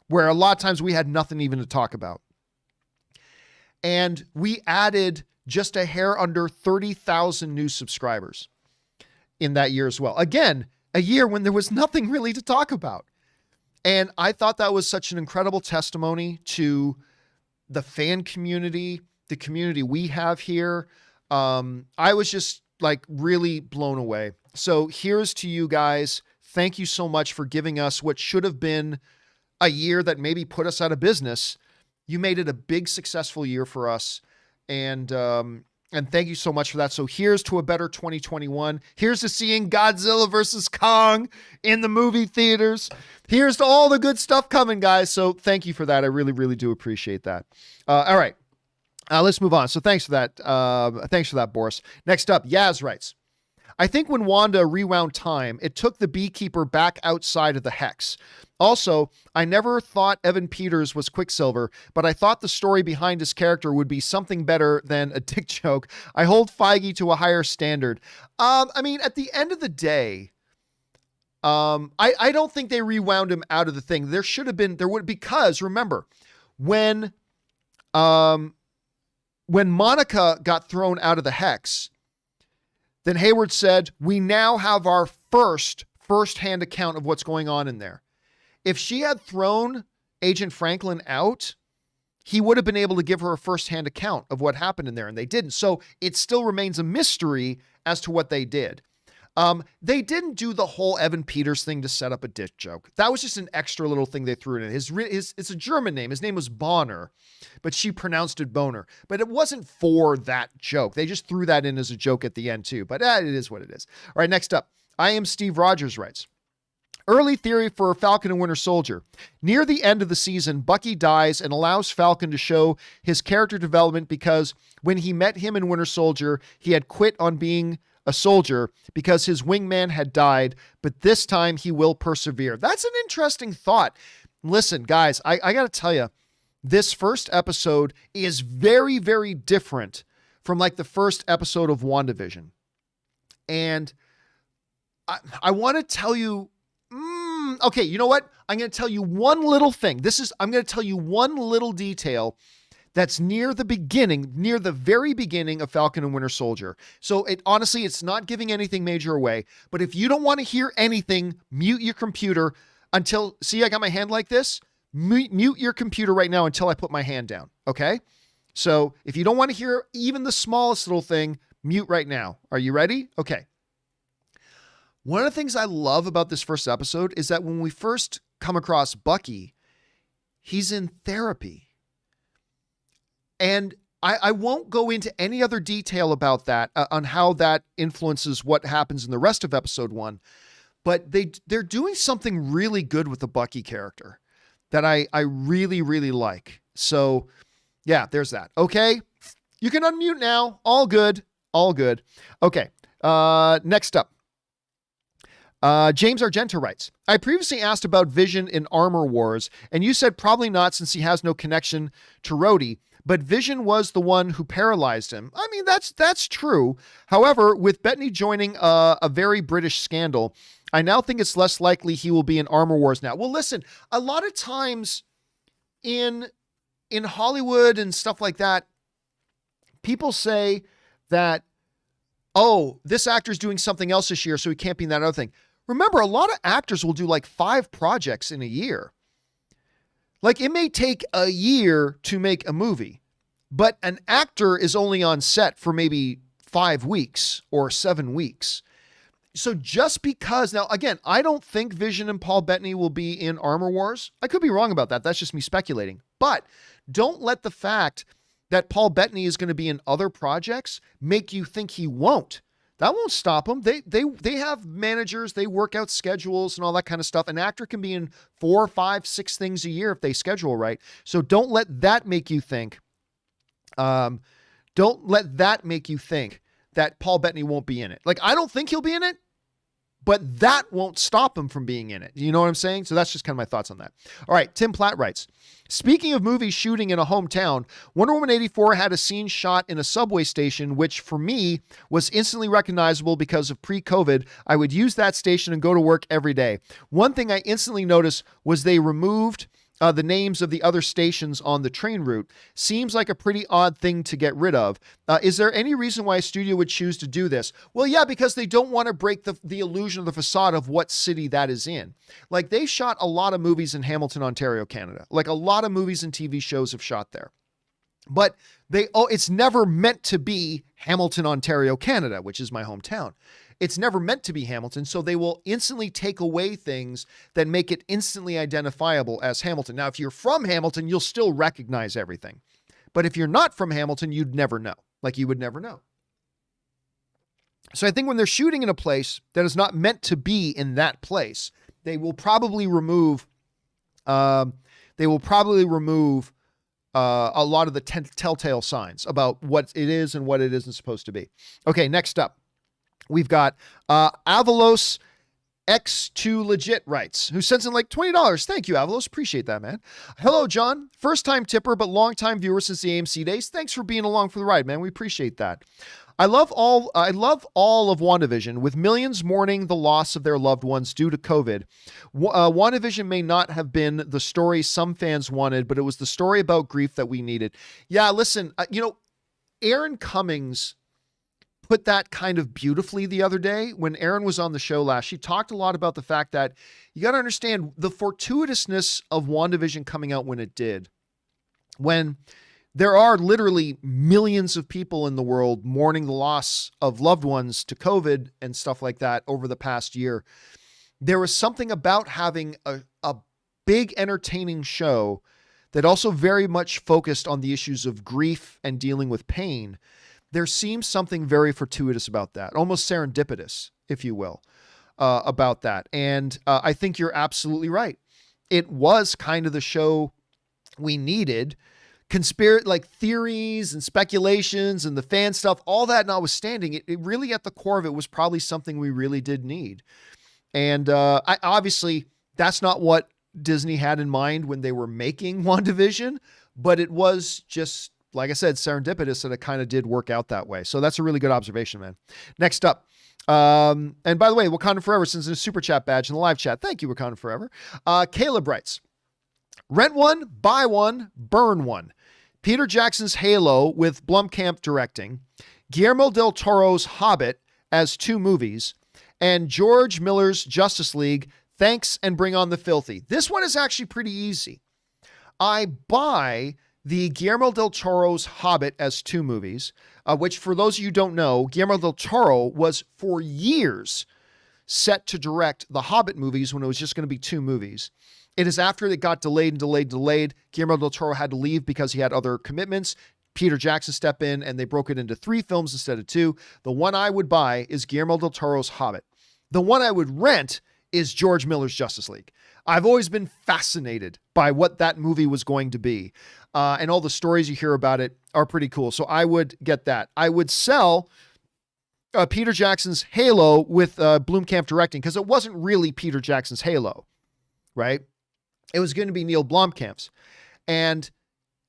where a lot of times we had nothing even to talk about. And we added just a hair under 30,000 new subscribers in that year as well. Again, a year when there was nothing really to talk about. And I thought that was such an incredible testimony to the fan community, the community we have here. I was just like really blown away. So here's to you guys. Thank you so much for giving us what should have been a year that maybe put us out of business. You made it a big, successful year for us. And thank you so much for that. So here's to a better 2021. Here's to seeing Godzilla versus Kong in the movie theaters. Here's to all the good stuff coming, guys. So thank you for that. I really, really do appreciate that. All right. Let's move on. So thanks for that. Thanks for that, Boris. Next up, Yaz writes, I think when Wanda rewound time, it took the beekeeper back outside of the hex. Also, I never thought Evan Peters was Quicksilver, but I thought the story behind his character would be something better than a dick joke. I hold Feige to a higher standard. I mean, at the end of the day, I don't think they rewound him out of the thing. Because remember, when Monica got thrown out of the hex, then Hayward said, we now have our first-hand account of what's going on in there. If she had thrown Agent Franklin out, he would have been able to give her a first-hand account of what happened in there, and they didn't. So it still remains a mystery as to what they did. They didn't do the whole Evan Peters thing to set up a dick joke. That was just an extra little thing they threw in. It's a German name. His name was Bonner, but she pronounced it Boner. But it wasn't for that joke. They just threw that in as a joke at the end too. But it is what it is. All right, next up. I am Steve Rogers writes, early theory for Falcon and Winter Soldier. Near the end of the season, Bucky dies and allows Falcon to show his character development because when he met him in Winter Soldier, he had quit on being a soldier because his wingman had died, but this time he will persevere. That's an interesting thought. Listen, guys, I got to tell you, this first episode is very, very different from like the first episode of WandaVision. And I want to tell you, okay, you know what? I'm going to tell you one little thing. I'm going to tell you one little detail that's near the very beginning of Falcon and Winter Soldier. So honestly, it's not giving anything major away, but if you don't want to hear anything, mute your computer until, see, I got my hand like this, mute your computer right now until I put my hand down. Okay. So if you don't want to hear even the smallest little thing, mute right now. Are you ready? Okay. One of the things I love about this first episode is that when we first come across Bucky, he's in therapy. And I won't go into any other detail about that, on how that influences what happens in the rest of episode 1. But they're doing something really good with the Bucky character that I really, really like. So yeah, there's that. Okay. You can unmute now. All good. All good. Okay. Next up. James Argenta writes, I previously asked about Vision in Armor Wars, and you said probably not since he has no connection to Rhodey, but Vision was the one who paralyzed him. I mean, that's true. However, with Bettany joining a very British scandal, I now think it's less likely he will be in Armor Wars now. Well, listen, a lot of times in Hollywood and stuff like that, people say that, oh, this actor's doing something else this year, so he can't be in that other thing. Remember, a lot of actors will do like 5 projects in a year. Like, it may take a year to make a movie, but an actor is only on set for maybe 5 weeks or 7 weeks. So just because, now again, I don't think Vision and Paul Bettany will be in Armor Wars. I could be wrong about that. That's just me speculating. But don't let the fact that Paul Bettany is going to be in other projects make you think he won't. That won't stop them. They have managers. They work out schedules and all that kind of stuff. An actor can be in 4, 5, 6 things a year if they schedule right. So don't let that make you think. Don't let that make you think that Paul Bettany won't be in it. Like, I don't think he'll be in it, but that won't stop him from being in it. You know what I'm saying? So that's just kind of my thoughts on that. All right. Tim Platt writes, speaking of movies shooting in a hometown, Wonder Woman 84 had a scene shot in a subway station, which for me was instantly recognizable because of pre-COVID. I would use that station and go to work every day. One thing I instantly noticed was they removed the names of the other stations on the train route. Seems like a pretty odd thing to get rid of. Is there any reason why a studio would choose to do this? Well, yeah, because they don't want to break the illusion of the facade of what city that is in. Like, they shot a lot of movies in Hamilton, Ontario, Canada. Like, a lot of movies and TV shows have shot there. But it's never meant to be Hamilton, Ontario, Canada, which is my hometown. It's never meant to be Hamilton, so they will instantly take away things that make it instantly identifiable as Hamilton. Now, if you're from Hamilton, you'll still recognize everything. But if you're not from Hamilton, you'd never know. Like, you would never know. So I think when they're shooting in a place that is not meant to be in that place, they will probably remove a lot of the telltale signs about what it is and what it isn't supposed to be. Okay, next up. We've got Avalos X2 Legit writes, who sends in like $20. Thank you, Avalos. Appreciate that, man. Hello, John. First time tipper, but long time viewer since the AMC days. Thanks for being along for the ride, man. We appreciate that. I love all of WandaVision, with millions mourning the loss of their loved ones due to COVID. WandaVision may not have been the story some fans wanted, but it was the story about grief that we needed. Yeah, listen, Aaron Cummings put that kind of beautifully the other day when Erin was on the show last. She talked a lot about the fact that you got to understand the fortuitousness of WandaVision coming out when it did. When there are literally millions of people in the world mourning the loss of loved ones to COVID and stuff like that over the past year, there was something about having a big entertaining show that also very much focused on the issues of grief and dealing with pain. There seems something very fortuitous about that, almost serendipitous, if you will, about that. And I think you're absolutely right. It was kind of the show we needed. Theories and speculations and the fan stuff, all that notwithstanding, it really at the core of it was probably something we really did need. And obviously, that's not what Disney had in mind when they were making WandaVision, but it was just, like I said, serendipitous that it kind of did work out that way. So that's a really good observation, man. Next up. And by the way, Wakanda Forever sends in a super chat badge in the live chat. Thank you, Wakanda Forever. Caleb writes, rent one, buy one, burn one. Peter Jackson's Halo with Blumkamp directing, Guillermo del Toro's Hobbit as 2 movies, and George Miller's Justice League, thanks and bring on the filthy. This one is actually pretty easy. I buy the Guillermo del Toro's Hobbit as 2 movies, which for those of you who don't know, Guillermo del Toro was for years set to direct the Hobbit movies when it was just going to be 2 movies. It is after it got delayed. Guillermo del Toro had to leave because he had other commitments. Peter Jackson stepped in and they broke it into 3 films instead of 2. The one I would buy is Guillermo del Toro's Hobbit. The one I would rent is George Miller's Justice League. I've always been fascinated by what that movie was going to be. And all the stories you hear about it are pretty cool. So I would get that. I would sell Peter Jackson's Halo with Blumkamp directing, because it wasn't really Peter Jackson's Halo, right? It was going to be Neil Blomkamp's. And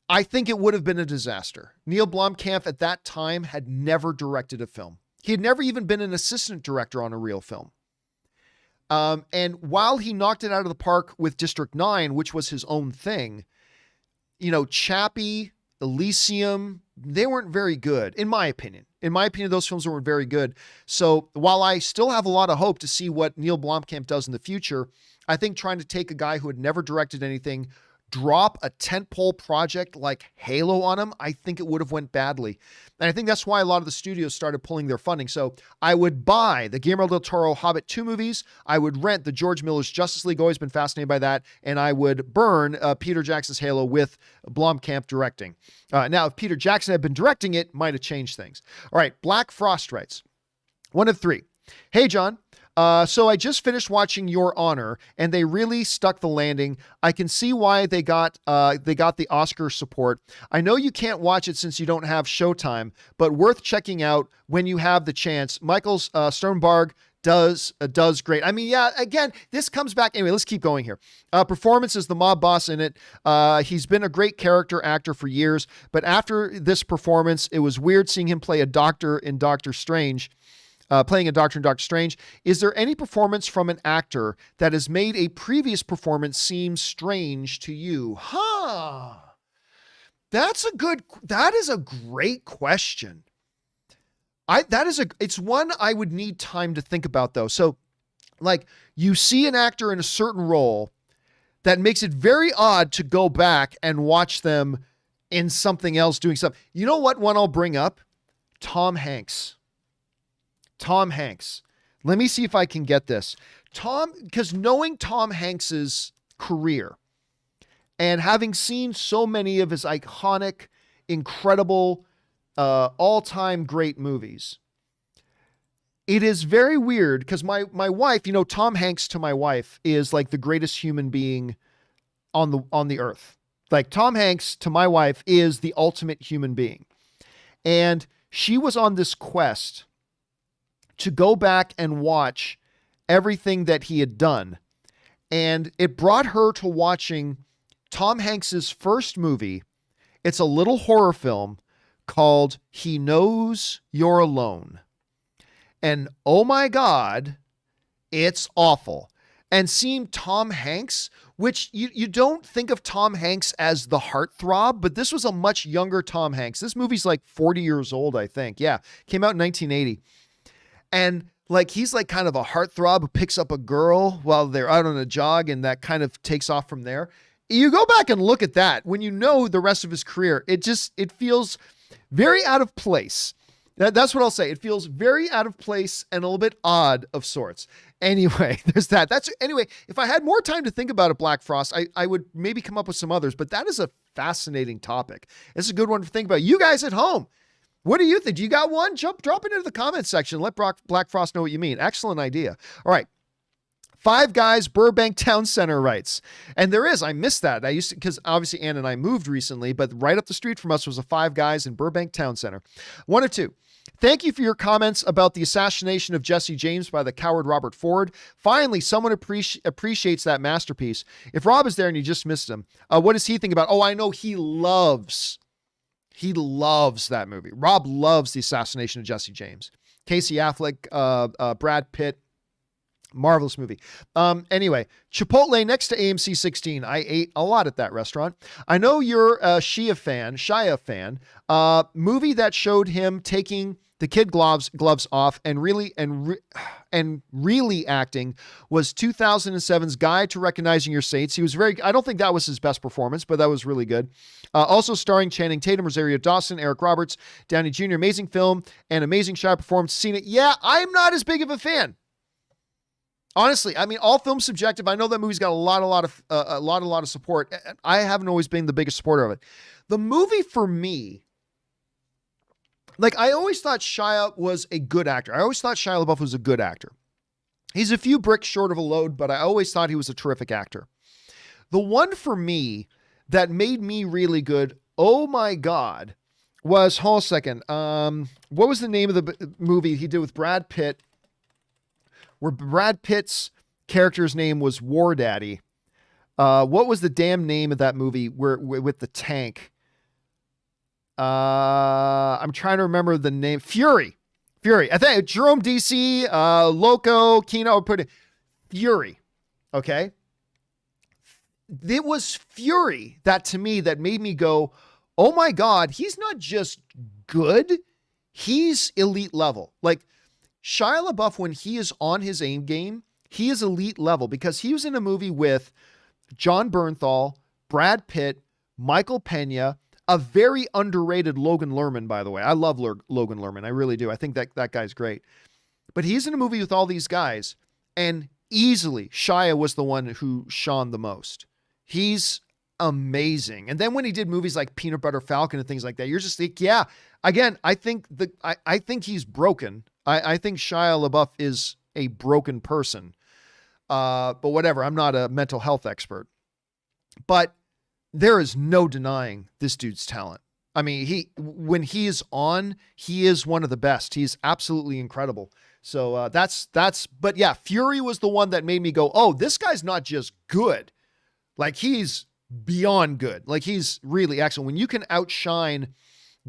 I think it would have been a disaster. Neil Blomkamp at that time had never directed a film. He had never even been an assistant director on a real film. And while he knocked it out of the park with District 9, which was his own thing, Chappie, Elysium, they weren't very good, in my opinion. In my opinion, those films weren't very good. So while I still have a lot of hope to see what Neil Blomkamp does in the future, I think trying to take a guy who had never directed anything, drop a tentpole project like Halo on him, I think it would have went badly. And I think that's why a lot of the studios started pulling their funding. So I would buy the Guillermo del Toro Hobbit 2 movies. I would rent the George Miller's Justice League. Always been fascinated by that. And I would burn Peter Jackson's Halo with Blomkamp directing. Now, if Peter Jackson had been directing it, might have changed things. All right. Black Frost writes, One of three. Hey, John. So I just finished watching Your Honor, and they really stuck the landing. I can see why they got the Oscar support. I know you can't watch it since you don't have Showtime, but worth checking out when you have the chance. Michael Sternberg does great. I mean, yeah, again, this comes back. Anyway, let's keep going here. Performance is the mob boss in it. He's been a great character actor for years, but after this performance, it was weird seeing him play a doctor in Doctor Strange. Playing a doctor in Doctor Strange. Is there any performance from an actor that has made a previous performance seem strange to you? That is a great question. It's one I would need time to think about though. So like you see an actor in a certain role that makes it very odd to go back and watch them in something else doing stuff. You know what one I'll bring up? Tom Hanks. Let me see if I can get this. Because knowing Tom Hanks's career and having seen so many of his iconic, incredible, all-time great movies, it is very weird because my wife, Tom Hanks to my wife is like the greatest human being on the earth. Like Tom Hanks to my wife is the ultimate human being. And she was on this quest to go back and watch everything that he had done. And it brought her to watching Tom Hanks's first movie. It's a little horror film called He Knows You're Alone. And oh my God, it's awful. And seeing Tom Hanks, which you don't think of Tom Hanks as the heartthrob, but this was a much younger Tom Hanks. This movie's like 40 years old, I think. Yeah, came out in 1980. And like, he's like kind of a heartthrob who picks up a girl while they're out on a jog and that kind of takes off from there. You go back and look at that when you know the rest of his career, it feels very out of place. That's what I'll say. It feels very out of place and a little bit odd of sorts. Anyway, there's that. Anyway, if I had more time to think about it, Black Frost, I would maybe come up with some others, but that is a fascinating topic. It's a good one to think about. You guys at home, what do you think? Do you got one? Drop it into the comments section. Let Black Frost know what you mean. Excellent idea. All right. Five Guys Burbank Town Center writes. And there is, I missed that. I used to, because obviously Ann and I moved recently, but right up the street from us was a Five Guys in Burbank Town Center. One of two. Thank you for your comments about the assassination of Jesse James by the coward Robert Ford. Finally, someone appreciates that masterpiece. If Rob is there and you just missed him, what does he think about? Oh, I know he loves that movie. Rob loves the assassination of Jesse James. Casey Affleck, Brad Pitt, marvelous movie. Anyway, Chipotle next to AMC 16. I ate a lot at that restaurant. I know you're a Shia fan. Movie that showed him taking the kid gloves off and really acting was 2007's Guide to Recognizing Your Saints. He was I don't think that was his best performance, but that was really good. Also starring Channing Tatum, Rosario Dawson, Eric Roberts, Downey Jr. Amazing film and amazing Shia performance. Seen it? Yeah, I'm not as big of a fan. Honestly, I mean, all film's subjective. I know that movie's got a lot of support. I haven't always been the biggest supporter of it. The movie for me, like I always thought Shia was a good actor. I always thought Shia LaBeouf was a good actor. He's a few bricks short of a load, but I always thought he was a terrific actor. The one for me that made me really good, oh my God, was, hold a second. What was the name of the movie he did with Brad Pitt? Where Brad Pitt's character's name was War Daddy. What was the damn name of that movie with the tank? I'm trying to remember the name. Fury. I think Jerome DC, Loco, Kino, put it. Fury. Okay. It was Fury that to me that made me go, oh my God, he's not just good. He's elite level. Like, Shia LaBeouf, when he is on his aim game, he is elite level because he was in a movie with John Bernthal, Brad Pitt, Michael Pena, a very underrated Logan Lerman, by the way. I love Logan Lerman. I really do. I think that guy's great. But he's in a movie with all these guys, and easily Shia was the one who shone the most. He's amazing. And then when he did movies like Peanut Butter Falcon and things like that, you're just like, yeah, again, I think he's broken. I think Shia LaBeouf is a broken person. But whatever, I'm not a mental health expert. But there is no denying this dude's talent. I mean, when he is on, he is one of the best. He's absolutely incredible. So but yeah, Fury was the one that made me go, oh, this guy's not just good. Like, he's beyond good. Like, he's really excellent. When you can outshine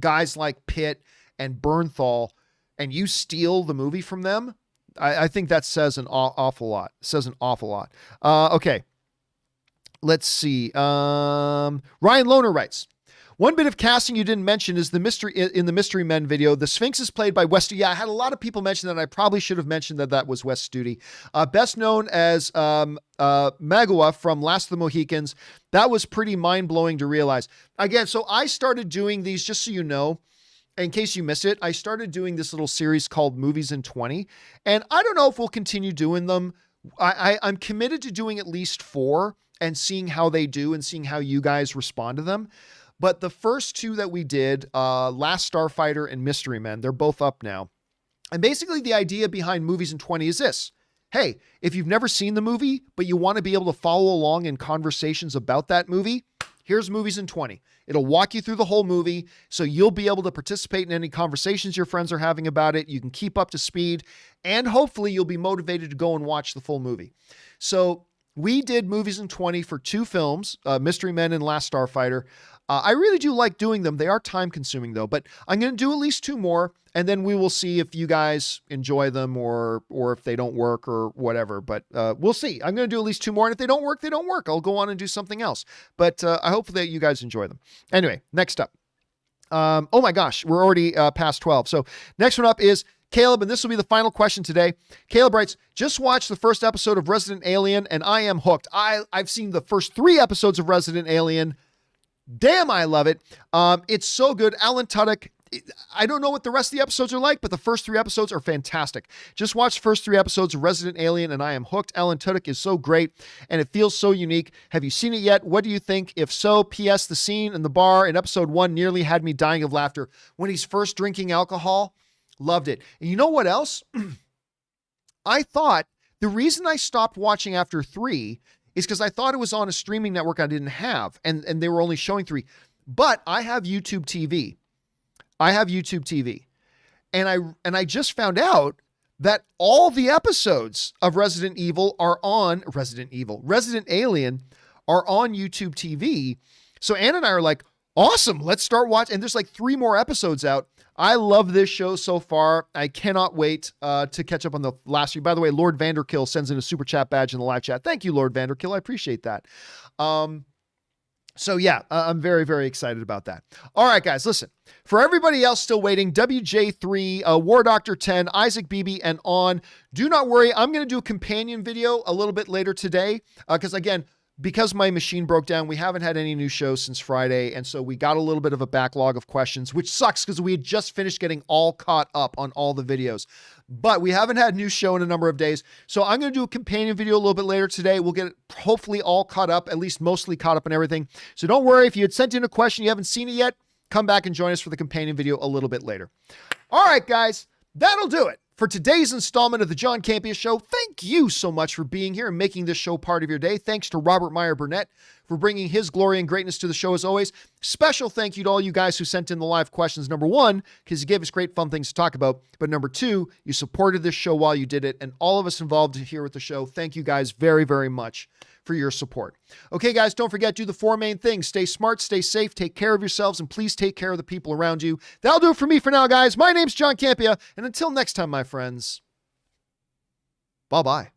guys like Pitt and Bernthal and you steal the movie from them, I think that says an awful lot. Okay. Let's see. Ryan Lohner writes, one bit of casting you didn't mention is the Mystery Men video. The Sphinx is played by Wes Studi. Yeah, I had a lot of people mention that, and I probably should have mentioned that was Wes Studi. Best known as Magua from Last of the Mohicans. That was pretty mind-blowing to realize. Again, so I started doing these, just so you know, in case you miss it, I started doing this little series called Movies in 20, and I don't know if we'll continue doing them. I'm committed to doing at least 4 and seeing how they do and seeing how you guys respond to them. But the first 2 that we did, Last Starfighter and Mystery Men, they're both up now. And basically the idea behind Movies in 20 is this. Hey, if you've never seen the movie, but you want to be able to follow along in conversations about that movie, here's Movies in 20. It'll walk you through the whole movie, so you'll be able to participate in any conversations your friends are having about it. You can keep up to speed, and hopefully you'll be motivated to go and watch the full movie. So we did Movies in 20 for 2 films, Mystery Men and Last Starfighter. I really do like doing them. They are time consuming though, but I'm going to do at least 2 more, and then we will see if you guys enjoy them or if they don't work or whatever, but we'll see. I'm going to do at least 2 more, and if they don't work, they don't work. I'll go on and do something else, but I hope that you guys enjoy them. Anyway, next up. Oh my gosh, we're already past 12. So next one up is Caleb, and this will be the final question today. Caleb writes, just watched the first episode of Resident Alien, and I am hooked. I've seen the first 3 episodes of Resident Alien. Damn, I love it. It's so good. Alan Tudyk, I don't know what the rest of the episodes are like, but the first 3 episodes are fantastic. Just watch the first 3 episodes of Resident Alien, and I am hooked. Alan Tudyk is so great, and it feels so unique. Have you seen it yet? What do you think? If so, P.S. the scene in the bar in episode 1 nearly had me dying of laughter. When he's first drinking alcohol, loved it. And you know what else? I thought the reason I stopped watching after 3 is because I thought it was on a streaming network I didn't have, and they were only showing 3. But I have YouTube TV. And I just found out that all the episodes of Resident Alien are on YouTube TV. So Ann and I are like, awesome, let's start watching. And there's like 3 more episodes out. I love this show so far. I cannot wait to catch up on the last few. By the way, Lord Vanderkill sends in a super chat badge in the live chat. Thank you, Lord Vanderkill. I appreciate that. So yeah, I'm very, very excited about that. All right, guys, listen. For everybody else still waiting, WJ3, War Doctor 10, Isaac BB, and on. Do not worry. I'm going to do a companion video a little bit later today because my machine broke down, we haven't had any new shows since Friday, and so we got a little bit of a backlog of questions, which sucks because we had just finished getting all caught up on all the videos. But we haven't had a new show in a number of days, so I'm going to do a companion video a little bit later today. We'll get hopefully all caught up, at least mostly caught up on everything. So don't worry, if you had sent in a question, you haven't seen it yet, come back and join us for the companion video a little bit later. All right, guys, that'll do it for today's installment of the John Campea Show. Thank you so much for being here and making this show part of your day. Thanks to Robert Meyer Burnett for bringing his glory and greatness to the show as always. Special thank you to all you guys who sent in the live questions. Number 1, because you gave us great fun things to talk about. But number 2, you supported this show while you did it. And all of us involved here with the show, thank you guys very, very much for your support. Okay, guys, don't forget, do the 4 main things. Stay smart, stay safe, take care of yourselves, and please take care of the people around you. That'll do it for me for now, guys. My name's John Campea, and until next time, my friends, bye-bye.